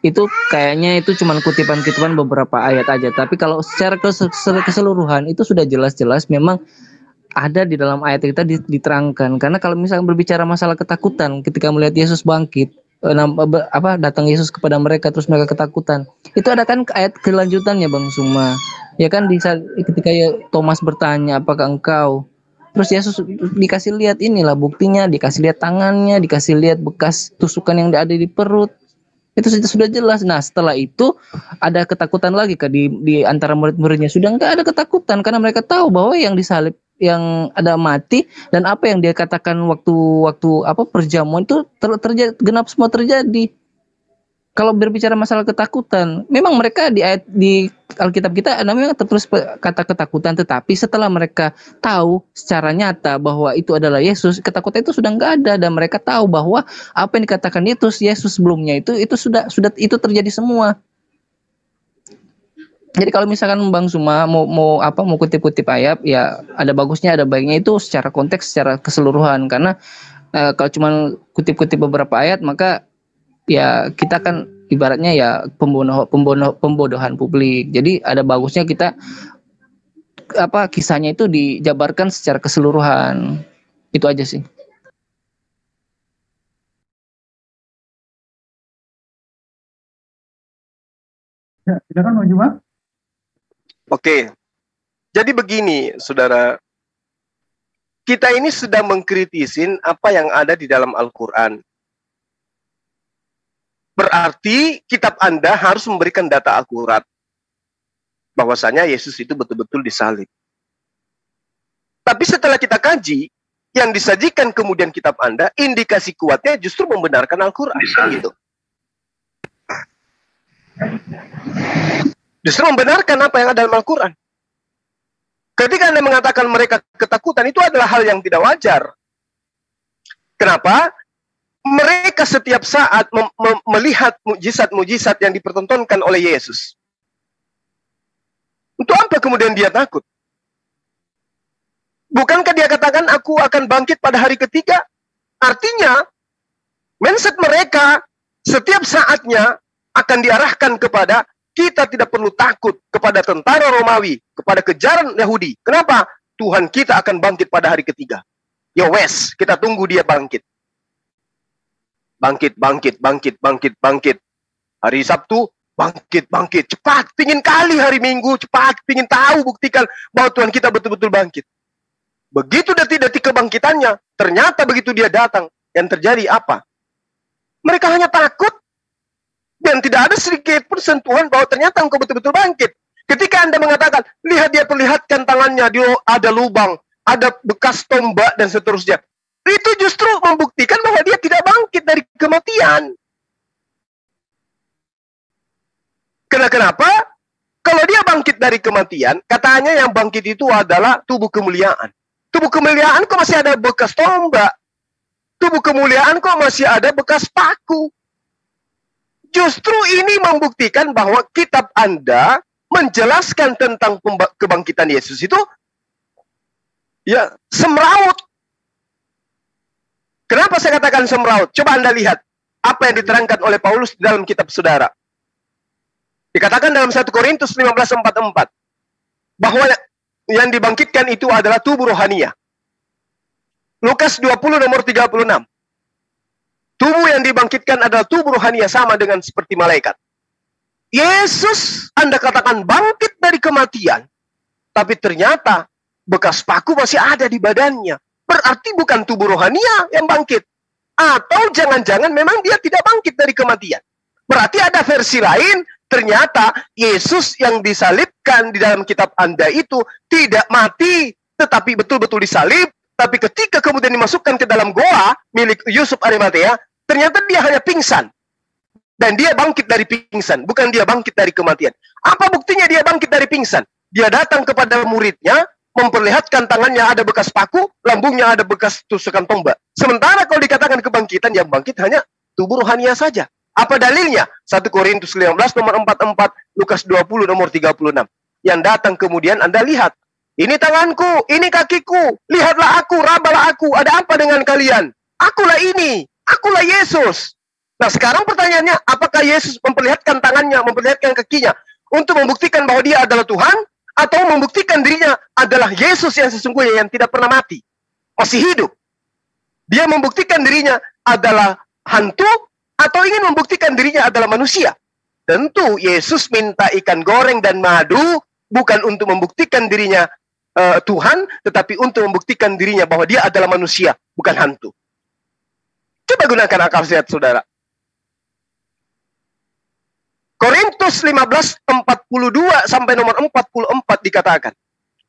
itu kayaknya itu cuma kutipan-kutipan beberapa ayat aja. Tapi kalau secara keseluruhan itu sudah jelas-jelas memang ada di dalam ayat kita diterangkan. Karena kalau misalnya berbicara masalah ketakutan ketika melihat Yesus bangkit, datang Yesus kepada mereka terus mereka ketakutan. Itu ada kan ayat kelanjutannya Bang Suma. Ya kan ketika Thomas bertanya, apakah engkau? Terus Yesus dikasih lihat inilah buktinya, dikasih lihat tangannya, dikasih lihat bekas tusukan yang ada di perut. Itu sudah jelas. Nah, setelah itu ada ketakutan lagi di antara murid-muridnya. Sudah enggak ada ketakutan karena mereka tahu bahwa yang disalib, yang ada mati, dan apa yang dia katakan waktu perjamuan itu genap semua terjadi. Kalau berbicara masalah ketakutan, memang mereka di Alkitab kita memang tertulis kata ketakutan, tetapi setelah mereka tahu secara nyata bahwa itu adalah Yesus, ketakutan itu sudah enggak ada, dan mereka tahu bahwa apa yang dikatakan Yesus sebelumnya itu sudah itu terjadi semua. Jadi kalau misalkan Bang Suma mau kutip-kutip ayat, ya ada bagusnya ada baiknya itu secara konteks, secara keseluruhan. Karena kalau cuma kutip-kutip beberapa ayat, maka ya kita kan ibaratnya ya pembodohan publik. Jadi ada bagusnya kita kisahnya itu dijabarkan secara keseluruhan. Itu aja sih. Ya, silakan Bang Juma. Oke. Jadi begini, Saudara. kita ini sedang mengkritisin apa yang ada di dalam Al-Quran. Berarti kitab Anda harus memberikan data akurat bahwasanya Yesus itu betul-betul disalib. Tapi setelah kita kaji, yang disajikan kemudian kitab Anda, indikasi kuatnya justru membenarkan Al-Quran. Gitu. Justru membenarkan apa yang ada dalam Al-Quran. Ketika Anda mengatakan mereka ketakutan, itu adalah hal yang tidak wajar. Kenapa? Mereka setiap saat melihat mujizat-mujizat yang dipertontonkan oleh Yesus. Untuk apa kemudian dia takut? Bukankah dia katakan, aku akan bangkit pada hari ketiga? Artinya, mindset mereka setiap saatnya akan diarahkan kepada kita tidak perlu takut kepada tentara Romawi, kepada kejaran Yahudi. Kenapa? Tuhan kita akan bangkit pada hari ketiga. Ya wes, kita tunggu dia bangkit. Bangkit, bangkit, bangkit, bangkit, bangkit. Hari Sabtu, bangkit, bangkit. Cepat, pingin kali hari Minggu, cepat, pingin tahu, buktikan bahwa Tuhan kita betul-betul bangkit. Begitu detik-detik kebangkitannya, ternyata begitu dia datang, yang terjadi apa? Mereka hanya takut. Dan tidak ada sedikit pun sentuhan bahwa ternyata engkau betul-betul bangkit. Ketika Anda mengatakan, lihat dia perlihatkan tangannya, dia ada lubang, ada bekas tombak, dan seterusnya. Itu justru membuktikan bahwa dia tidak bangkit dari kematian. Kenapa? Kalau dia bangkit dari kematian, katanya yang bangkit itu adalah tubuh kemuliaan. Tubuh kemuliaan kok masih ada bekas tombak. Tubuh kemuliaan kok masih ada bekas paku. Justru ini membuktikan bahwa kitab Anda menjelaskan tentang kebangkitan Yesus itu ya semraut. Kenapa saya katakan semraut? Coba Anda lihat apa yang diterangkan oleh Paulus dalam kitab saudara. Dikatakan dalam 1 Korintus 15:44 bahwa yang dibangkitkan itu adalah tubuh rohania. Lukas 20 nomor 36. Tubuh yang dibangkitkan adalah tubuh rohania sama dengan seperti malaikat. Yesus Anda katakan bangkit dari kematian, tapi ternyata bekas paku masih ada di badannya. Berarti bukan tubuh rohania yang bangkit. Atau jangan-jangan memang dia tidak bangkit dari kematian. Berarti ada versi lain, ternyata Yesus yang disalibkan di dalam kitab Anda itu tidak mati, tetapi betul-betul disalib. Tapi ketika kemudian dimasukkan ke dalam goa milik Yusuf Arimatea, ternyata dia hanya pingsan. Dan dia bangkit dari pingsan, bukan dia bangkit dari kematian. Apa buktinya dia bangkit dari pingsan? Dia datang kepada muridnya, memperlihatkan tangannya ada bekas paku, lambungnya ada bekas tusukan tombak. Sementara kalau dikatakan kebangkitan, yang bangkit hanya tubuh rohania saja. Apa dalilnya? 1 Korintus 15 nomor 44, Lukas 20 nomor 36. Yang datang kemudian Anda lihat, ini tanganku, ini kakiku, lihatlah aku, rabalah aku, ada apa dengan kalian? Akulah ini, akulah Yesus. Nah sekarang pertanyaannya, apakah Yesus memperlihatkan tangannya, memperlihatkan kakinya untuk membuktikan bahwa dia adalah Tuhan, atau membuktikan dirinya adalah Yesus yang sesungguhnya yang tidak pernah mati, masih hidup? Dia membuktikan dirinya adalah hantu, atau ingin membuktikan dirinya adalah manusia? Tentu Yesus minta ikan goreng dan madu bukan untuk membuktikan dirinya Tuhan, tetapi untuk membuktikan dirinya bahwa dia adalah manusia, bukan hantu. Coba gunakan akal sehat, saudara. Korintus 15:42 sampai nomor 44 dikatakan,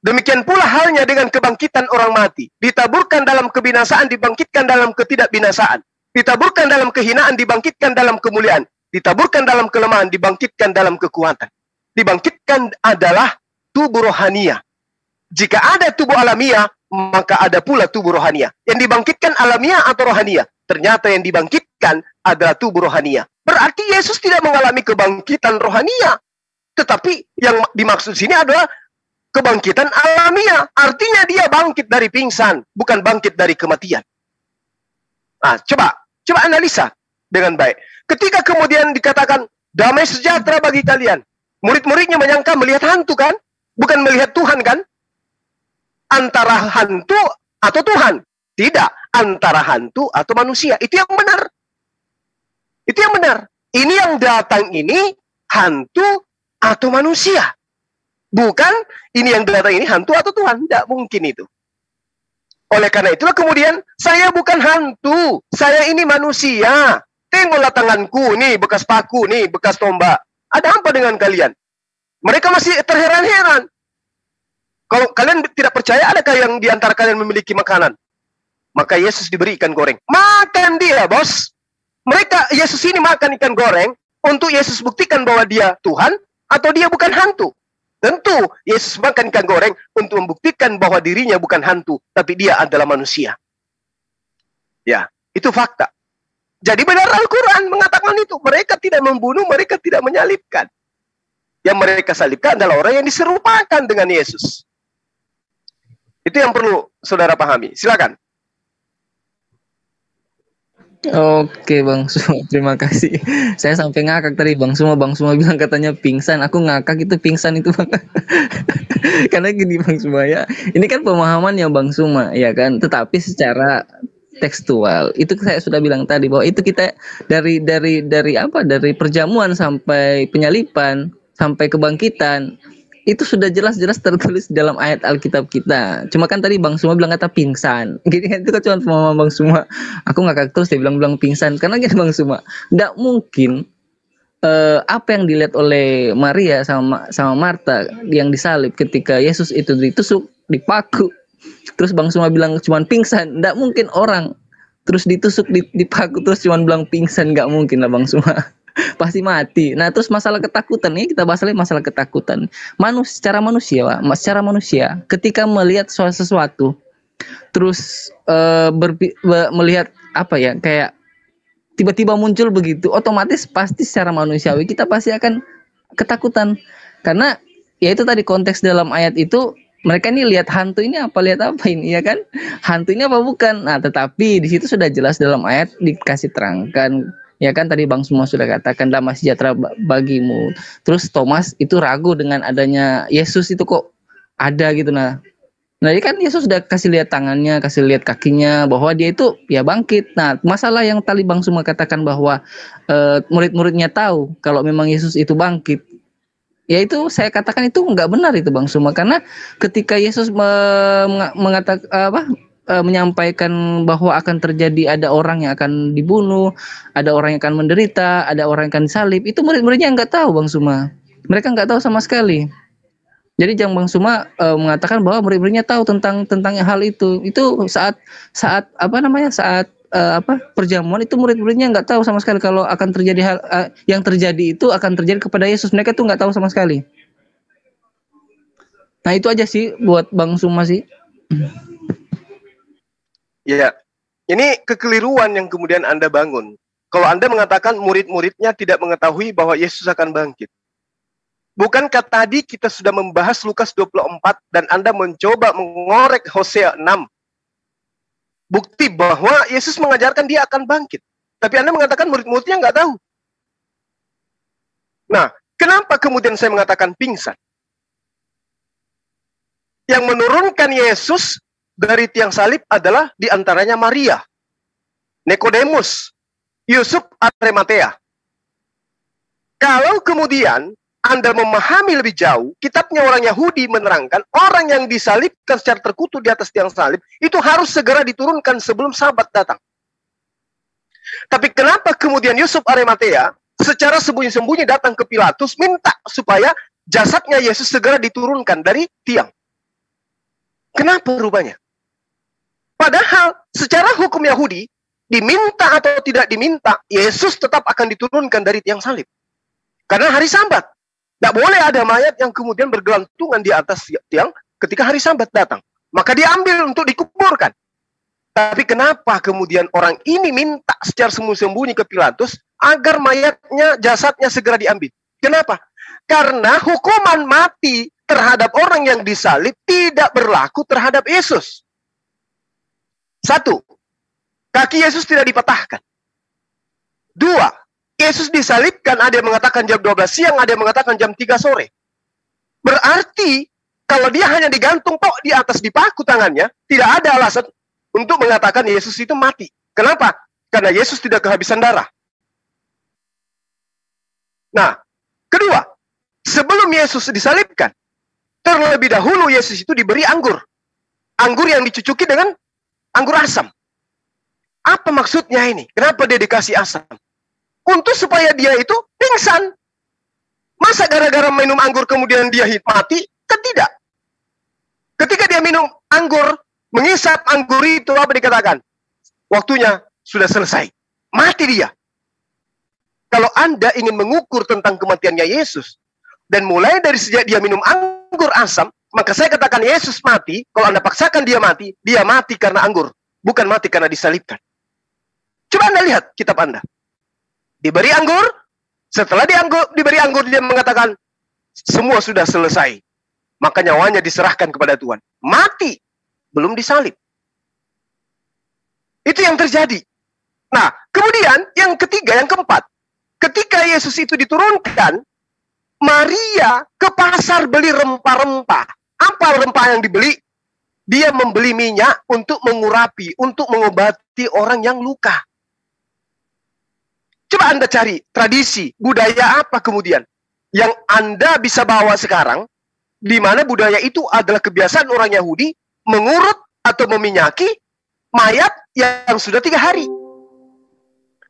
demikian pula halnya dengan kebangkitan orang mati. Ditaburkan dalam kebinasaan, dibangkitkan dalam ketidakbinasaan. Ditaburkan dalam kehinaan, dibangkitkan dalam kemuliaan. Ditaburkan dalam kelemahan, dibangkitkan dalam kekuatan. Dibangkitkan adalah tubuh rohania. Jika ada tubuh alamiah, maka ada pula tubuh rohania. Yang dibangkitkan alamiah atau rohania? Ternyata yang dibangkitkan adalah tubuh rohania. Berarti Yesus tidak mengalami kebangkitan rohania. Tetapi yang dimaksud sini adalah kebangkitan alamiah. Artinya dia bangkit dari pingsan, bukan bangkit dari kematian. Nah, coba analisa dengan baik. Ketika kemudian dikatakan damai sejahtera bagi kalian, murid-muridnya menyangka melihat hantu kan? Bukan melihat Tuhan kan? Antara hantu atau Tuhan? Tidak, antara hantu atau manusia. Itu yang benar. Itu yang benar. Ini yang datang ini hantu atau manusia. Bukan ini yang datang ini hantu atau Tuhan. Tidak mungkin itu. Oleh karena itulah kemudian, saya bukan hantu, saya ini manusia. Tengoklah tanganku, nih bekas paku, nih bekas tombak. Ada apa dengan kalian? Mereka masih terheran-heran. Kalau kalian tidak percaya, adakah yang di antara kalian memiliki makanan? Maka Yesus diberi ikan goreng. Makan dia, bos. Mereka, Yesus ini makan ikan goreng untuk Yesus buktikan bahwa dia Tuhan atau dia bukan hantu. Tentu Yesus makan ikan goreng untuk membuktikan bahwa dirinya bukan hantu, tapi dia adalah manusia. Ya, itu fakta. Jadi benar Al-Quran mengatakan itu. Mereka tidak membunuh, mereka tidak menyalibkan. Yang mereka salibkan adalah orang yang diserupakan dengan Yesus. Itu yang perlu saudara pahami. Silakan. Oke Bang Suma, terima kasih. Saya sampai ngakak tadi Bang Suma bilang katanya pingsan. Aku ngakak itu pingsan itu Bang. Karena gini Bang Suma ya, ini kan pemahamannya Bang Suma ya kan. Tetapi secara tekstual itu saya sudah bilang tadi bahwa itu kita dari apa? Dari perjamuan sampai penyalipan sampai kebangkitan. Itu sudah jelas-jelas tertulis dalam ayat Alkitab kita. Cuma kan tadi Bang Suma bilang kata pingsan. Gini itu kan cuma pemahaman Bang Suma. Aku ngakak terus dia bilang pingsan. Karena gini Bang Suma, tidak mungkin apa yang dilihat oleh Maria sama Marta yang disalib ketika Yesus itu ditusuk, dipaku. Terus Bang Suma bilang cuma pingsan. Tidak mungkin orang terus ditusuk, dipaku terus cuma bilang pingsan. Nggak mungkin lah Bang Suma. Pasti mati. Nah terus masalah ketakutan ini kita bahas lagi masalah ketakutan. Secara manusia ketika melihat sesuatu terus melihat apa ya kayak tiba-tiba muncul begitu, otomatis pasti secara manusiawi kita pasti akan ketakutan. Karena ya itu tadi konteks dalam ayat itu mereka ini lihat hantu ini apa ini ya kan? Hantu ini apa bukan? Nah tetapi di situ sudah jelas dalam ayat dikasih terangkan. Ya kan tadi Bang semua sudah katakan damai sejahtera bagimu. Terus Thomas itu ragu dengan adanya Yesus itu kok ada gitu nah. Nah ini kan Yesus sudah kasih lihat tangannya, kasih lihat kakinya bahwa dia itu ya bangkit. Nah masalah yang tadi Bang semua katakan bahwa murid-muridnya tahu kalau memang Yesus itu bangkit. Ya itu saya katakan itu nggak benar itu Bang Suma, karena ketika Yesus mengatakan menyampaikan bahwa akan terjadi ada orang yang akan dibunuh, ada orang yang akan menderita, ada orang yang akan disalib, itu murid-muridnya nggak tahu Bang Suma. Mereka nggak tahu sama sekali. Jadi jangan Bang Suma mengatakan bahwa murid-muridnya tahu tentang hal itu. Itu saat perjamuan itu murid-muridnya nggak tahu sama sekali kalau akan terjadi hal yang terjadi itu akan terjadi kepada Yesus. Mereka tuh nggak tahu sama sekali. Nah itu aja sih buat Bang Suma sih. Ya, ini kekeliruan yang kemudian Anda bangun. Kalau Anda mengatakan murid-muridnya tidak mengetahui bahwa Yesus akan bangkit. Bukankah tadi kita sudah membahas Lukas 24 dan Anda mencoba mengorek Hosea 6? Bukti bahwa Yesus mengajarkan dia akan bangkit. Tapi Anda mengatakan murid-muridnya nggak tahu. Nah, kenapa kemudian saya mengatakan pingsan? Yang menurunkan Yesus dari tiang salib adalah diantaranya Maria, Nikodemus, Yusuf Arimatea. Kalau kemudian Anda memahami lebih jauh, kitabnya orang Yahudi menerangkan orang yang disalibkan secara terkutuk di atas tiang salib itu harus segera diturunkan sebelum Sabat datang. Tapi kenapa kemudian Yusuf Arimatea secara sembunyi-sembunyi datang ke Pilatus minta supaya jasadnya Yesus segera diturunkan dari tiang? Kenapa rupanya? Padahal secara hukum Yahudi, diminta atau tidak diminta, Yesus tetap akan diturunkan dari tiang salib. Karena hari Sabat. Tidak boleh ada mayat yang kemudian bergelantungan di atas tiang ketika hari Sabat datang. Maka diambil untuk dikuburkan. Tapi kenapa kemudian orang ini minta secara sembunyi-sembunyi ke Pilatus agar mayatnya, jasadnya segera diambil? Kenapa? Karena hukuman mati terhadap orang yang disalib tidak berlaku terhadap Yesus. Satu, kaki Yesus tidak dipatahkan. Dua, Yesus disalibkan, ada yang mengatakan jam 12 siang, ada yang mengatakan jam 3 sore. Berarti, kalau dia hanya digantung tok di atas dipaku tangannya, tidak ada alasan untuk mengatakan Yesus itu mati. Kenapa? Karena Yesus tidak kehabisan darah. Nah, kedua, sebelum Yesus disalibkan, terlebih dahulu Yesus itu diberi anggur. Anggur yang dicucuki dengan anggur asam. Apa maksudnya ini? Kenapa dia dikasih asam? Untuk supaya dia itu pingsan. Masa gara-gara minum anggur kemudian dia mati? Kan tidak. Ketika dia minum anggur, mengisap anggur itu, apa dikatakan? Waktunya sudah selesai. Mati dia. Kalau Anda ingin mengukur tentang kematiannya Yesus, dan mulai dari sejak dia minum anggur asam, maka saya katakan Yesus mati. Kalau Anda paksakan dia mati karena anggur, bukan mati karena disalibkan. Coba Anda lihat kitab Anda. Diberi anggur, setelah diberi anggur dia mengatakan semua sudah selesai. Maka nyawanya diserahkan kepada Tuhan. Mati, belum disalib. Itu yang terjadi. Nah, kemudian yang ketiga, yang keempat. Ketika Yesus itu diturunkan, Maria ke pasar beli rempah-rempah. Apa rempah yang dibeli? Dia membeli minyak untuk mengurapi, untuk mengobati orang yang luka. Coba Anda cari tradisi, budaya apa kemudian yang Anda bisa bawa sekarang, di mana budaya itu adalah kebiasaan orang Yahudi mengurut atau meminyaki mayat yang sudah 3 hari.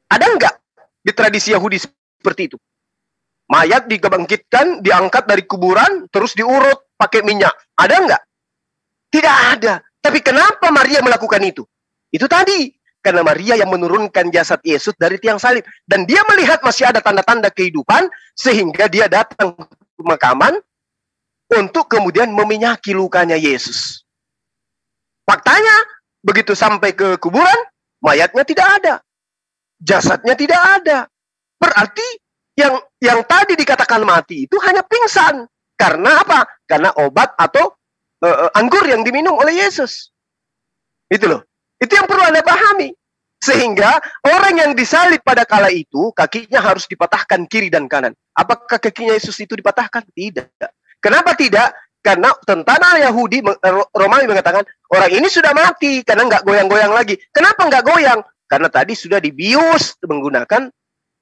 Ada enggak di tradisi Yahudi seperti itu? Mayat dibangkitkan, diangkat dari kuburan, terus diurut pakai minyak. Ada enggak? Tidak ada. Tapi kenapa Maria melakukan itu? Itu tadi. Karena Maria yang menurunkan jasad Yesus dari tiang salib. Dan dia melihat masih ada tanda-tanda kehidupan, sehingga dia datang ke pemakaman untuk kemudian meminyaki lukanya Yesus. Faktanya, begitu sampai ke kuburan, mayatnya tidak ada. Jasadnya tidak ada. Berarti yang tadi dikatakan mati itu hanya pingsan. Karena apa? Karena obat atau anggur yang diminum oleh Yesus. Itu loh. Itu yang perlu Anda pahami. Sehingga orang yang disalib pada kala itu, kakinya harus dipatahkan kiri dan kanan. Apakah kakinya Yesus itu dipatahkan? Tidak. Kenapa tidak? Karena tentara Yahudi, Romawi mengatakan, orang ini sudah mati karena nggak goyang-goyang lagi. Kenapa nggak goyang? Karena tadi sudah dibius menggunakan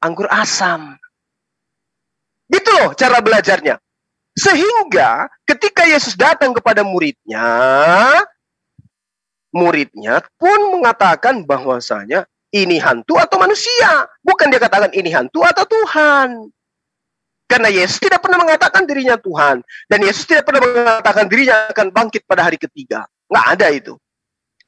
anggur asam. Gitu loh cara belajarnya. Sehingga ketika Yesus datang kepada muridnya pun mengatakan bahwasanya ini hantu atau manusia. Bukan dia katakan ini hantu atau Tuhan. Karena Yesus tidak pernah mengatakan dirinya Tuhan. Dan Yesus tidak pernah mengatakan dirinya akan bangkit pada hari ketiga. Nggak ada itu.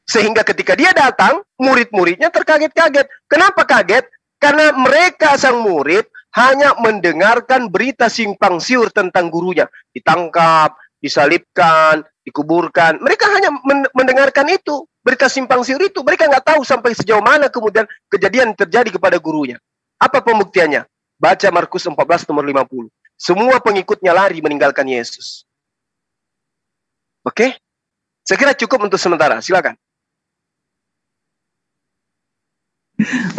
Sehingga ketika dia datang, murid-muridnya terkaget-kaget. Kenapa kaget? Karena mereka sang murid hanya mendengarkan berita simpang siur tentang gurunya. Ditangkap, disalibkan, dikuburkan. Mereka hanya mendengarkan itu. Berita simpang siur itu. Mereka nggak tahu sampai sejauh mana kemudian kejadian terjadi kepada gurunya. Apa pembuktiannya? Baca Markus 14 nomor 50. Semua pengikutnya lari meninggalkan Yesus. Oke? Saya kira cukup untuk sementara. Silakan.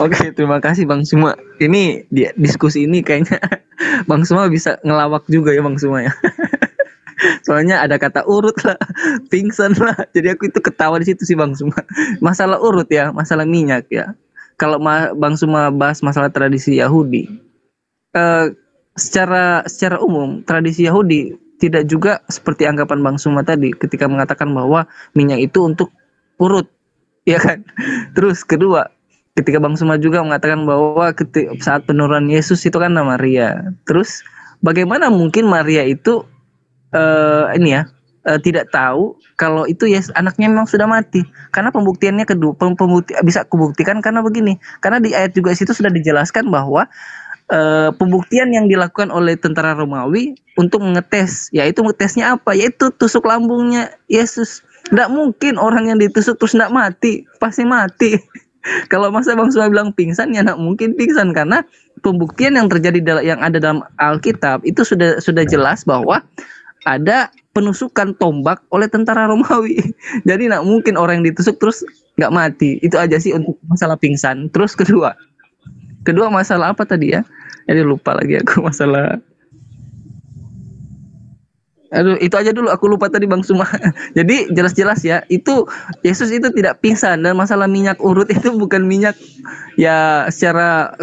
Oke, terima kasih Bang Suma. Ini diskusi ini kayaknya Bang Suma bisa ngelawak juga ya Bang Suma ya. Soalnya ada kata urut lah, pingsan lah. Jadi aku itu ketawa di situ sih Bang Suma. Masalah urut ya, masalah minyak ya. Kalau Bang Suma bahas masalah tradisi Yahudi, secara umum tradisi Yahudi tidak juga seperti anggapan Bang Suma tadi ketika mengatakan bahwa minyak itu untuk urut, ya kan? Terus kedua, ketika Bang Suma juga mengatakan bahwa saat penurunan Yesus itu kan Maria. Terus bagaimana mungkin Maria itu tidak tahu kalau itu anaknya memang sudah mati? Karena pembuktiannya bisa kubuktikan karena begini. Karena di ayat juga situ sudah dijelaskan bahwa pembuktian yang dilakukan oleh tentara Romawi untuk mengetes, yaitu ngetesnya apa? Yaitu tusuk lambungnya Yesus. Tidak mungkin orang yang ditusuk terus tidak mati, pasti mati. Kalau masa Bang Suma bilang pingsan, ya tidak mungkin pingsan karena pembuktian yang terjadi yang ada dalam Alkitab itu sudah jelas bahwa ada penusukan tombak oleh tentara Romawi. Jadi tidak mungkin orang yang ditusuk terus nggak mati. Itu aja sih untuk masalah pingsan. Terus kedua masalah apa tadi ya? Jadi lupa lagi aku masalah. Aduh, itu aja dulu aku lupa tadi Bang Suma. Jadi jelas-jelas ya, itu Yesus itu tidak pingsan, dan masalah minyak urut itu bukan minyak ya secara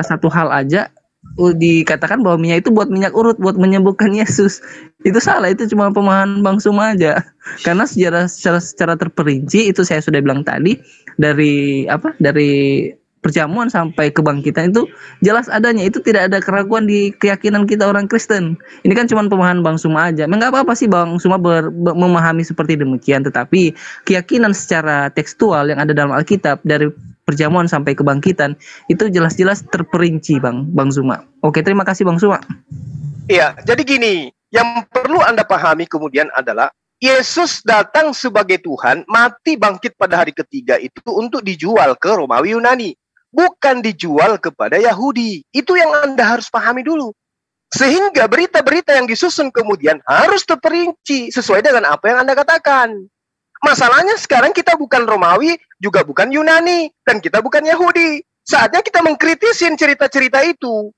satu hal aja dikatakan bahwa minyak itu buat minyak urut, buat menyembuhkan Yesus. Itu salah, itu cuma pemahaman Bang Suma aja. Karena secara terperinci itu saya sudah bilang tadi, dari perjamuan sampai kebangkitan itu jelas adanya, itu tidak ada keraguan di keyakinan kita orang Kristen. Ini kan cuma pemahaman Bang Suma aja. Enggak apa-apa sih Bang Suma memahami seperti demikian, tetapi keyakinan secara tekstual yang ada dalam Alkitab dari perjamuan sampai kebangkitan itu jelas-jelas terperinci Bang Suma. Oke, terima kasih Bang Suma. Iya, jadi gini, yang perlu Anda pahami kemudian adalah Yesus datang sebagai Tuhan, mati bangkit pada hari ketiga itu untuk dijual ke Romawi Yunani. Bukan dijual kepada Yahudi. Itu yang Anda harus pahami dulu. Sehingga berita-berita yang disusun kemudian harus terperinci sesuai dengan apa yang Anda katakan. Masalahnya sekarang kita bukan Romawi, juga bukan Yunani, dan kita bukan Yahudi. Saatnya kita mengkritisin cerita-cerita itu.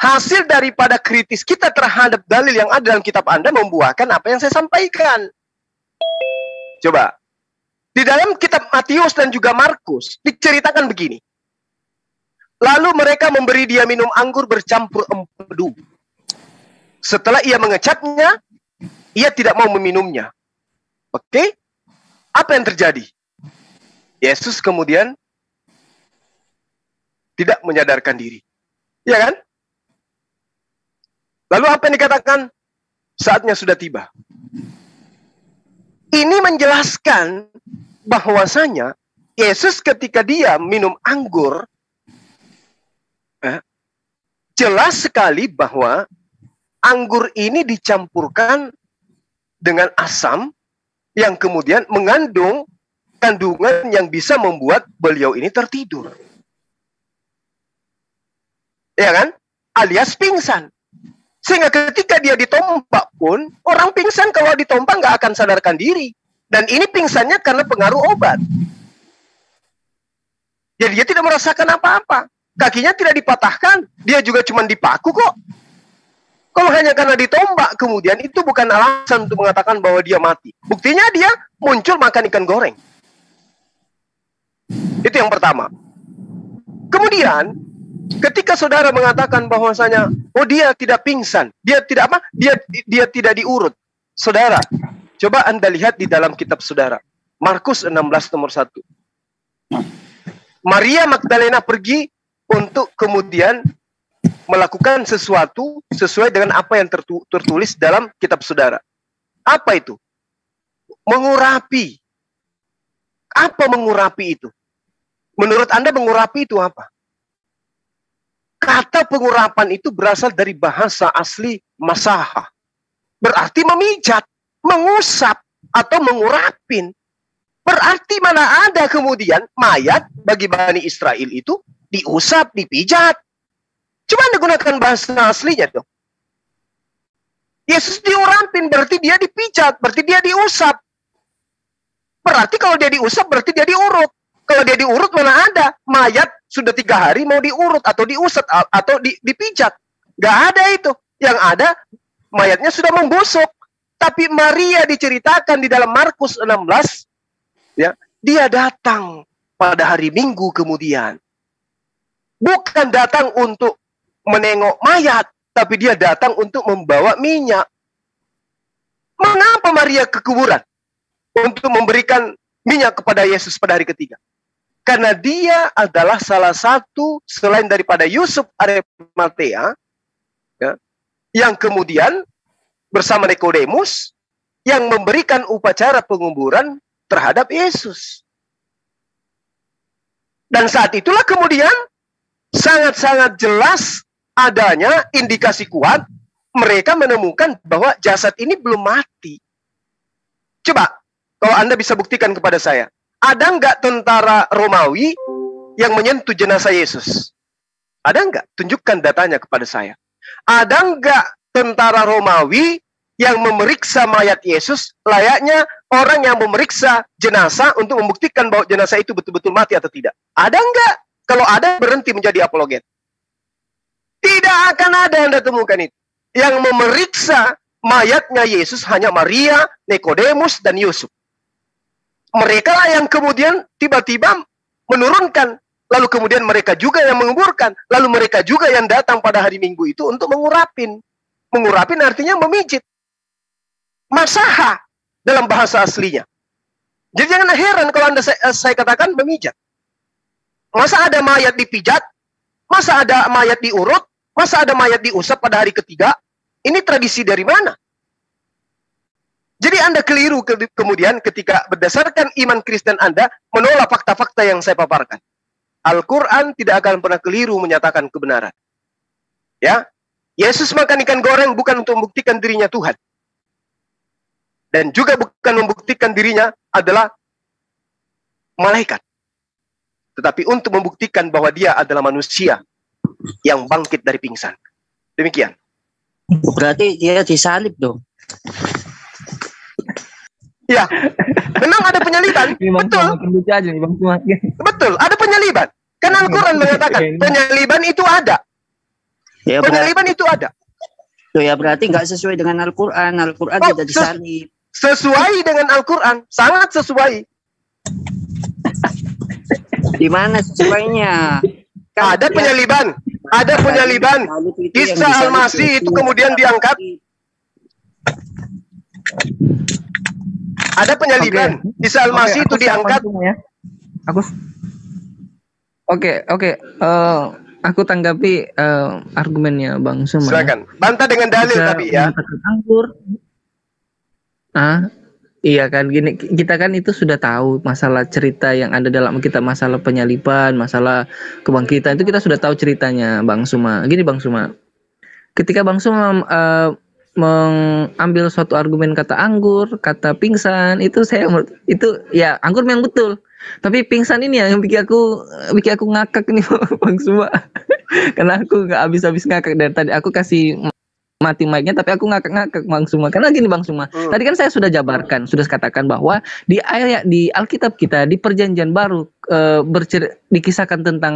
Hasil daripada kritis kita terhadap dalil yang ada dalam kitab Anda membuahkan apa yang saya sampaikan. Coba. Di dalam kitab Matius dan juga Markus diceritakan begini. Lalu mereka memberi dia minum anggur bercampur empedu. Setelah ia mengecapnya, ia tidak mau meminumnya. Oke? Apa yang terjadi? Yesus kemudian tidak menyadarkan diri. Ya kan? Lalu apa yang dikatakan? Saatnya sudah tiba. Ini menjelaskan bahwasanya Yesus ketika dia minum anggur, jelas sekali bahwa anggur ini dicampurkan dengan asam yang kemudian mengandung kandungan yang bisa membuat beliau ini tertidur. Ya kan? Alias pingsan. Sehingga ketika dia ditompak pun, orang pingsan kalau ditompak nggak akan sadarkan diri. Dan ini pingsannya karena pengaruh obat. Jadi dia tidak merasakan apa-apa. Kakinya tidak dipatahkan, dia juga cuma dipaku kok. Kalau hanya karena ditombak kemudian, itu bukan alasan untuk mengatakan bahwa dia mati. Buktinya dia muncul makan ikan goreng. Itu yang pertama. Kemudian, ketika saudara mengatakan bahwasanya, oh dia tidak pingsan, dia tidak apa? Dia tidak diurut. Saudara, coba Anda lihat di dalam kitab saudara. Markus 16 nomor 1. Maria Magdalena pergi untuk kemudian melakukan sesuatu sesuai dengan apa yang tertulis dalam kitab saudara. Apa itu? Mengurapi. Apa mengurapi itu? Menurut Anda mengurapi itu apa? Kata pengurapan itu berasal dari bahasa asli masaha. Berarti memijat, mengusap, atau mengurapin. Berarti mana ada kemudian mayat bagi Bani Israel itu diusap, dipijat. Coba Anda gunakan bahasa aslinya dong. Yesus diurapin, berarti dia dipijat, berarti dia diusap. Berarti kalau dia diusap, berarti dia diurut. Kalau dia diurut, mana ada mayat sudah 3 hari mau diurut, atau diusap, atau dipijat. Gak ada itu. Yang ada, mayatnya sudah membusuk. Tapi Maria diceritakan di dalam Markus 16, ya, dia datang pada hari Minggu kemudian. Bukan datang untuk menengok mayat, tapi dia datang untuk membawa minyak. Mengapa Maria ke kuburan? Untuk memberikan minyak kepada Yesus pada hari ketiga. Karena dia adalah salah satu selain daripada Yusuf Arimatea, ya, yang kemudian bersama Nikodemus yang memberikan upacara penguburan terhadap Yesus. Dan saat itulah kemudian sangat-sangat jelas adanya indikasi kuat mereka menemukan bahwa jasad ini belum mati. Coba, kalau Anda bisa buktikan kepada saya, ada nggak tentara Romawi yang menyentuh jenazah Yesus? Ada nggak? Tunjukkan datanya kepada saya. Ada nggak tentara Romawi yang memeriksa mayat Yesus layaknya orang yang memeriksa jenazah untuk membuktikan bahwa jenazah itu betul-betul mati atau tidak? Ada nggak? Kalau ada, berhenti menjadi apologet. Tidak akan ada yang Anda temukan itu. Yang memeriksa mayatnya Yesus hanya Maria, Nikodemus, dan Yusuf. Mereka lah yang kemudian tiba-tiba menurunkan. Lalu kemudian mereka juga yang menguburkan. Lalu mereka juga yang datang pada hari Minggu itu untuk mengurapin. Mengurapin artinya memijit. Masaha dalam bahasa aslinya. Jadi jangan heran kalau saya katakan memijat. Masa ada mayat dipijat? Masa ada mayat diurut? Masa ada mayat diusap pada hari ketiga? Ini tradisi dari mana? Jadi Anda keliru kemudian ketika berdasarkan iman Kristen Anda menolak fakta-fakta yang saya paparkan. Al-Quran tidak akan pernah keliru menyatakan kebenaran. Ya, Yesus makan ikan goreng bukan untuk membuktikan dirinya Tuhan. Dan juga bukan membuktikan dirinya adalah malaikat. Tetapi untuk membuktikan bahwa dia adalah manusia yang bangkit dari pingsan. Demikian. Berarti dia disalib dong. Ya, memang ada penyaliban. Betul. Betul, ada penyaliban. Karena Al-Quran mengatakan penyaliban itu ada. Ya, penyaliban itu ada. Tuh ya, berarti nggak sesuai dengan Al-Quran. Al-Quran tidak disalib. Sesuai dengan Al-Quran, sangat sesuai. Di mana sesuainya? Kan ada penyaliban, ada penyaliban. Isa Al-Masih itu kemudian diangkat. Ada penyaliban. Isa Al-Masih itu diangkat. Aku tanggapi argumennya Bang Suma. Silakan. Bantah dengan dalil tapi ya. Anggur. Iya kan, gini, kita kan itu sudah tahu masalah cerita yang ada dalam kita, masalah penyaliban, masalah kebangkitan, itu kita sudah tahu ceritanya, Bang Suma. Gini Bang Suma, ketika Bang Suma mengambil suatu argumen kata anggur, kata pingsan, itu ya anggur memang betul. Tapi pingsan ini yang bikin aku ngakak nih Bang Suma. Karena aku nggak habis-habis ngakak dari tadi. Aku kasih mati mic-nya tapi aku ngakak Bang Suma. Karena gini Bang Suma, tadi kan saya sudah jabarkan, sudah katakan bahwa di ayat di Alkitab kita di Perjanjian Baru dikisahkan tentang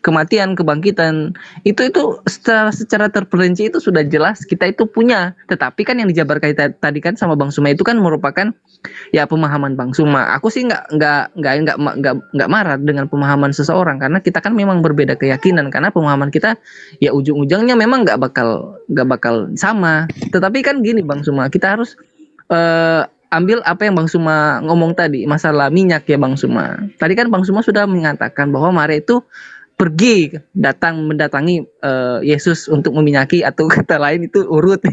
kematian, kebangkitan. Itu secara terperinci itu sudah jelas kita itu punya. Tetapi kan yang dijabarkan tadi kan sama Bang Suma itu kan merupakan ya pemahaman Bang Suma. Aku sih nggak marah dengan pemahaman seseorang karena kita kan memang berbeda keyakinan, karena pemahaman kita ya ujung-ujungnya memang nggak bakal sama. Tetapi kan gini Bang Suma, kita harus ambil apa yang Bang Suma ngomong tadi, masalah minyak ya Bang Suma. Tadi kan Bang Suma sudah mengatakan bahwa Maria itu pergi mendatangi Yesus untuk meminyaki, atau kata lain itu urut.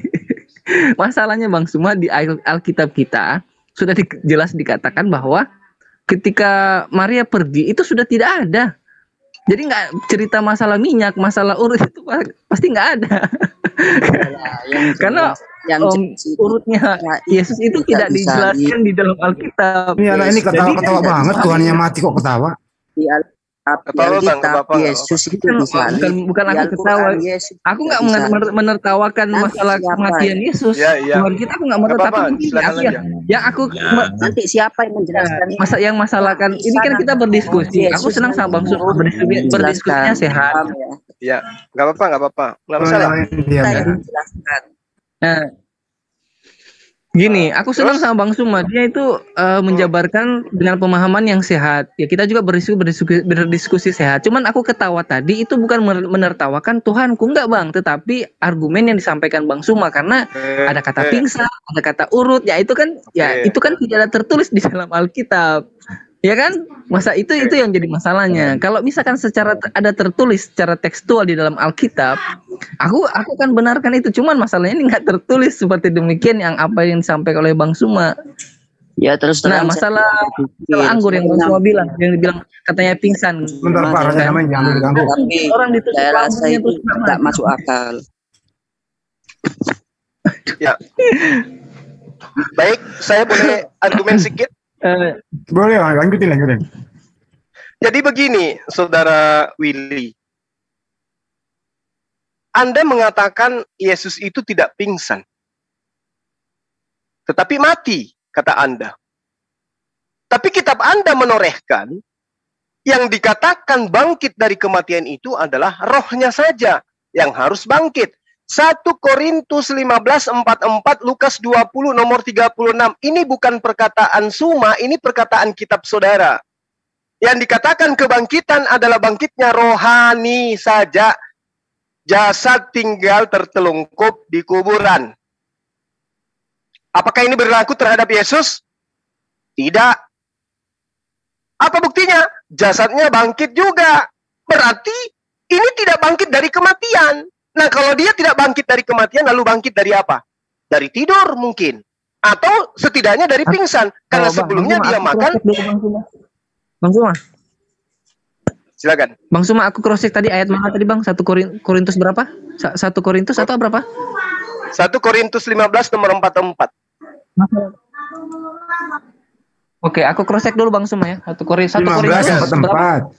Masalahnya Bang Suma di Alkitab kita sudah jelas dikatakan bahwa ketika Maria pergi itu sudah tidak ada. Jadi nggak cerita masalah minyak, masalah urut itu pasti nggak ada. Karena urutnya Yesus itu tidak dijelaskan di dalam Alkitab. Ini anak ini ketawa-ketawa banget, Tuhannya mati kok ketawa. Yesus itu bukan aku ketawa. Aku nggak menertawakan masalah kematian Yesus. Tuhan kita aku nggak menertawakan. Yang aku nanti siapa yang menjelaskan? Yang masalahkan ini kan kita berdiskusi. Aku senang sama Bang Sur berdiskusinya sehat. Ya, nggak apa-apa, nggak masalah. Nah, gini, aku senang sama Bang Suma. Dia itu menjabarkan dengan pemahaman yang sehat. Ya kita juga berdiskusi sehat. Cuman aku ketawa tadi itu bukan menertawakan Tuhanku, enggak Bang. Tetapi argumen yang disampaikan Bang Suma, karena ada kata pingsan, ada kata urut. Ya itu kan tidak ada tertulis di dalam Alkitab. Ya kan? Masa itu yang jadi masalahnya. Kalau misalkan secara ada tertulis secara tekstual di dalam Alkitab, aku akan benarkan itu. Cuman masalahnya ini nggak tertulis seperti demikian yang apa yang disampaikan oleh Bang Suma. Ya terus terang. Nah, masalah anggur yang Bang Suma bilang, yang dibilang katanya pingsan. Bentar Pak, jangan diganggu. Orang ditusuk lambungnya itu nggak masuk akal. Ya. Baik, saya boleh argumen sedikit? Boleh, lanjutin. Jadi begini, Saudara Willy. Anda mengatakan Yesus itu tidak pingsan. Tetapi mati, kata Anda. Tapi kitab Anda menorehkan, yang dikatakan bangkit dari kematian itu adalah rohnya saja yang harus bangkit. 1 Korintus 15:44, Lukas 20 nomor 36. Ini bukan perkataan Suma, ini perkataan kitab saudara. Yang dikatakan kebangkitan adalah bangkitnya rohani saja. jasad tinggal tertelungkup di kuburan. Apakah ini berlaku terhadap Yesus? Tidak. Apa buktinya? Jasadnya bangkit juga. Berarti ini tidak bangkit dari kematian. Nah, kalau dia tidak bangkit dari kematian, lalu bangkit dari apa? Dari tidur mungkin. Atau setidaknya dari pingsan. Karena sebelumnya dia makan. Bang Suma. Silakan. Bang Suma, aku cross-check tadi ayat mana tadi Bang? 1 Korintus berapa? 1 Korintus atau berapa? 1 Korintus 15 nomor 44. Oke, aku cross-check dulu Bang Suma ya. 1 Korintus 15:44.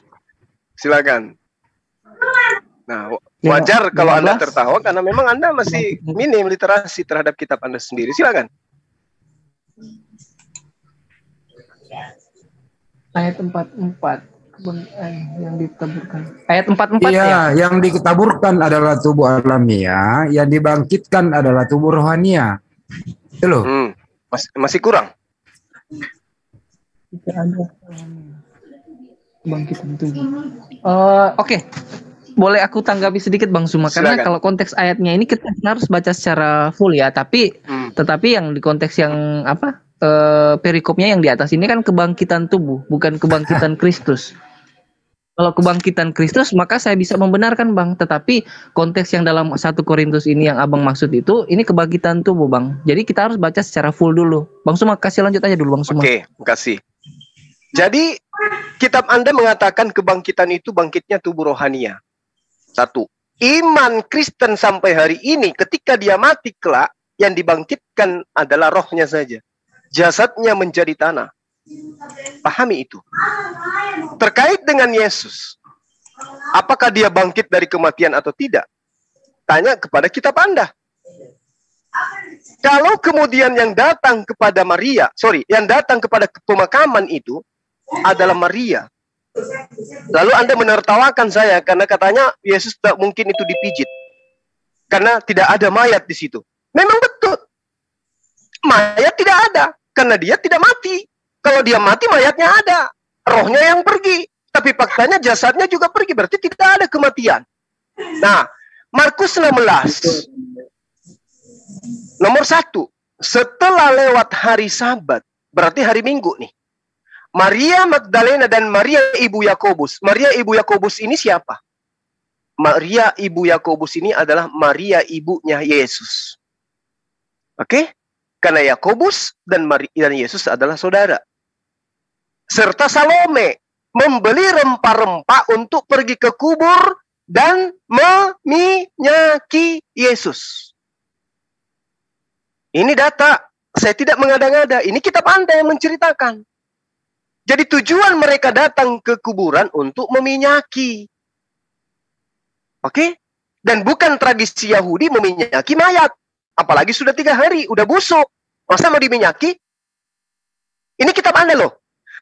Silakan. Nah, wajar kalau Anda tertawa karena memang Anda masih minim literasi terhadap kitab Anda sendiri. Silakan. Ayat 44. Yang ditaburkan. Ayat 44 iya, ya. Yang ditaburkan adalah tubuh alamiah, yang dibangkitkan adalah tubuh rohania. Itu loh. Masih kurang. Tidak ada bangkitan tubuh. Oke. Boleh aku tanggapi sedikit Bang Suma, karena kalau konteks ayatnya ini kita harus baca secara full ya, tapi tetapi yang di konteks yang apa? Perikopnya yang di atas ini kan kebangkitan tubuh, bukan kebangkitan Kristus. Kalau kebangkitan Kristus maka saya bisa membenarkan Bang, tetapi konteks yang dalam 1 Korintus ini yang Abang maksud itu, ini kebangkitan tubuh Bang. Jadi kita harus baca secara full dulu. Bang Suma, kasih lanjut aja dulu Bang Suma. Oke, makasih. Jadi kitab Anda mengatakan kebangkitan itu bangkitnya tubuh rohania. 1. Iman Kristen sampai hari ini ketika dia mati kelak, yang dibangkitkan adalah rohnya saja. Jasadnya menjadi tanah. Pahami itu. Terkait dengan Yesus, apakah dia bangkit dari kematian atau tidak? Tanya kepada kitab Anda. Kalau kemudian yang datang kepada yang datang kepada pemakaman itu adalah Maria, lalu Anda menertawakan saya karena katanya Yesus tak mungkin itu dipijit karena tidak ada mayat di situ. Memang betul, mayat tidak ada karena dia tidak mati. Kalau dia mati, mayatnya ada, rohnya yang pergi, tapi faktanya jasadnya juga pergi, berarti tidak ada kematian. Nah, Markus 16 nomor 1, setelah lewat hari Sabat, berarti hari Minggu nih, Maria Magdalena dan Maria ibu Yakobus. Maria ibu Yakobus ini siapa? Maria ibu Yakobus ini adalah Maria ibunya Yesus. Oke? Karena Yakobus dan Yesus adalah saudara. Serta Salome membeli rempah-rempah untuk pergi ke kubur dan meminyaki Yesus. Ini data, saya tidak mengada-ngada. Ini kitab Anda yang menceritakan. Jadi tujuan mereka datang ke kuburan untuk meminyaki. Oke? Dan bukan tradisi Yahudi meminyaki mayat. Apalagi sudah 3 hari, udah busuk. Masa mau diminyaki? Ini kitab Anda loh.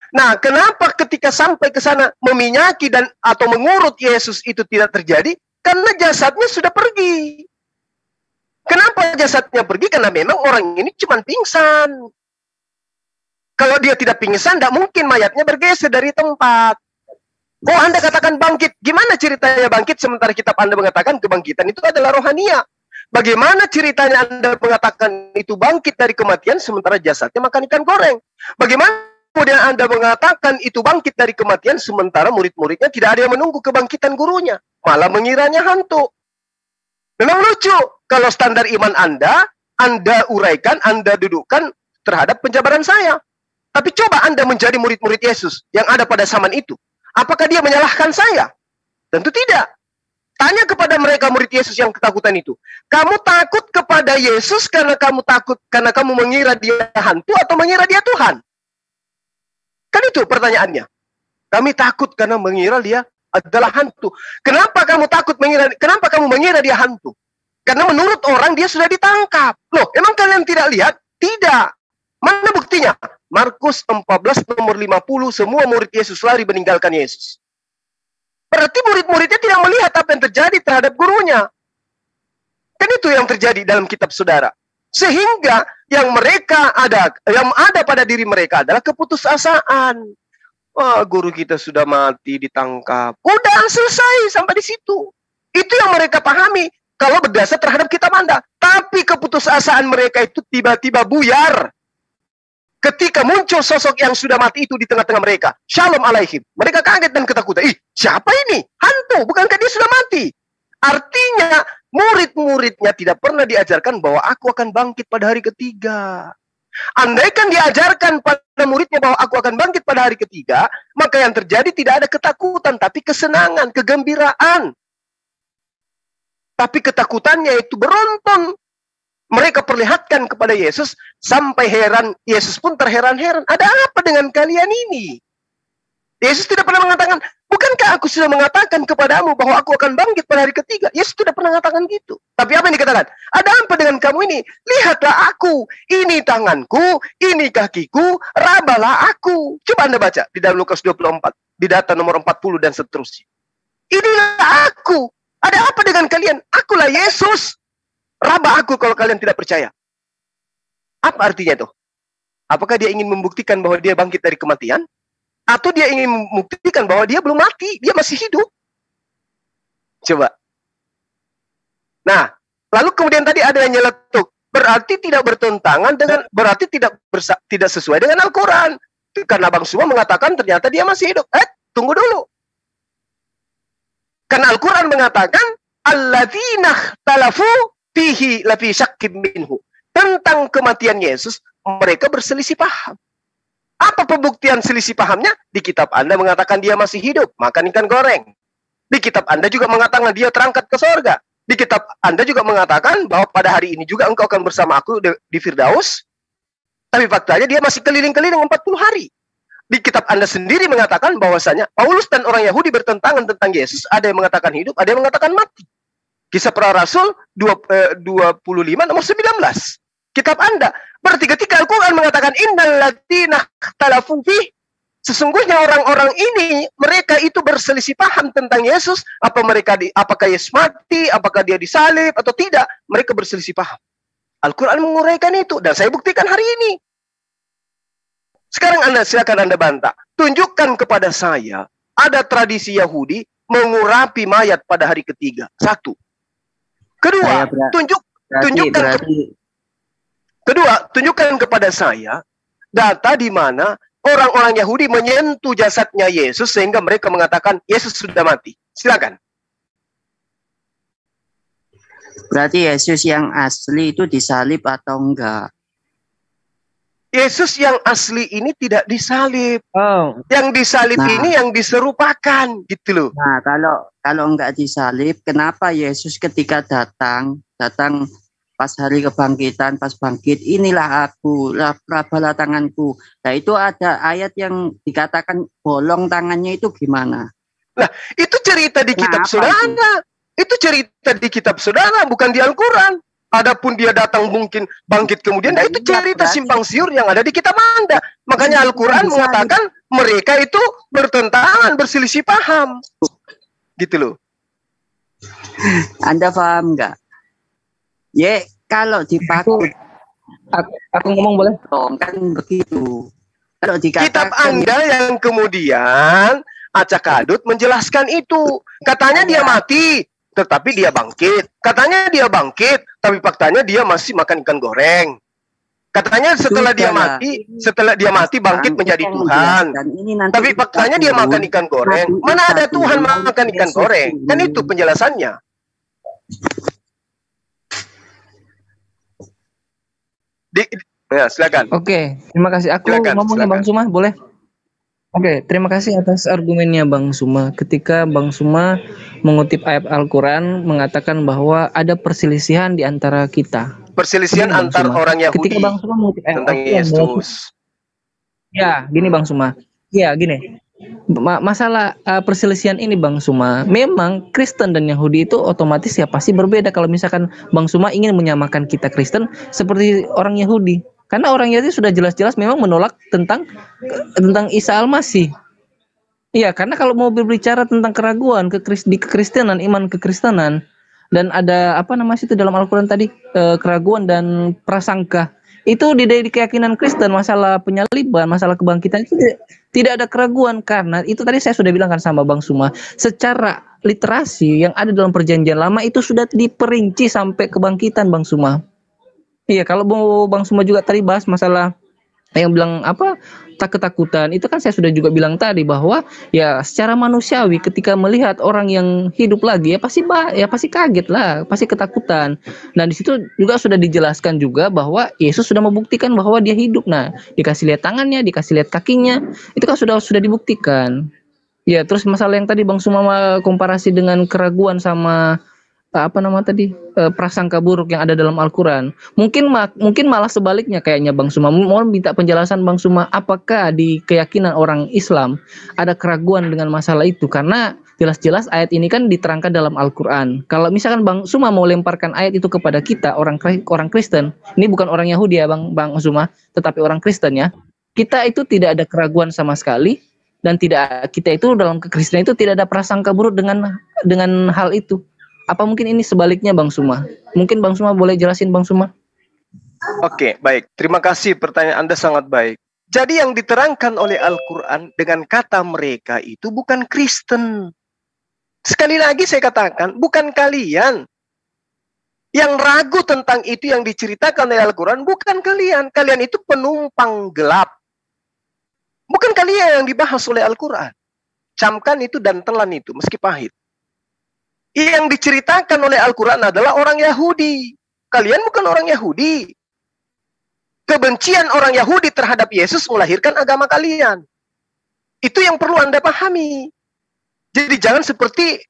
Nah, kenapa ketika sampai ke sana meminyaki dan atau mengurut Yesus itu tidak terjadi? Karena jasadnya sudah pergi. Kenapa jasadnya pergi? Karena memang orang ini cuma pingsan. Kalau dia tidak pingsan, tidak mungkin mayatnya bergeser dari tempat. Oh, Anda katakan bangkit. Gimana ceritanya bangkit sementara kitab Anda mengatakan kebangkitan itu adalah rohania? Bagaimana ceritanya Anda mengatakan itu bangkit dari kematian sementara jasadnya makan ikan goreng? Bagaimana kemudian Anda mengatakan itu bangkit dari kematian sementara murid-muridnya tidak ada yang menunggu kebangkitan gurunya, malah mengiranya hantu? Memang lucu kalau standar iman Anda uraikan, Anda dudukkan terhadap penjabaran saya. Tapi coba Anda menjadi murid-murid Yesus yang ada pada zaman itu. Apakah dia menyalahkan saya? Tentu tidak. Tanya kepada mereka murid Yesus yang ketakutan itu. Kamu takut kepada Yesus karena kamu takut karena kamu mengira dia hantu atau mengira dia Tuhan? Kan itu pertanyaannya. Kami takut karena mengira dia adalah hantu. Kenapa kamu kenapa kamu mengira dia hantu? Karena menurut orang dia sudah ditangkap. Loh, emang kalian tidak lihat? Tidak. Mana buktinya? Markus 14 nomor 50, semua murid Yesus lari meninggalkan Yesus. Berarti murid-muridnya tidak melihat apa yang terjadi terhadap gurunya. Kan itu yang terjadi dalam kitab saudara. Sehingga yang ada pada diri mereka adalah keputusasaan. Wah, guru kita sudah mati, ditangkap. Udah selesai sampai di situ. Itu yang mereka pahami kalau berdasar terhadap kitab Anda. Tapi keputusasaan mereka itu tiba-tiba buyar ketika muncul sosok yang sudah mati itu di tengah-tengah mereka. Shalom alaihim. Mereka kaget dan ketakutan. Ih, siapa ini? Hantu, bukankah dia sudah mati? Artinya, murid-muridnya tidak pernah diajarkan bahwa aku akan bangkit pada hari ketiga. Andaikan diajarkan pada muridnya bahwa aku akan bangkit pada hari ketiga, maka yang terjadi tidak ada ketakutan, tapi kesenangan, kegembiraan. Tapi ketakutannya itu beronton. Mereka perlihatkan kepada Yesus sampai heran. Yesus pun terheran-heran. Ada apa dengan kalian ini? Yesus tidak pernah mengatakan, bukankah aku sudah mengatakan kepadamu bahwa aku akan bangkit pada hari ketiga? Yesus tidak pernah mengatakan gitu. Tapi apa yang dikatakan? Ada apa dengan kamu ini? Lihatlah aku. Ini tanganku, ini kakiku, rabalah aku. Coba Anda baca di dalam Lukas 24. Di data nomor 40 dan seterusnya. Inilah aku. Ada apa dengan kalian? Akulah Yesus. Raba aku kalau kalian tidak percaya. Apa artinya itu? Apakah dia ingin membuktikan bahwa dia bangkit dari kematian? Atau dia ingin membuktikan bahwa dia belum mati, dia masih hidup? Coba. Nah, lalu kemudian tadi ada yang nyeletuk. Berarti tidak bertentangan dengan, berarti tidak sesuai dengan Al-Quran. Karena Bang Suma mengatakan ternyata dia masih hidup. Tunggu dulu. Karena Al-Quran mengatakan, alladzina talafu fihi lafi syakkim minhu. Tentang kematian Yesus, mereka berselisih paham. Apa pembuktian selisih pahamnya? Di kitab Anda mengatakan dia masih hidup, makan ikan goreng. Di kitab Anda juga mengatakan dia terangkat ke sorga. Di kitab Anda juga mengatakan bahwa pada hari ini juga engkau akan bersama aku di Firdaus. Tapi faktanya dia masih keliling-keliling 40 hari. Di kitab Anda sendiri mengatakan bahwasanya Paulus dan orang Yahudi bertentangan tentang Yesus. Ada yang mengatakan hidup, ada yang mengatakan mati. Kisah Para Rasul 25 nomor 19. Kitab Anda. Berarti ketika Al-Quran mengatakan innal ladzina ikhtalafu fi, sesungguhnya orang-orang ini mereka itu berselisih paham tentang Yesus, apakah Yesus mati, apakah dia disalib atau tidak, mereka berselisih paham. Al-Quran menguraikan itu dan saya buktikan hari ini. Sekarang silakan Anda bantah. Tunjukkan kepada saya ada tradisi Yahudi mengurapi mayat pada hari ketiga. Satu. Kedua, tunjukkan kepada saya data di mana orang-orang Yahudi menyentuh jasadnya Yesus sehingga mereka mengatakan Yesus sudah mati. Silakan. Berarti Yesus yang asli itu disalib atau enggak? Yesus yang asli ini tidak disalib. Yang disalib ini yang diserupakan, gitu loh. Nah, kalau enggak disalib, kenapa Yesus ketika datang pas hari kebangkitan, pas bangkit, inilah aku, rabalah tanganku. Nah, itu ada ayat yang dikatakan bolong tangannya itu gimana? Nah, itu cerita di kitab saudara. Itu cerita di kitab saudara, bukan di Al-Quran. Adapun dia datang mungkin bangkit kemudian, nah itu cerita simpang siur yang ada di kitab Anda. Makanya Al-Quran mengatakan mereka itu bertentangan, berselisih paham. Gitu loh. Anda paham nggak? Ya, kalau dipakai aku ngomong boleh? Kan begitu. Kalau dikatakan kitab Anda yang kemudian acak-adut menjelaskan itu. Katanya dia mati, tetapi dia bangkit. Katanya dia bangkit, tapi faktanya dia masih makan ikan goreng. Katanya setelah dia mati bangkit menjadi Tuhan. Tapi faktanya dia makan ikan goreng. Mana ada Tuhan makan ikan goreng? Kan itu penjelasannya. Ya, silakan. Oke, terima kasih. Aku ngomongnya Bang Suma, boleh? Oke, terima kasih atas argumennya Bang Suma. Ketika Bang Suma mengutip ayat Al-Quran mengatakan bahwa ada perselisihan di antara kita. Perselisihan antar orang Yahudi. Ketika Bang Suma mengutip ayat tentang Yesus. Ya, gini Bang Suma. Ya, gini. Masalah perselisihan ini Bang Suma, memang Kristen dan Yahudi itu otomatis ya pasti berbeda. Kalau misalkan Bang Suma ingin menyamakan kita Kristen seperti orang Yahudi. Karena orang Yahudi sudah jelas-jelas memang menolak tentang Isa Al-Masih. Iya, karena kalau mau berbicara tentang keraguan di kekristenan, iman kekristenan, dan ada apa namanya itu dalam Al-Quran tadi, keraguan dan prasangka, itu di keyakinan Kristen, masalah penyaliban, masalah kebangkitan itu tidak ada keraguan. Karena itu tadi saya sudah bilang kan sama Bang Suma, secara literasi yang ada dalam perjanjian lama itu sudah diperinci sampai kebangkitan Bang Suma. Iya, kalau Bang Suma juga tadi bahas masalah yang bilang apa ketakutan, itu kan saya sudah juga bilang tadi bahwa ya secara manusiawi ketika melihat orang yang hidup lagi ya pasti kaget lah, pasti ketakutan. Nah di situ juga sudah dijelaskan juga bahwa Yesus sudah membuktikan bahwa dia hidup. Nah dikasih lihat tangannya, dikasih lihat kakinya, itu kan sudah dibuktikan. Ya terus masalah yang tadi Bang Suma komparasi dengan keraguan sama prasangka buruk yang ada dalam Al-Quran. Mungkin malah sebaliknya kayaknya Bang Suma. Mau minta penjelasan Bang Suma, apakah di keyakinan orang Islam ada keraguan dengan masalah itu? Karena jelas-jelas ayat ini kan diterangkan dalam Al-Quran. Kalau misalkan Bang Suma mau lemparkan ayat itu kepada kita orang Kristen, ini bukan orang Yahudi ya Bang Suma, tetapi orang Kristen ya, kita itu tidak ada keraguan sama sekali, dan kita itu dalam kekristenan itu tidak ada prasangka buruk dengan hal itu. Apa mungkin ini sebaliknya Bang Suma? Mungkin Bang Suma boleh jelasin Bang Suma? Oke, baik. Terima kasih, pertanyaan Anda sangat baik. Jadi yang diterangkan oleh Al-Quran dengan kata mereka itu bukan Kristen. Sekali lagi saya katakan, bukan kalian. Yang ragu tentang itu yang diceritakan oleh Al-Quran, bukan kalian. Kalian itu penumpang gelap. Bukan kalian yang dibahas oleh Al-Quran. Camkan itu dan telan itu, meski pahit. Yang diceritakan oleh Al-Quran adalah orang Yahudi. Kalian bukan orang Yahudi. Kebencian orang Yahudi terhadap Yesus melahirkan agama kalian. Itu yang perlu Anda pahami. Jadi jangan seperti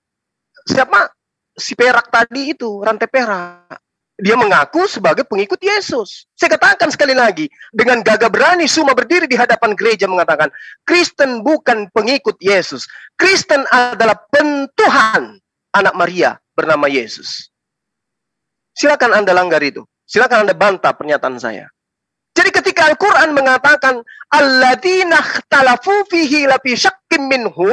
si perak tadi itu, rantai perak. Dia mengaku sebagai pengikut Yesus. Saya katakan sekali lagi, dengan gagah berani Suma berdiri di hadapan gereja mengatakan, Kristen bukan pengikut Yesus. Kristen adalah pentuhan anak Maria bernama Yesus. Silakan Anda langgar itu. Silakan Anda bantah pernyataan saya. Jadi ketika Al-Quran mengatakan alladzina ikhtalafu fihi lafi syakkim minhu,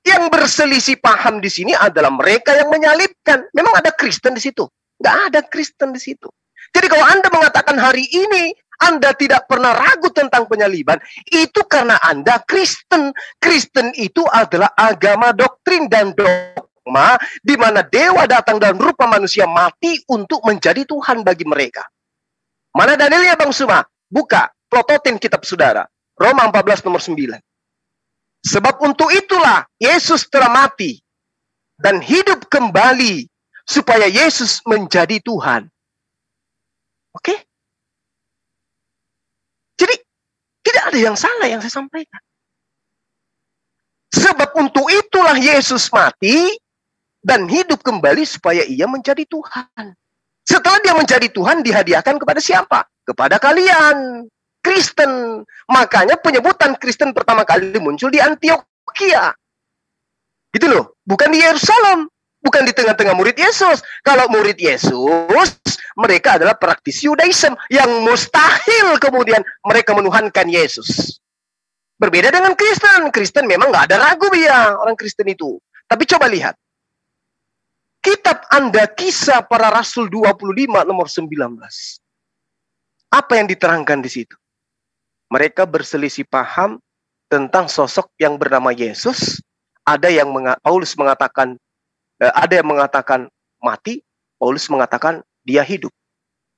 yang berselisih paham di sini adalah mereka yang menyalibkan. Memang ada Kristen di situ? Nggak ada Kristen di situ. Jadi kalau Anda mengatakan hari ini Anda tidak pernah ragu tentang penyaliban, itu karena Anda Kristen. Kristen itu adalah agama doktrin dan dogma di mana dewa datang dalam rupa manusia mati untuk menjadi Tuhan bagi mereka. Mana dalilnya Bang Suma? Buka, plototin kitab saudara. Roma 14 nomor 9. Sebab untuk itulah Yesus telah mati dan hidup kembali supaya Yesus menjadi Tuhan. Oke? Jadi tidak ada yang salah yang saya sampaikan. Sebab untuk itulah Yesus mati dan hidup kembali supaya ia menjadi Tuhan. Setelah dia menjadi Tuhan, dihadiahkan kepada siapa? Kepada kalian, Kristen. Makanya penyebutan Kristen pertama kali muncul di Antioquia. Gitu loh, bukan di Yerusalem, bukan di tengah-tengah murid Yesus. Kalau murid Yesus, mereka adalah praktisi Yudaism yang mustahil kemudian mereka menuhankan Yesus. Berbeda dengan Kristen. Kristen memang nggak ada ragu ya orang Kristen itu. Tapi coba lihat. Kitab Anda Kisah Para Rasul 25 nomor 19. Apa yang diterangkan di situ? Mereka berselisih paham tentang sosok yang bernama Yesus. Ada yang Paulus mengatakan, ada yang mengatakan mati, Paulus mengatakan dia hidup.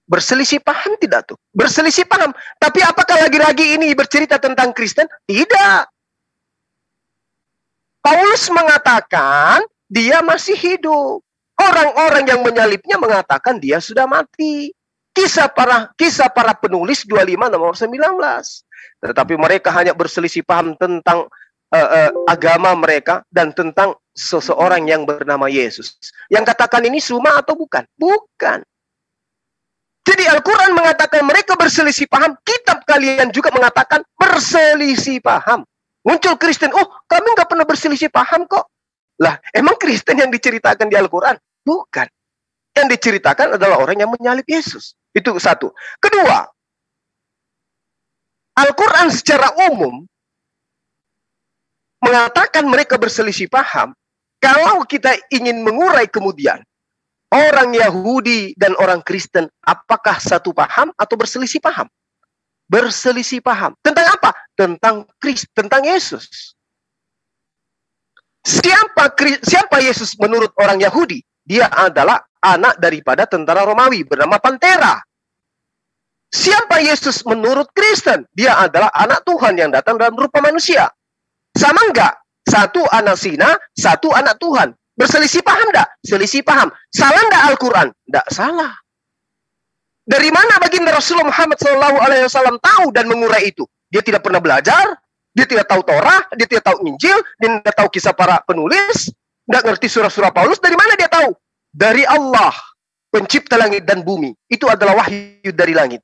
Berselisih paham tidak tuh? Berselisih paham. Tapi apakah lagi-lagi ini bercerita tentang Kristen? Tidak. Paulus mengatakan dia masih hidup. Orang-orang yang menyalibnya mengatakan dia sudah mati. Kisah para penulis 25 nomor 19. Tetapi mereka hanya berselisih paham tentang agama mereka dan tentang seseorang yang bernama Yesus. Yang katakan ini Suma atau bukan? Bukan. Jadi Al-Quran mengatakan mereka berselisih paham. Kitab kalian juga mengatakan berselisih paham. Muncul Kristen, oh kami nggak pernah berselisih paham kok. Lah, emang Kristen yang diceritakan di Al-Quran? Bukan. Yang diceritakan adalah orang yang menyalib Yesus. Itu satu. Kedua, Al-Quran secara umum mengatakan mereka berselisih paham. Kalau kita ingin mengurai kemudian, orang Yahudi dan orang Kristen, apakah satu paham atau berselisih paham? Berselisih paham. Tentang apa? Tentang Yesus. Siapa siapa Yesus menurut orang Yahudi? Dia adalah anak daripada tentara Romawi bernama Pantera. Siapa Yesus menurut Kristen? Dia adalah anak Tuhan yang datang dalam rupa manusia. Sama enggak? Satu anak zina, satu anak Tuhan. Berselisih paham enggak? Selisih paham. Salah enggak Al-Quran? Enggak salah. Dari mana baginda Rasulullah Muhammad SAW tahu dan mengurai itu? Dia tidak pernah belajar, dia tidak tahu Torah, dia tidak tahu Injil, dia tidak tahu kisah para penulis, tidak ngerti surah-surah Paulus. Dari mana dia tahu? Dari Allah, pencipta langit dan bumi. Itu adalah wahyu dari langit.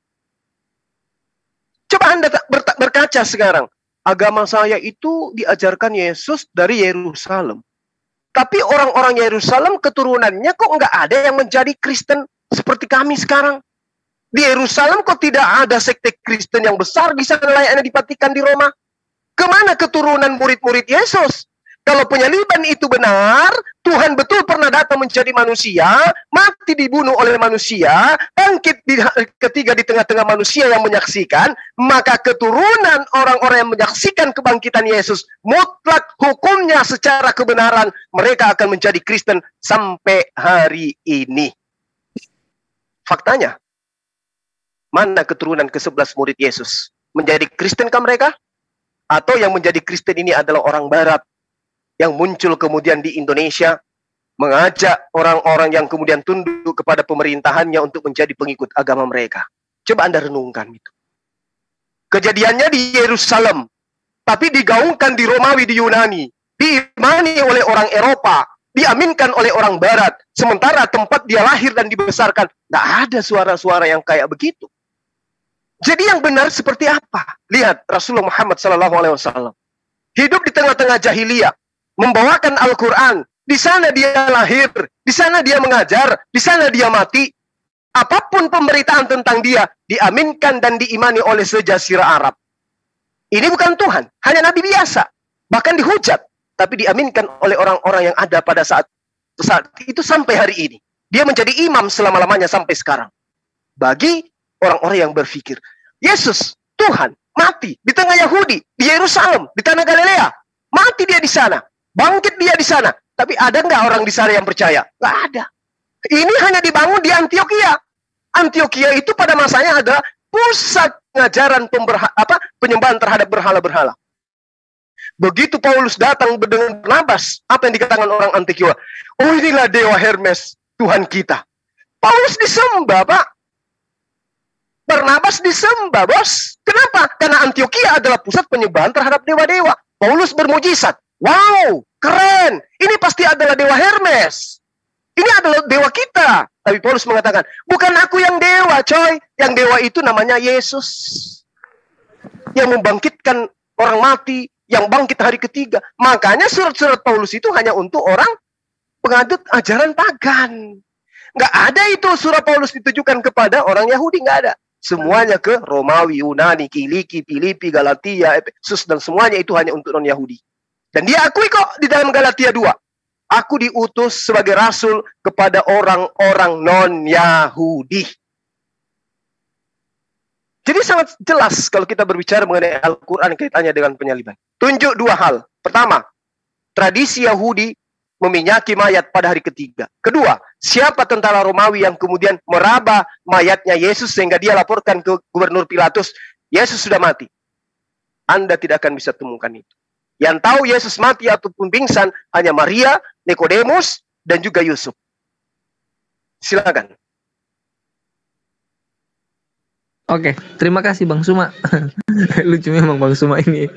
Coba Anda berkaca sekarang. Agama saya itu diajarkan Yesus dari Yerusalem. Tapi orang-orang Yerusalem keturunannya kok nggak ada yang menjadi Kristen seperti kami sekarang. Di Yerusalem kok tidak ada sekte Kristen yang besar di sana layaknya di Vatikan di Roma? Kemana keturunan murid-murid Yesus? Kalau penyaliban itu benar, Tuhan betul pernah datang menjadi manusia, mati dibunuh oleh manusia, bangkit ketiga di tengah-tengah manusia yang menyaksikan, maka keturunan orang-orang yang menyaksikan kebangkitan Yesus, mutlak hukumnya secara kebenaran, mereka akan menjadi Kristen sampai hari ini. Faktanya, mana keturunan ke-11 murid Yesus? Menjadi Kristenkah mereka? Atau yang menjadi Kristen ini adalah orang Barat yang muncul kemudian di Indonesia, mengajak orang-orang yang kemudian tunduk kepada pemerintahannya untuk menjadi pengikut agama mereka. Coba Anda renungkan itu. Kejadiannya di Yerusalem, tapi digaungkan di Romawi, di Yunani, diimani oleh orang Eropa, diaminkan oleh orang Barat, sementara tempat dia lahir dan dibesarkan, nggak ada suara-suara yang kayak begitu. Jadi yang benar seperti apa? Lihat Rasulullah Muhammad SAW hidup di tengah-tengah jahiliyah, membawakan Al-Quran. Di sana dia lahir, di sana dia mengajar, di sana dia mati. Apapun pemberitaan tentang dia diaminkan dan diimani oleh sejazirah Arab. Ini bukan Tuhan, hanya nabi biasa, bahkan dihujat, tapi diaminkan oleh orang-orang yang ada pada saat itu sampai hari ini. Dia menjadi imam selama-lamanya sampai sekarang. Bagi orang-orang yang berpikir, Yesus, Tuhan, mati di tengah Yahudi, di Yerusalem, di tanah Galilea. Mati dia di sana, bangkit dia di sana. Tapi ada nggak orang di sana yang percaya? Nggak ada. Ini hanya dibangun di Antioquia. Antioquia itu pada masanya adalah pusat pengajaran penyembahan terhadap berhala-berhala. Begitu Paulus datang dengan Barnabas, apa yang dikatakan orang Antioquia? Oh, inilah dewa Hermes, Tuhan kita. Paulus disembah, Pak. Barnabas disembah, bos. Kenapa? Karena Antioquia adalah pusat penyembahan terhadap dewa-dewa. Paulus bermujizat. Wow, keren. Ini pasti adalah dewa Hermes. Ini adalah dewa kita. Tapi Paulus mengatakan, bukan aku yang dewa, coy. Yang dewa itu namanya Yesus. Yang membangkitkan orang mati, yang bangkit hari ketiga. Makanya surat-surat Paulus itu hanya untuk orang pengadut ajaran pagan. Nggak ada itu surat Paulus ditujukan kepada orang Yahudi, nggak ada. Semuanya ke Romawi, Yunani, Kiliki, Filipi, Galatia, Efesus, dan semuanya itu hanya untuk non-Yahudi. Dan dia akui kok di dalam Galatia 2. Aku diutus sebagai rasul kepada orang-orang non-Yahudi. Jadi sangat jelas kalau kita berbicara mengenai Al-Quran kaitannya dengan penyaliban. Tunjuk dua hal. Pertama, tradisi Yahudi meminyaki mayat pada hari ketiga. Kedua, siapa tentara Romawi yang kemudian meraba mayatnya Yesus sehingga dia laporkan ke Gubernur Pilatus, Yesus sudah mati. Anda tidak akan bisa temukan itu. Yang tahu Yesus mati ataupun pingsan hanya Maria, Nikodemus, dan juga Yusuf. Silakan. Oke, terima kasih Bang Suma. Lucu memang Bang Suma ini.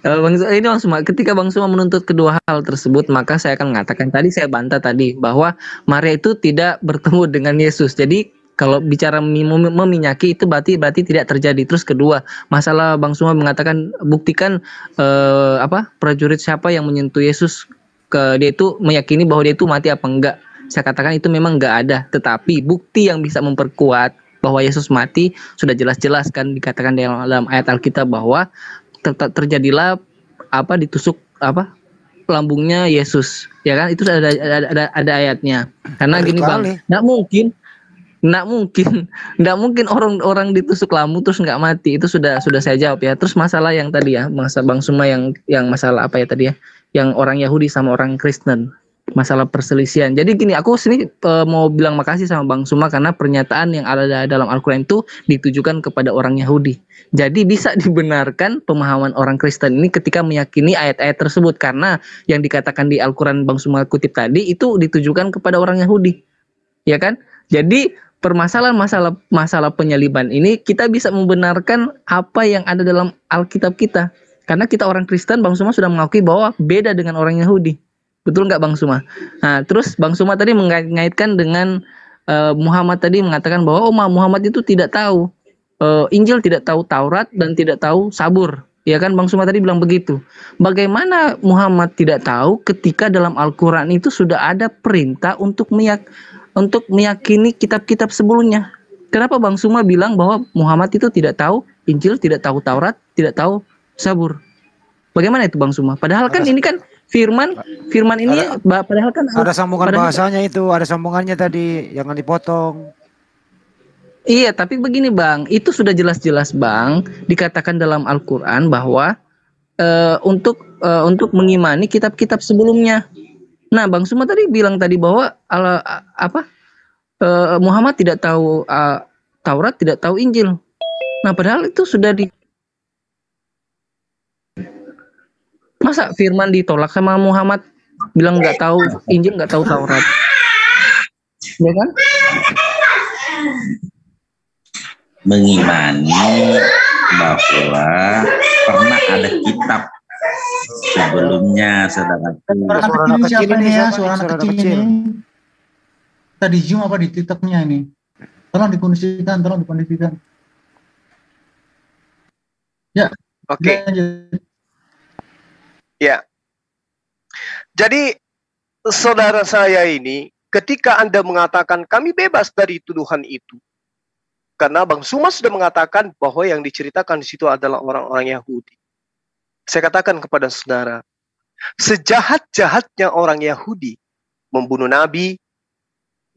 Kalau Bang Suma, ketika Bang Suma menuntut kedua hal tersebut, maka saya akan mengatakan tadi, saya bantah tadi bahwa Maria itu tidak bertemu dengan Yesus. Jadi kalau bicara meminyaki itu berarti tidak terjadi. Terus kedua, masalah Bang Suma mengatakan buktikan prajurit siapa yang menyentuh Yesus, dia itu meyakini bahwa dia itu mati apa enggak. Saya katakan itu memang enggak ada. Tetapi bukti yang bisa memperkuat bahwa Yesus mati sudah jelas-jelas kan dikatakan dalam ayat Alkitab bahwa terjadilah ditusuk lambungnya Yesus, ya kan, itu ada ayatnya. Karena gini Bang, nggak mungkin orang ditusuk lambung terus nggak mati. Itu sudah saya jawab ya. Terus masalah yang tadi ya, Bang Suma yang masalah apa ya tadi ya, yang orang Yahudi sama orang Kristen, masalah perselisihan. Jadi gini, aku sini mau bilang makasih sama Bang Suma karena pernyataan yang ada dalam Al-Quran itu ditujukan kepada orang Yahudi. Jadi bisa dibenarkan pemahaman orang Kristen ini ketika meyakini ayat-ayat tersebut, karena yang dikatakan di Al-Quran Bang Suma kutip tadi itu ditujukan kepada orang Yahudi, ya kan? Jadi permasalahan masalah penyaliban ini kita bisa membenarkan apa yang ada dalam Alkitab kita, karena kita orang Kristen, Bang Suma sudah mengakui bahwa beda dengan orang Yahudi. Betul nggak Bang Suma? Nah, terus Bang Suma tadi mengaitkan dengan Muhammad tadi mengatakan bahwa Muhammad itu tidak tahu Injil, tidak tahu Taurat, dan tidak tahu Sabur. Ya kan Bang Suma tadi bilang begitu. Bagaimana Muhammad tidak tahu ketika dalam Al-Quran itu sudah ada perintah untuk meyakini kitab-kitab sebelumnya? Kenapa Bang Suma bilang bahwa Muhammad itu tidak tahu Injil, tidak tahu Taurat, tidak tahu Sabur? Bagaimana itu Bang Suma? Padahal kan ini kan firman ini padahal kan ada sambungan bahasanya itu, ada sambungannya tadi, jangan dipotong. Iya, tapi begini Bang, itu sudah jelas-jelas Bang dikatakan dalam Al-Qur'an bahwa untuk mengimani kitab-kitab sebelumnya. Nah, Bang Suma tadi bilang tadi bahwa Muhammad tidak tahu Taurat, tidak tahu Injil. Nah, padahal itu sudah masa firman ditolak sama Muhammad, bilang nggak tahu Injil, nggak tahu Taurat, ya kan? Mengimani bahwa pernah ada kitab sebelumnya, sedangkan suara anak kecil ini ya, suara anak kecil ini. Tadi Zoom apa di TikToknya ini? Tolong dikondisikan. Ya. Oke. Ya. Jadi saudara saya ini, ketika Anda mengatakan kami bebas dari tuduhan itu, karena Bang Suma sudah mengatakan bahwa yang diceritakan di situ adalah orang-orang Yahudi. Saya katakan kepada saudara, sejahat-jahatnya orang Yahudi membunuh nabi,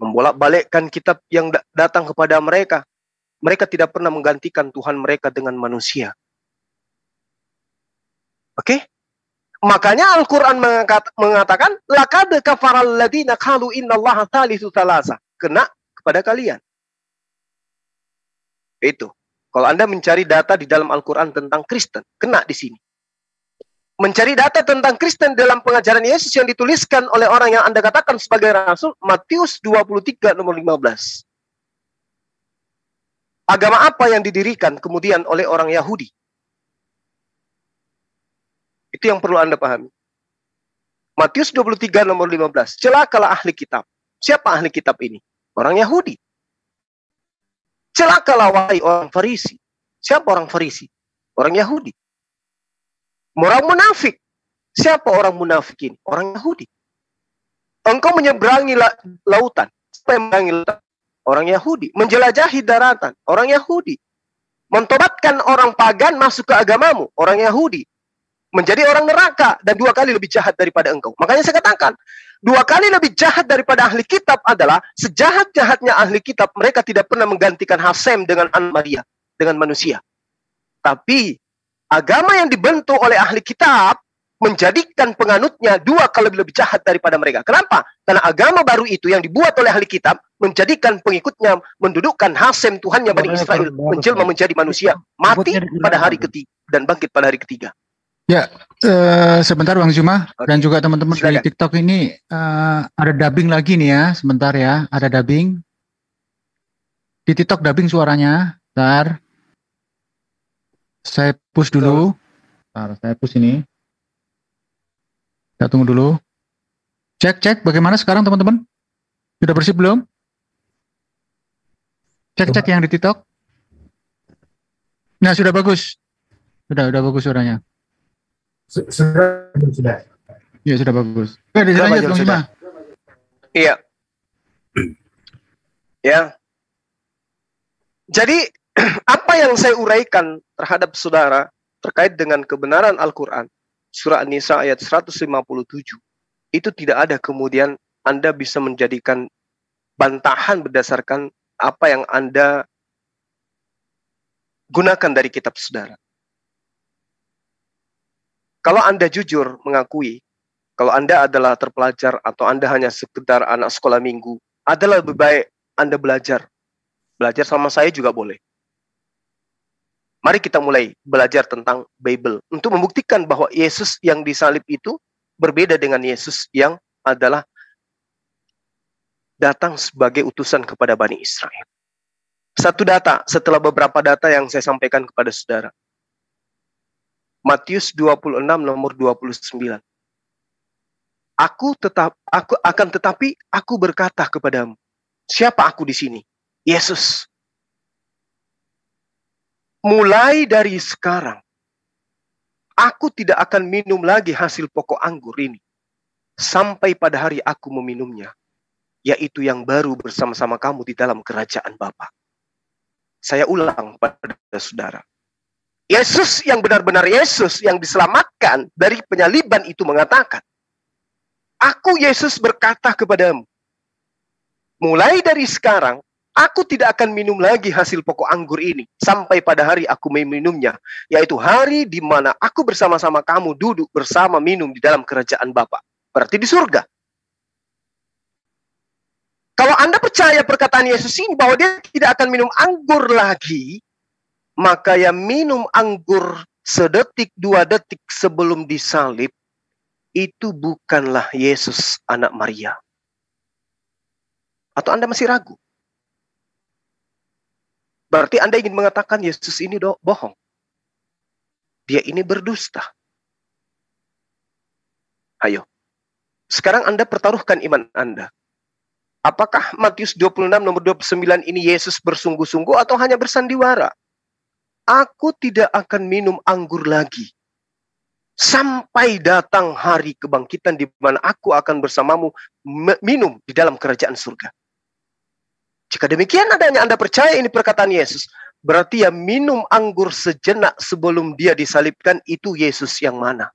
membolak-balikkan kitab yang datang kepada mereka, mereka tidak pernah menggantikan Tuhan mereka dengan manusia. Oke? Makanya Al-Quran mengatakan, laqad kafaral ladina qalu innallaha thalithu thalatha. Kena kepada kalian. Itu. Kalau Anda mencari data di dalam Al-Quran tentang Kristen, kena di sini. Mencari data tentang Kristen dalam pengajaran Yesus yang dituliskan oleh orang yang Anda katakan sebagai rasul, Matius 23 nomor 15. Agama apa yang didirikan kemudian oleh orang Yahudi? Itu yang perlu Anda pahami. Matius 23 nomor 15. Celakalah ahli kitab. Siapa ahli kitab ini? Orang Yahudi. Celakalah wahai orang Farisi. Siapa orang Farisi? Orang Yahudi. Orang munafik. Siapa orang munafik ini? Orang Yahudi. Engkau menyeberangi lautan. Siapa yang menyeberangi lautan? Orang Yahudi. Menjelajahi daratan. Orang Yahudi. Mentobatkan orang pagan masuk ke agamamu. Orang Yahudi. Menjadi orang neraka dan 2 kali lebih jahat daripada engkau. Makanya saya katakan, 2 kali lebih jahat daripada ahli kitab adalah sejahat-jahatnya ahli kitab, mereka tidak pernah menggantikan Hasem dengan anak Maria, dengan manusia. Tapi agama yang dibentuk oleh ahli kitab menjadikan penganutnya 2 kali lebih jahat daripada mereka. Kenapa? Karena agama baru itu yang dibuat oleh ahli kitab menjadikan pengikutnya mendudukkan Hasem Tuhannya Bani Israel, menjelma menjadi manusia, mati pada hari ketiga dan bangkit pada hari ketiga. Ya, sebentar Bang Zuma dan juga teman-teman di TikTok ini ada dubbing lagi nih ya, sebentar ya, ada dubbing. Di TikTok dubbing suaranya, bentar. Saya push dulu. Bentar, saya push ini. Kita tunggu dulu. Cek, bagaimana sekarang teman-teman? Sudah bersih belum? Cek yang di TikTok. Nah, sudah bagus. Sudah bagus suaranya. Sudah. Iya, sudah bagus. Oke, dilanjut Bang Zuma. Iya. Ya. Jadi, apa yang saya uraikan terhadap saudara terkait dengan kebenaran Al-Quran, surah An-Nisa ayat 157, itu tidak ada kemudian Anda bisa menjadikan bantahan berdasarkan apa yang Anda gunakan dari kitab saudara. Kalau Anda jujur mengakui Kalau Anda adalah terpelajar atau Anda hanya sekedar anak sekolah minggu, adalah lebih baik Anda belajar. Belajar sama saya juga boleh. Mari kita mulai belajar tentang Bible untuk membuktikan bahwa Yesus yang disalib itu berbeda dengan Yesus yang adalah datang sebagai utusan kepada Bani Israel. Satu data setelah beberapa data yang saya sampaikan kepada saudara. Matius 26 nomor 29. Aku akan tetapi aku berkata kepadamu, siapa aku di sini? Yesus. Mulai dari sekarang, aku tidak akan minum lagi hasil pokok anggur ini sampai pada hari aku meminumnya, yaitu yang baru bersama-sama kamu di dalam kerajaan Bapa. Saya ulang pada saudara. Yesus yang benar-benar Yesus yang diselamatkan dari penyaliban itu mengatakan, aku Yesus berkata kepadamu, mulai dari sekarang, aku tidak akan minum lagi hasil pokok anggur ini sampai pada hari aku meminumnya, yaitu hari di mana aku bersama-sama kamu duduk bersama minum di dalam kerajaan Bapa. Berarti di surga. Kalau Anda percaya perkataan Yesus ini bahwa dia tidak akan minum anggur lagi, maka ya minum anggur sedetik, 2 detik sebelum disalib, itu bukanlah Yesus anak Maria. Atau Anda masih ragu? Berarti Anda ingin mengatakan Yesus ini bohong. Dia ini berdusta. Ayo. Sekarang Anda pertaruhkan iman Anda. Apakah Matius 26 nomor 29 ini Yesus bersungguh-sungguh atau hanya bersandiwara? Aku tidak akan minum anggur lagi sampai datang hari kebangkitan di mana aku akan bersamamu minum di dalam kerajaan surga. Jika demikian adanya Anda percaya ini perkataan Yesus, berarti ya minum anggur sejenak sebelum dia disalibkan itu Yesus yang mana?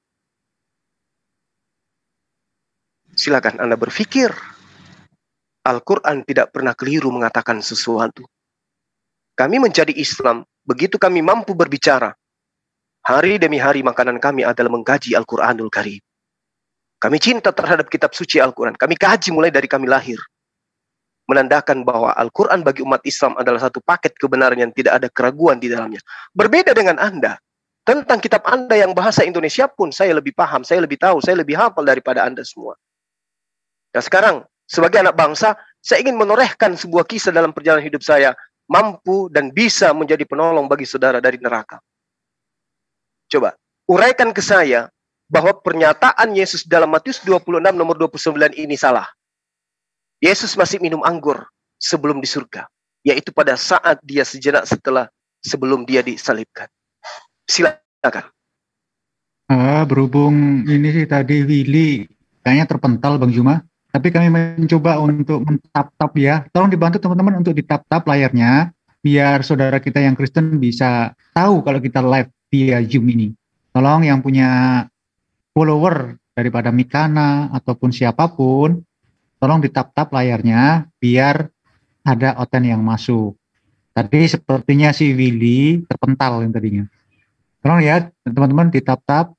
Silakan Anda berpikir. Al-Quran tidak pernah keliru mengatakan sesuatu. Kami menjadi Islam, begitu kami mampu berbicara. Hari demi hari makanan kami adalah mengkaji Al-Quranul Karim. Kami cinta terhadap kitab suci Al-Quran. Kami kaji mulai dari kami lahir. Menandakan bahwa Al-Quran bagi umat Islam adalah satu paket kebenaran yang tidak ada keraguan di dalamnya. Berbeda dengan Anda. Tentang kitab Anda yang bahasa Indonesia pun saya lebih paham, saya lebih tahu, saya lebih hafal daripada Anda semua. Nah sekarang, sebagai anak bangsa, saya ingin menorehkan sebuah kisah dalam perjalanan hidup saya, mampu dan bisa menjadi penolong bagi saudara dari neraka. Coba, uraikan ke saya bahwa pernyataan Yesus dalam Matius 26 nomor 29 ini salah. Yesus masih minum anggur sebelum di surga, yaitu pada saat dia sejenak sebelum dia disalibkan. Silakan. Berhubung ini sih tadi Willy kayaknya terpental Bang Juma, tapi kami mencoba untuk men-tap-tap ya. Tolong dibantu teman-teman untuk di-tap-tap layarnya, biar saudara kita yang Kristen bisa tahu kalau kita live via Zoom ini. Tolong yang punya follower daripada Mikana ataupun siapapun, tolong ditap-tap layarnya biar ada oten yang masuk. Tadi sepertinya si Willy terpental yang tadinya. Tolong ya teman-teman ditap-tap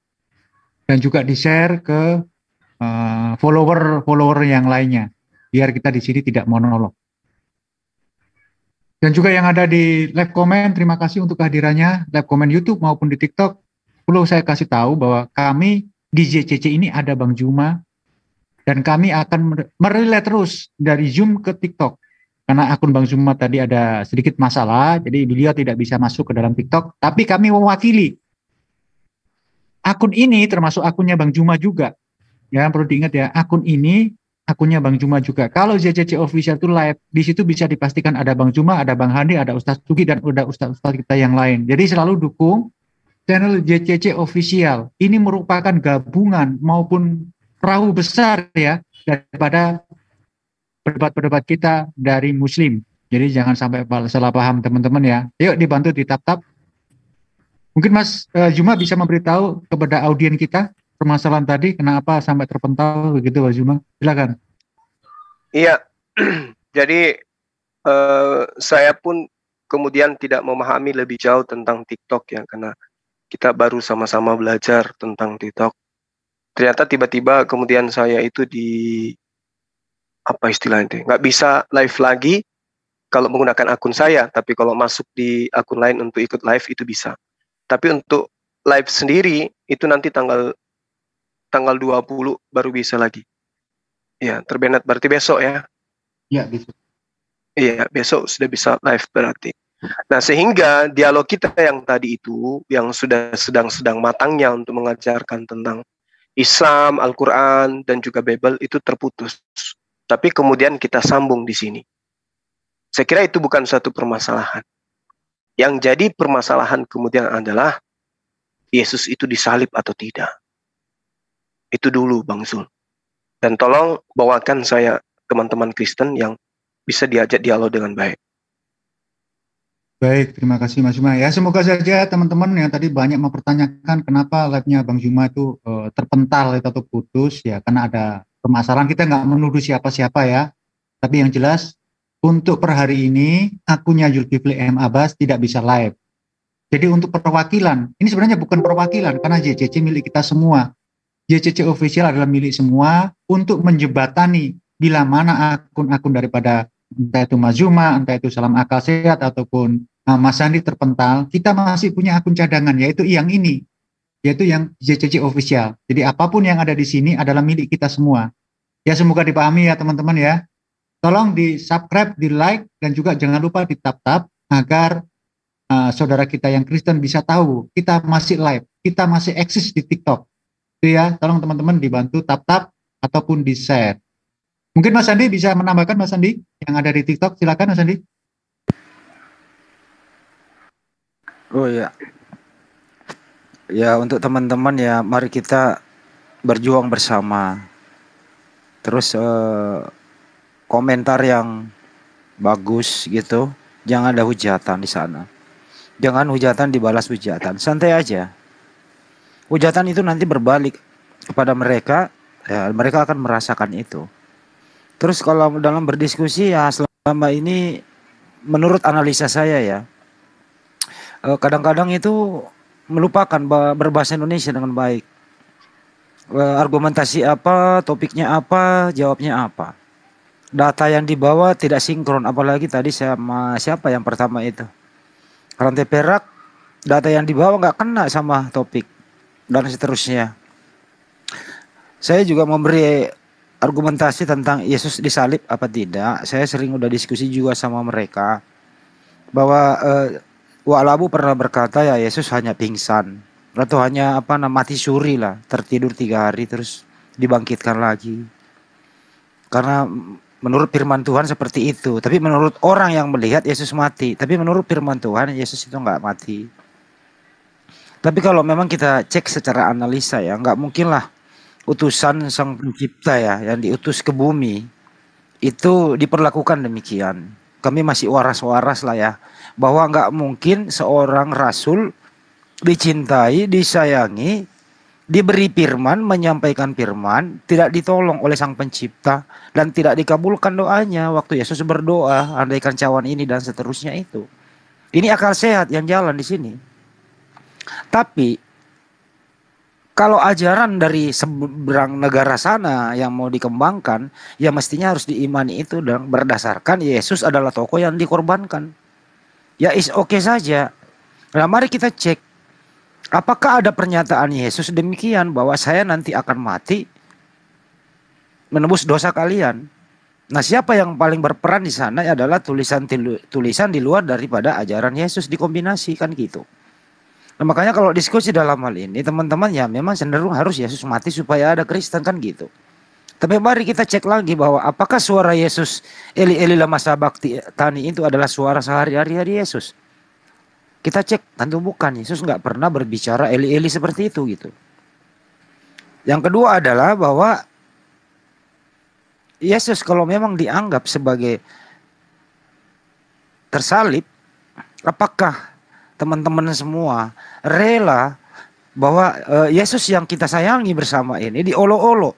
dan juga di-share ke follower yang lainnya biar kita di sini tidak monolog. Dan juga yang ada di live comment, terima kasih untuk kehadirannya live comment YouTube maupun di TikTok. Perlu saya kasih tahu bahwa kami di JCC ini ada Bang Juma. Dan kami akan merelay terus dari Zoom ke TikTok. Karena akun Bang Juma tadi ada sedikit masalah, jadi beliau tidak bisa masuk ke dalam TikTok. Tapi kami mewakili. Akun ini termasuk akunnya Bang Juma juga. Ya, perlu diingat ya, akun ini akunnya Bang Juma juga. Kalau JCC Official itu live, di situ bisa dipastikan ada Bang Juma, ada Bang Handi, ada Ustaz Tugi, dan ada Ustaz-Ustaz kita yang lain. Jadi selalu dukung channel JCC Official. Ini merupakan gabungan maupun perahu besar ya daripada pendebat-pendebat kita dari Muslim. Jadi jangan sampai salah paham teman-teman ya. Yuk dibantu di tap-tap. Mungkin Mas Juma bisa memberitahu kepada audien kita permasalahan tadi kenapa sampai terpental begitu Mas Juma. Silakan. Iya. Jadi saya pun kemudian tidak memahami lebih jauh tentang TikTok ya, karena kita baru sama-sama belajar tentang TikTok. Ternyata tiba-tiba kemudian saya itu apa istilahnya, nggak bisa live lagi kalau menggunakan akun saya, tapi kalau masuk di akun lain untuk ikut live itu bisa. Tapi untuk live sendiri itu nanti tanggal 20 baru bisa lagi. Ya, terbenet berarti besok ya. Ya, besok. Iya, besok sudah bisa live berarti. Nah, sehingga dialog kita yang tadi itu, yang sudah sedang matangnya untuk mengajarkan tentang Islam, Al-Quran, dan juga Bible itu terputus. Tapi kemudian kita sambung di sini. Saya kira itu bukan suatu permasalahan. Yang jadi permasalahan kemudian adalah Yesus itu disalib atau tidak. Itu dulu Bang Zul. Dan tolong bawakan saya teman-teman Kristen yang bisa diajak dialog dengan baik. Baik, terima kasih Mas Juma. Ya, semoga saja teman-teman yang tadi banyak mempertanyakan kenapa live-nya Bang Juma itu terpental atau putus ya, karena ada permasalahan. Kita nggak menuduh siapa-siapa ya, tapi yang jelas untuk per hari ini akunnya Zulkifli M. Abbas tidak bisa live. Jadi untuk perwakilan, ini sebenarnya bukan perwakilan karena JCC milik kita semua. JCC official adalah milik semua untuk menjebatani bila mana akun-akun daripada entah itu Mas Juma, entah itu Salam Akal Sehat ataupun Mas Sandi terpental, kita masih punya akun cadangan yaitu yang ini, yaitu yang JCC official. Jadi apapun yang ada di sini adalah milik kita semua. Ya semoga dipahami ya teman-teman ya. Tolong di subscribe, di like, dan juga jangan lupa di tap-tap agar saudara kita yang Kristen bisa tahu kita masih live, kita masih eksis di TikTok. Itu ya, tolong teman-teman dibantu tap-tap ataupun di share. Mungkin Mas Andi bisa menambahkan Mas Andi yang ada di TikTok, silakan Mas Andi. Oh ya. Ya untuk teman-teman ya mari kita berjuang bersama. Terus komentar yang bagus gitu, jangan ada hujatan di sana. Jangan hujatan dibalas hujatan, santai aja. Hujatan itu nanti berbalik kepada mereka, ya mereka akan merasakan itu. Terus kalau dalam berdiskusi ya selama ini menurut analisa saya ya, kadang-kadang itu melupakan berbahasa Indonesia dengan baik. Argumentasi apa, topiknya apa, jawabnya apa. Data yang dibawa tidak sinkron, apalagi tadi sama siapa yang pertama itu. Rantai perak, data yang dibawa nggak kena sama topik dan seterusnya. Saya juga memberi argumentasi tentang Yesus disalib apa tidak. Saya sering udah diskusi juga sama mereka bahwa Wa'labu pernah berkata ya Yesus hanya pingsan atau hanya mati suri lah, tertidur 3 hari terus dibangkitkan lagi. Karena menurut firman Tuhan seperti itu. Tapi menurut orang yang melihat Yesus mati. Tapi menurut firman Tuhan Yesus itu nggak mati. Tapi kalau memang kita cek secara analisa ya, nggak mungkin lah utusan Sang Pencipta ya yang diutus ke bumi itu diperlakukan demikian. Kami masih waras-waras lah ya, bahwa nggak mungkin seorang rasul dicintai, disayangi, diberi firman, menyampaikan firman, tidak ditolong oleh Sang Pencipta dan tidak dikabulkan doanya waktu Yesus berdoa, andaikan cawan ini dan seterusnya itu. Ini akal sehat yang jalan di sini. Tapi kalau ajaran dari seberang negara sana yang mau dikembangkan, ya mestinya harus diimani itu dan berdasarkan Yesus adalah tokoh yang dikorbankan. Ya is oke saja. Nah mari kita cek, apakah ada pernyataan Yesus demikian bahwa saya nanti akan mati menebus dosa kalian. Nah siapa yang paling berperan di sana adalah tulisan di luar daripada ajaran Yesus dikombinasikan gitu. Nah, makanya kalau diskusi dalam hal ini teman-teman ya memang cenderung harus Yesus mati supaya ada Kristen kan gitu. Tapi mari kita cek lagi bahwa apakah suara Yesus Eli Eli lama sabachthani itu adalah suara sehari-hari Yesus. Kita cek tentu bukan. Yesus nggak pernah berbicara Eli Eli seperti itu gitu. Yang kedua adalah bahwa Yesus kalau memang dianggap sebagai tersalib, apakah teman-teman semua rela bahwa Yesus yang kita sayangi bersama ini diolok-olok,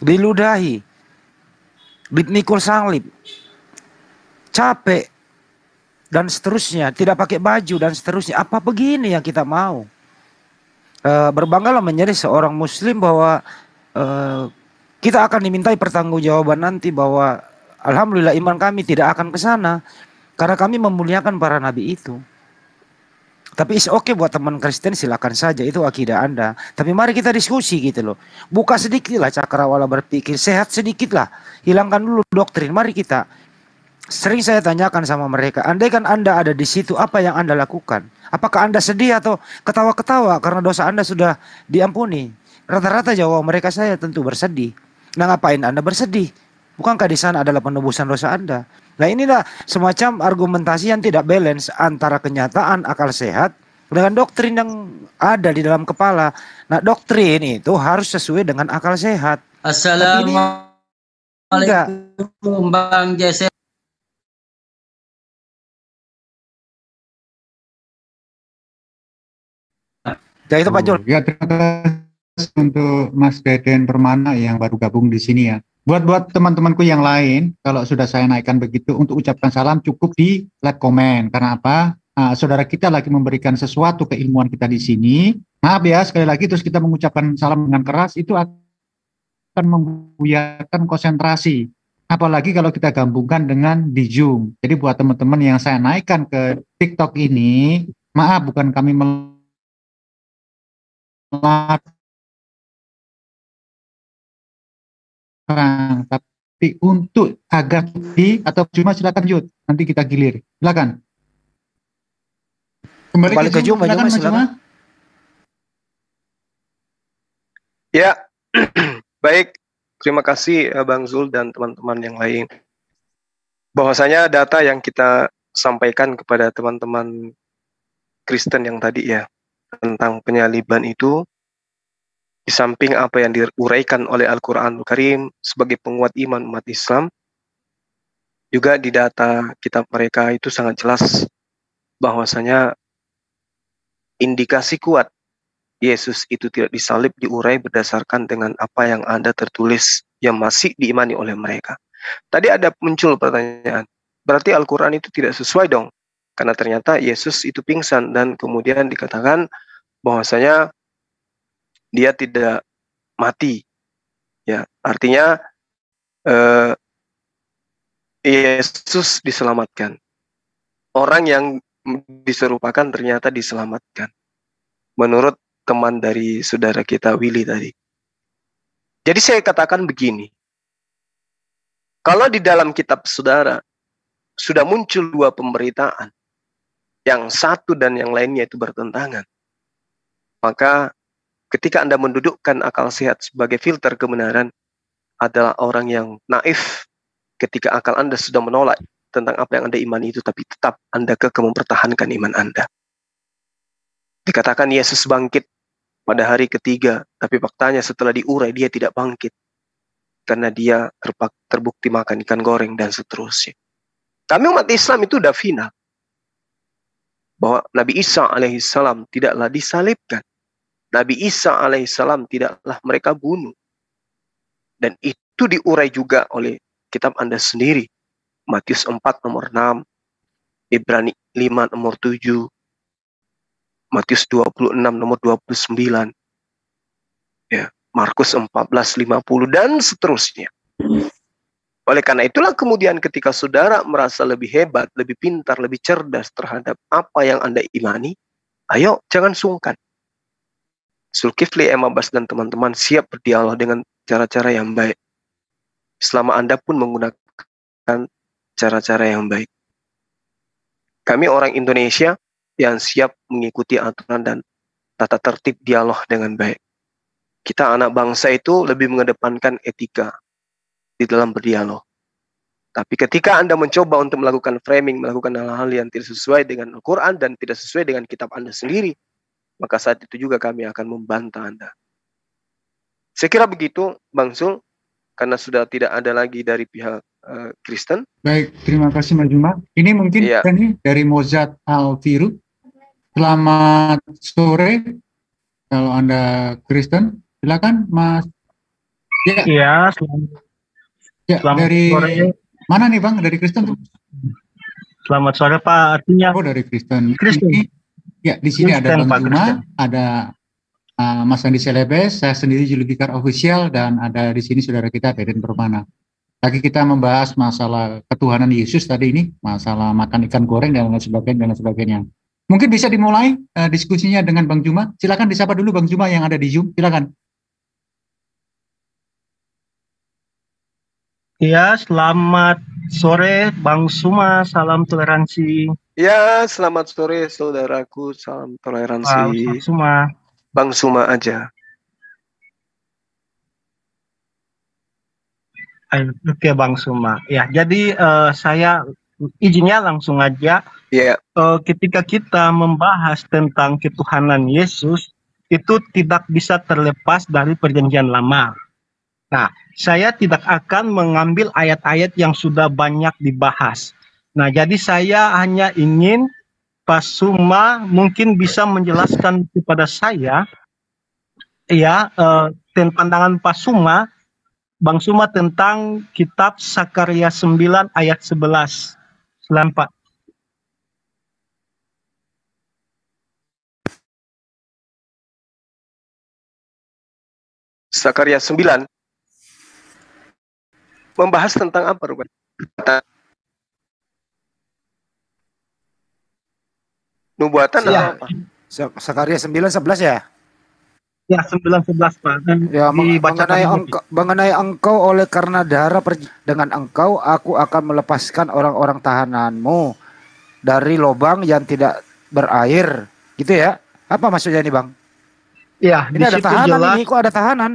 diludahi, dipikul salib, capek dan seterusnya, tidak pakai baju dan seterusnya. Apa begini yang kita mau? Berbanggalah menjadi seorang muslim bahwa kita akan dimintai pertanggungjawaban nanti bahwa alhamdulillah iman kami tidak akan ke sana karena kami memuliakan para nabi itu. Tapi oke buat teman Kristen silakan saja, itu akidah Anda. Tapi mari kita diskusi gitu loh. Buka sedikit lah cakrawala berpikir, sehat sedikit lah. Hilangkan dulu doktrin. Mari kita. Sering saya tanyakan sama mereka, andai kan Anda ada di situ, apa yang Anda lakukan? Apakah Anda sedih atau ketawa-ketawa karena dosa Anda sudah diampuni? Rata-rata jawab mereka, saya tentu bersedih. Nah, ngapain Anda bersedih? Bukankah di sana adalah penebusan dosa Anda? Nah, inilah semacam argumentasi yang tidak balance antara kenyataan akal sehat dengan doktrin yang ada di dalam kepala. Nah, doktrin itu harus sesuai dengan akal sehat. Assalamualaikum Bang Jesse. Ya itu Pak Jul. Ya, terima kasih untuk Mas Deden Permana yang baru gabung di sini ya. Buat teman-temanku yang lain, kalau sudah saya naikkan begitu, untuk ucapkan salam cukup di like komen. Karena apa? Saudara kita lagi memberikan sesuatu keilmuan kita di sini. Maaf ya, sekali lagi terus kita mengucapkan salam dengan keras, itu akan membuyarkan konsentrasi. Apalagi kalau kita gabungkan dengan di Zoom. Jadi buat teman-teman yang saya naikkan ke TikTok ini, maaf bukan kami tapi untuk agar atau cuma silakan Jud, nanti kita gilir. Silakan. Kembali ke Zoom, silakan. Ya, baik. Terima kasih Bang Zul dan teman-teman yang lain. Bahwasanya data yang kita sampaikan kepada teman-teman Kristen yang tadi ya, tentang penyaliban itu, di samping apa yang diuraikan oleh Al-Quranul Karim sebagai penguat iman umat Islam, juga di data kitab mereka itu sangat jelas bahwasanya indikasi kuat Yesus itu tidak disalib diurai berdasarkan dengan apa yang ada tertulis yang masih diimani oleh mereka. Tadi ada muncul pertanyaan, berarti Al-Quran itu tidak sesuai dong? Karena ternyata Yesus itu pingsan dan kemudian dikatakan bahwasanya dia tidak mati, ya artinya Yesus diselamatkan. Orang yang diserupakan ternyata diselamatkan. Menurut teman dari saudara kita Willy tadi. Jadi saya katakan begini, kalau di dalam kitab saudara sudah muncul dua pemberitaan, yang satu dan yang lainnya itu bertentangan, maka ketika Anda mendudukkan akal sehat sebagai filter kebenaran, adalah orang yang naif ketika akal Anda sudah menolak tentang apa yang Anda imani itu, tapi tetap Anda kekeh mempertahankan iman Anda. Dikatakan Yesus bangkit pada hari ketiga, tapi faktanya setelah diurai dia tidak bangkit. Karena dia terbukti makan ikan goreng dan seterusnya. Kami umat Islam itu udah final. Bahwa Nabi Isa alaihissalam tidaklah disalibkan. Nabi Isa alaihissalam tidaklah mereka bunuh. Dan itu diurai juga oleh kitab Anda sendiri. Matius 4 nomor 6, Ibrani 5 nomor 7, Matius 26 nomor 29, ya, Markus 14:50 dan seterusnya. Oleh karena itulah kemudian ketika saudara merasa lebih hebat, lebih pintar, lebih cerdas terhadap apa yang Anda imani, ayo jangan sungkan. Zulkifli M. Abbas dan teman-teman siap berdialog dengan cara-cara yang baik. Selama Anda pun menggunakan cara-cara yang baik. Kami orang Indonesia yang siap mengikuti aturan dan tata tertib dialog dengan baik. Kita anak bangsa itu lebih mengedepankan etika di dalam berdialog. Tapi ketika Anda mencoba untuk melakukan framing, melakukan hal-hal yang tidak sesuai dengan Al-Quran dan tidak sesuai dengan kitab Anda sendiri, maka saat itu juga kami akan membantah Anda. Saya kira begitu, Bang Zul, karena sudah tidak ada lagi dari pihak Kristen. Baik, terima kasih Mas Juma. Ini mungkin ini dari Mozart Alfiru. Selamat sore. Kalau Anda Kristen, silakan Mas. Iya, selamat dari sore. Mana nih Bang? Dari Kristen tuh? Selamat sore Pak, artinya. Oh, dari Kristen. Kristen. Ya, di sini Kristen, ada Bang Pak, Juma, Kristen. ada Mas Andi Selebes, saya sendiri Julu Bikar Official, dan ada di sini saudara kita Deden Permana. Lagi kita membahas masalah ketuhanan Yesus tadi ini, masalah makan ikan goreng dan lain sebagainya. Mungkin bisa dimulai diskusinya dengan Bang Juma. Silakan disapa dulu Bang Juma yang ada di Zoom. Silakan. Ya, selamat sore Bang Suma, salam toleransi. Ya, selamat sore saudaraku, salam toleransi. Bang Suma. Bang Suma aja. Oke Bang Suma. Ya, jadi saya izinnya langsung aja. Yeah. Ketika kita membahas tentang ketuhanan Yesus, itu tidak bisa terlepas dari Perjanjian Lama. Nah, saya tidak akan mengambil ayat-ayat yang sudah banyak dibahas. Nah, jadi saya hanya ingin Pak Suma mungkin bisa menjelaskan kepada saya, ya, pandangan Pak Suma, Bang Suma tentang kitab Sakarya 9 ayat 11. Silakan Pak. Sakarya 9 membahas tentang apa, Ruben? Nubuatan ya. apa? Sakarya 9:11 ya? Ya, 9:11 Pak. Ya, mengenai engkau oleh karena darah dengan engkau aku akan melepaskan orang-orang tahananmu dari lubang yang tidak berair. Gitu ya? Apa maksudnya ini, Bang? Ya, ini ada tahanan jelas. Ini kok ada tahanan?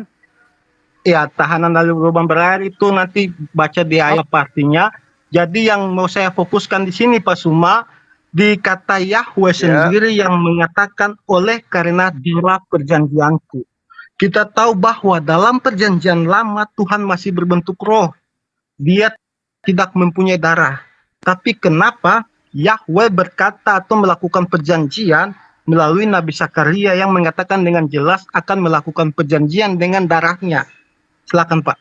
Ya, tahanan dari lubang berair itu nanti baca di ayat artinya. Jadi yang mau saya fokuskan di sini Pak Suma, di kata Yahweh sendiri yang mengatakan oleh karena darah perjanjianku. Kita tahu bahwa dalam perjanjian lama Tuhan masih berbentuk roh. Dia tidak mempunyai darah. Tapi kenapa Yahweh berkata atau melakukan perjanjian melalui Nabi Sakarya yang mengatakan dengan jelas akan melakukan perjanjian dengan darahnya. Silakan Pak.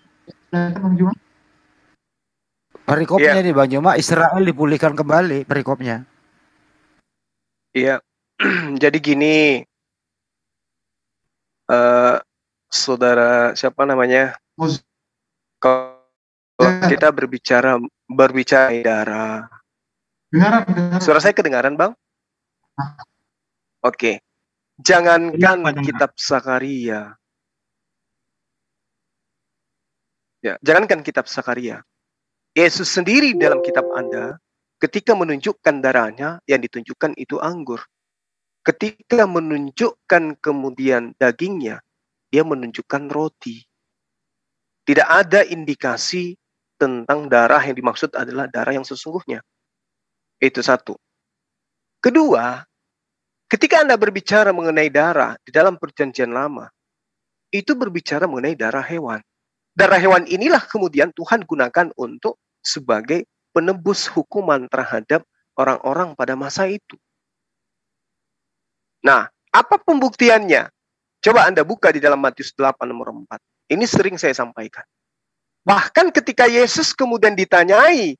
Perikopnya nih Bang Juma, Israel dipulihkan kembali perikopnya. Iya, jadi gini, saudara siapa namanya? Kalau kita berbicara darah. Suara saya kedengaran, Bang? Oke. Jangankan kitab Sakarya. Ya, jangankan kitab Sakarya. Yesus sendiri dalam kitab Anda ketika menunjukkan darahnya, yang ditunjukkan itu anggur. Ketika menunjukkan kemudian dagingnya, dia menunjukkan roti. Tidak ada indikasi tentang darah yang dimaksud adalah darah yang sesungguhnya. Itu satu. Kedua, ketika Anda berbicara mengenai darah di dalam perjanjian lama, itu berbicara mengenai darah hewan. Darah hewan inilah kemudian Tuhan gunakan untuk sebagai penebus hukuman terhadap orang-orang pada masa itu. Nah, apa pembuktiannya? Coba Anda buka di dalam Matius 8 nomor 4. Ini sering saya sampaikan. Bahkan ketika Yesus kemudian ditanyai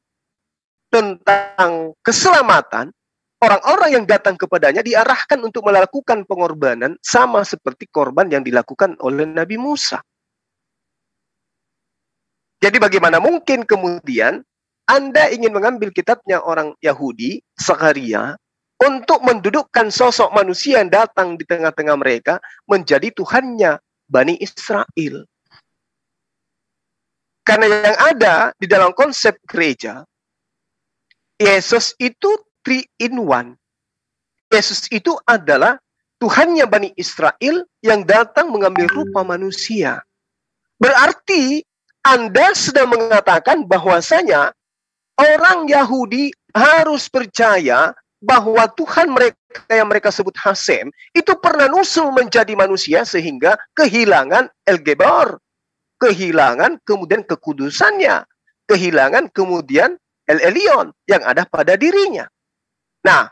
tentang keselamatan, orang-orang yang datang kepadanya diarahkan untuk melakukan pengorbanan sama seperti korban yang dilakukan oleh Nabi Musa. Jadi bagaimana mungkin kemudian Anda ingin mengambil kitabnya orang Yahudi, Sakarya, untuk mendudukkan sosok manusia yang datang di tengah-tengah mereka menjadi Tuhannya Bani Israel. Karena yang ada di dalam konsep gereja, Yesus itu 3 in 1. Yesus itu adalah Tuhannya Bani Israel yang datang mengambil rupa manusia. Berarti Anda sedang mengatakan bahwasanya orang Yahudi harus percaya bahwa Tuhan mereka yang mereka sebut Hasem itu pernah nusul menjadi manusia sehingga kehilangan El-Gebar, kehilangan kemudian kekudusannya, kehilangan kemudian El-Elyon yang ada pada dirinya. Nah,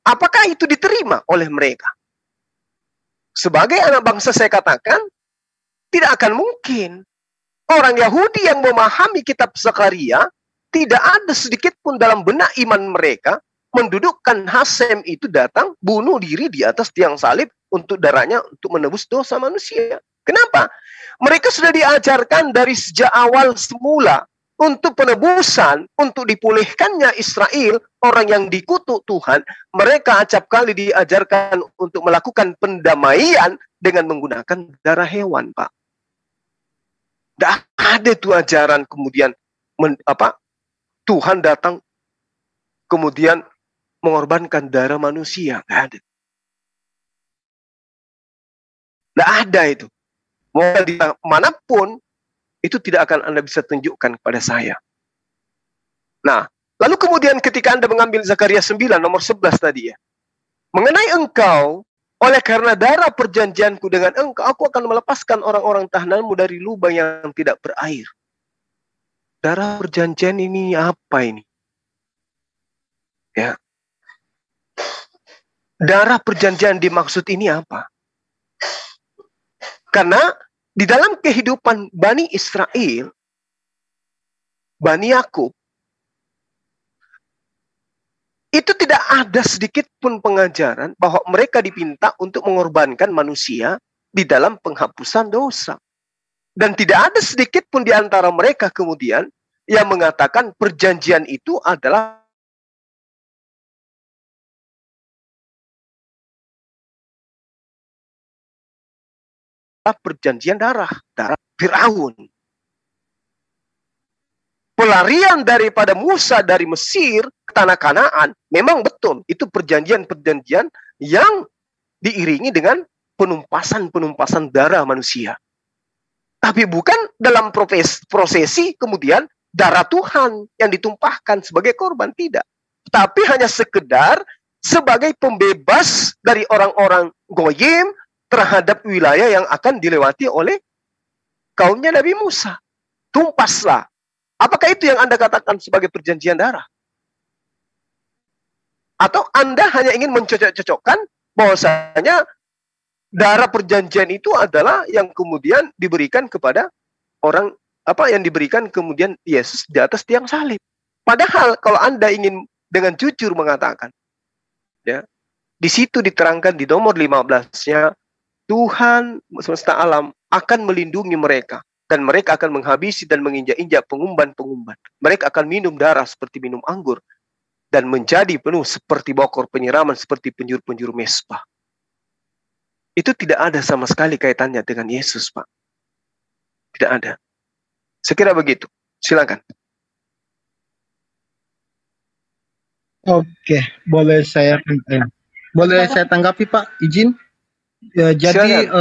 apakah itu diterima oleh mereka? Sebagai anak bangsa saya katakan, tidak akan mungkin. Orang Yahudi yang memahami kitab Sakarya, tidak ada sedikit pun dalam benak iman mereka mendudukkan Hasem itu datang bunuh diri di atas tiang salib untuk darahnya untuk menebus dosa manusia. Kenapa? Mereka sudah diajarkan dari sejak awal semula untuk penebusan, untuk dipulihkannya Israel, orang yang dikutuk Tuhan, mereka acap kali diajarkan untuk melakukan pendamaian dengan menggunakan darah hewan, Pak. Tidak ada tuh ajaran kemudian Tuhan datang kemudian mengorbankan darah manusia. Nggak ada. Nggak ada itu. Mau di manapun, itu tidak akan Anda bisa tunjukkan kepada saya. Nah, lalu kemudian ketika Anda mengambil Zakaria 9, nomor 11 tadi ya. Mengenai engkau, oleh karena darah perjanjianku dengan engkau, aku akan melepaskan orang-orang tahananmu dari lubang yang tidak berair. Darah perjanjian ini apa ini? Ya. Darah perjanjian dimaksud ini apa? Karena di dalam kehidupan Bani Israel, Bani Yakub, itu tidak ada sedikit pun pengajaran bahwa mereka dipinta untuk mengorbankan manusia di dalam penghapusan dosa. Dan tidak ada sedikit pun di antara mereka kemudian yang mengatakan perjanjian itu adalah perjanjian darah Firaun. Pelarian daripada Musa dari Mesir ke tanah Kanaan memang betul, itu perjanjian-perjanjian yang diiringi dengan penumpasan darah manusia. Tapi bukan dalam prosesi kemudian darah Tuhan yang ditumpahkan sebagai korban, tidak. Tapi hanya sekedar sebagai pembebas dari orang-orang Goyim terhadap wilayah yang akan dilewati oleh kaumnya Nabi Musa. Tumpaslah. Apakah itu yang Anda katakan sebagai perjanjian darah? Atau Anda hanya ingin mencocok-cocokkan bahwasanya darah perjanjian itu adalah yang kemudian diberikan kepada orang, yang diberikan kemudian Yesus di atas tiang salib. Padahal kalau Anda ingin dengan jujur mengatakan, ya, di situ diterangkan di nomor 15-nya, Tuhan semesta alam akan melindungi mereka. Dan mereka akan menghabisi dan menginjak-injak pengumban-pengumban. Mereka akan minum darah seperti minum anggur. Dan menjadi penuh seperti bokor penyiraman, seperti penjuru-penjuru mesbah. Itu tidak ada sama sekali kaitannya dengan Yesus, Pak. Tidak ada. Sekira begitu. Silakan. Oke, boleh saya tanggapi, Pak? Izin. Ya, jadi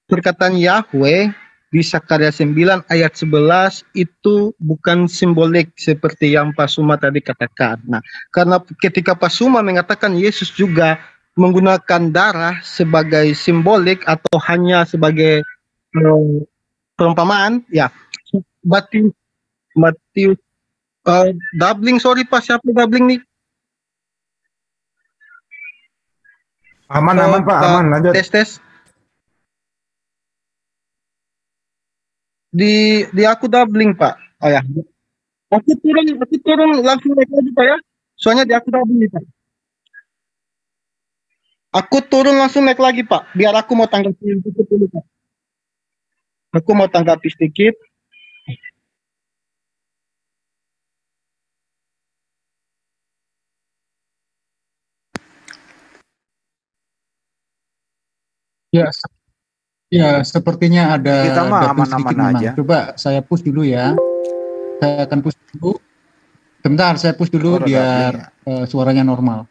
perkataan Yahweh di Zakaria 9 ayat 11 itu bukan simbolik seperti yang Pak Suma tadi katakan. Nah, karena ketika Pak Suma mengatakan Yesus juga menggunakan darah sebagai simbolik atau hanya sebagai perumpamaan, ya. Matius doubling, sorry Pak, siapa doubling nih? Aman Pak, aman, lanjut. Tes. Di aku doubling, Pak. Oh ya. Aku turun langsung naik lagi, Pak ya. Soalnya di aku doubling, Pak. Aku turun langsung naik lagi, Pak. Biar aku mau tanggapi sedikit dulu, Pak. Aku mau tanggapi sedikit. Ya, sepertinya ada kita mah aman-aman aja. Coba saya push dulu ya. Saya akan push dulu. Bentar, saya push dulu biar suaranya normal.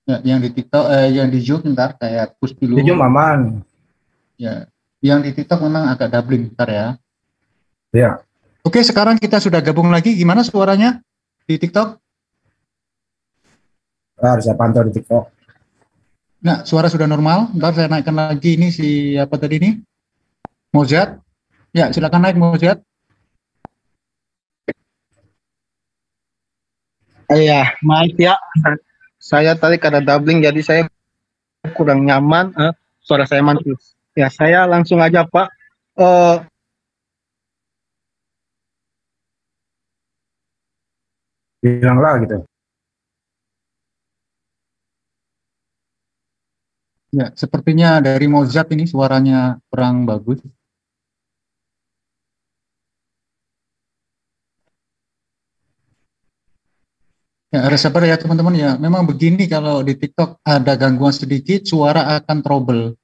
Ya, yang di TikTok, yang di Zoom bentar, saya push dulu. Di Zoom aman. Ya, yang di TikTok memang agak doubling, bentar ya. Ya. Oke, sekarang kita sudah gabung lagi. Gimana suaranya di TikTok? Harus saya pantau di TikTok. Nah, suara sudah normal. Ntar saya naikkan lagi ini siapa tadi nih? Mozat. Ya, silakan naik Mozat. Iya, maaf ya. Saya tadi ada doubling jadi saya kurang nyaman. Suara saya mantul. Ya, saya langsung aja Pak. hilanglah gitu. Ya, sepertinya dari Mozart ini suaranya kurang bagus. Ya, harus sabar ya teman-teman ya. Memang begini kalau di TikTok ada gangguan sedikit, suara akan trouble.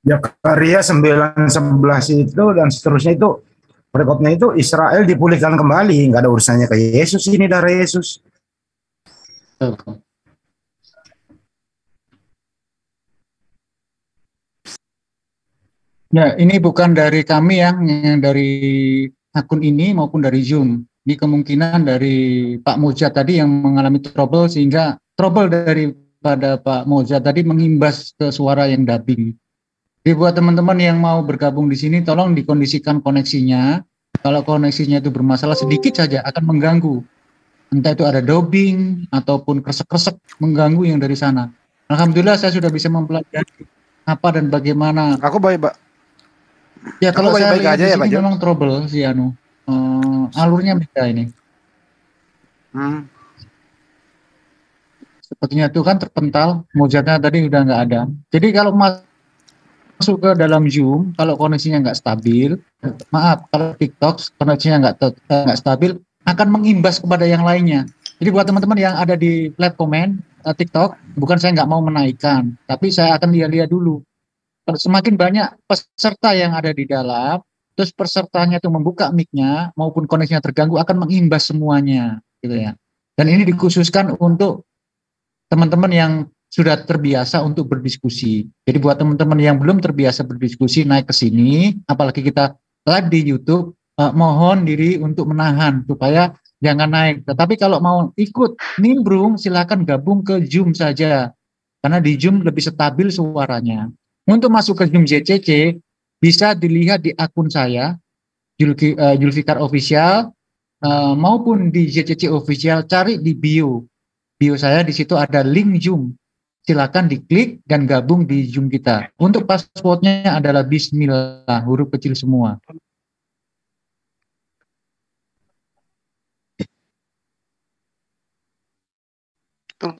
Ya karya 911 itu dan seterusnya itu berikutnya itu Israel dipulihkan kembali, nggak ada urusannya ke Yesus, ini darah Yesus. Ya, ini bukan dari kami yang dari akun ini maupun dari Zoom. Ini kemungkinan dari Pak Mojat tadi yang mengalami trouble sehingga trouble daripada Pak Mojat tadi mengimbas ke suara yang dubbing. Jadi buat teman-teman yang mau bergabung di sini, tolong dikondisikan koneksinya. Kalau koneksinya itu bermasalah sedikit saja akan mengganggu. Entah itu ada dubbing ataupun kresek-kresek mengganggu yang dari sana. Alhamdulillah saya sudah bisa mempelajari apa dan bagaimana. Aku baik, Pak. Ya kalau saya lihat aja di ya, sini Pak Jo. memang trouble sih alurnya beda ini. Sepertinya itu kan terpental, Mozartnya tadi udah nggak ada. Jadi kalau masuk ke dalam Zoom, kalau koneksinya nggak stabil, maaf, kalau TikTok koneksinya nggak stabil, akan mengimbas kepada yang lainnya. Jadi buat teman-teman yang ada di platform TikTok, bukan saya nggak mau menaikkan, tapi saya akan lihat-lihat dulu. Semakin banyak peserta yang ada di dalam, terus pesertanya itu membuka mic-nya maupun koneksinya terganggu akan mengimbas semuanya, gitu ya. Dan ini dikhususkan untuk teman-teman yang sudah terbiasa untuk berdiskusi. Jadi buat teman-teman yang belum terbiasa berdiskusi naik ke sini, apalagi kita live di YouTube, mohon diri untuk menahan supaya jangan naik. Tetapi kalau mau ikut nimbrung, silakan gabung ke Zoom saja, karena di Zoom lebih stabil suaranya. Untuk masuk ke Zoom JCC, bisa dilihat di akun saya, Julfikar Official, maupun di JCC Official, cari di bio. Bio saya di situ ada link Zoom. Silakan diklik dan gabung di Zoom kita. Untuk passwordnya adalah Bismillah, huruf kecil semua.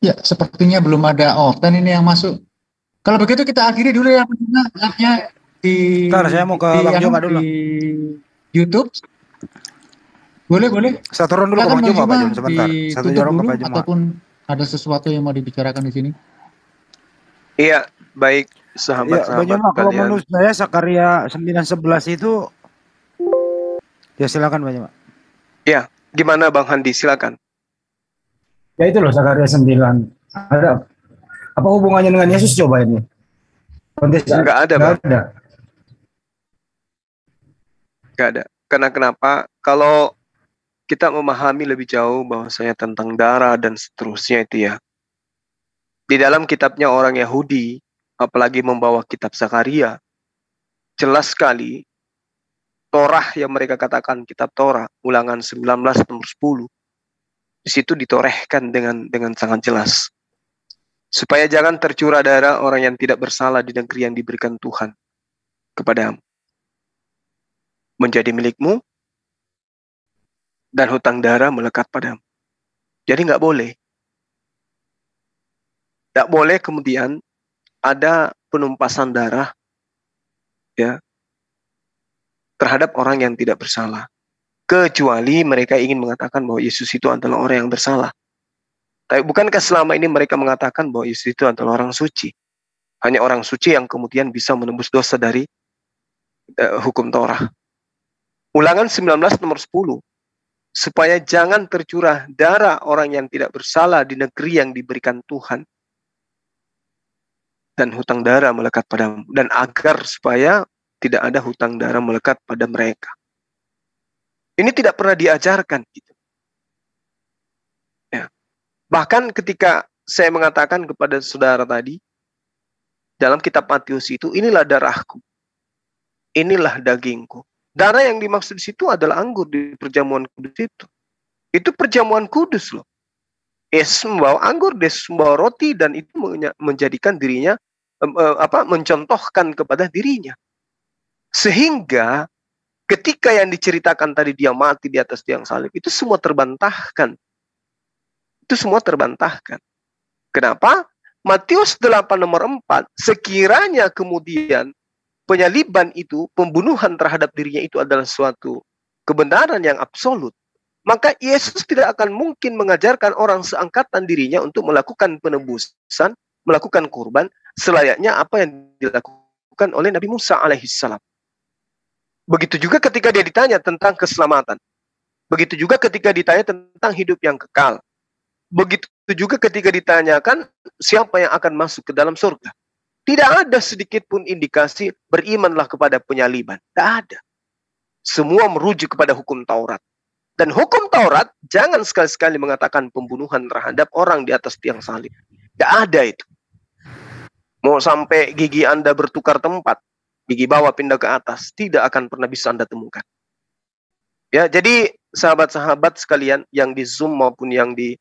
Ya, sepertinya belum ada dan ini yang masuk. Kalau begitu kita akhiri dulu ya live-nya di Saya mau ke Bang Joma dulu. Di YouTube. Boleh. Saya turun dulu ke Bang Joma, Pak Jom, sebentar. Satu jorong ke Pak Joma. Ataupun ada sesuatu yang mau dibicarakan di sini. Iya, baik sahabat-sahabat Bang Joma, kalau kalian. menurut saya Sakaria 911 itu ya silakan Bang Joma. Ya, gimana Bang Handi, silakan. Ya itu loh Sakaria 9. Ada apa hubungannya dengan Yesus coba ini? Enggak ada, Bang. Ada. Enggak ada. Karena kenapa? Kalau kita memahami lebih jauh bahwasanya tentang darah dan seterusnya itu ya. Di dalam kitabnya orang Yahudi, apalagi membawa kitab Sakaria, jelas sekali Torah yang mereka katakan kitab Torah, Ulangan 19 nomor 10. Di situ ditorehkan dengan sangat jelas. Supaya jangan tercurah darah orang yang tidak bersalah di negeri yang diberikan Tuhan kepadamu. Menjadi milikmu, dan hutang darah melekat padamu. Jadi nggak boleh. Nggak boleh kemudian ada penumpasan darah ya terhadap orang yang tidak bersalah. Kecuali mereka ingin mengatakan bahwa Yesus itu adalah orang yang bersalah. Tapi bukankah selama ini mereka mengatakan bahwa Yesus itu adalah orang suci? Hanya orang suci yang kemudian bisa menembus dosa dari hukum Torah. Ulangan 19 nomor 10. Supaya jangan tercurah darah orang yang tidak bersalah di negeri yang diberikan Tuhan. Dan hutang darah melekat padamu. Dan agar supaya tidak ada hutang darah melekat pada mereka. Ini tidak pernah diajarkan gitu. Ya. Bahkan ketika saya mengatakan kepada saudara tadi, dalam kitab Matius itu, inilah darahku, inilah dagingku. Darah yang dimaksud di situ adalah anggur di perjamuan kudus itu. Itu perjamuan kudus loh. Yesus membawa anggur, Yesus membawa roti, dan itu menjadikan dirinya, mencontohkan kepada dirinya. Sehingga ketika yang diceritakan tadi dia mati di atas tiang salib, itu semua terbantahkan. Itu semua terbantahkan. Kenapa? Matius 8 nomor 4, sekiranya kemudian penyaliban itu, pembunuhan terhadap dirinya itu adalah suatu kebenaran yang absolut, maka Yesus tidak akan mungkin mengajarkan orang seangkatan dirinya untuk melakukan penebusan, melakukan kurban, selayaknya apa yang dilakukan oleh Nabi Musa alaihissalam. Begitu juga ketika dia ditanya tentang keselamatan. Begitu juga ketika ditanya tentang hidup yang kekal. Begitu juga ketika ditanyakan siapa yang akan masuk ke dalam surga. Tidak ada sedikit pun indikasi berimanlah kepada penyaliban. Tidak ada. Semua merujuk kepada hukum Taurat. Dan hukum Taurat jangan sekali-sekali mengatakan pembunuhan terhadap orang di atas tiang salib. Tidak ada itu. Mau sampai gigi Anda bertukar tempat, gigi bawah pindah ke atas, tidak akan pernah bisa Anda temukan. Ya, jadi sahabat-sahabat sekalian yang di Zoom maupun yang di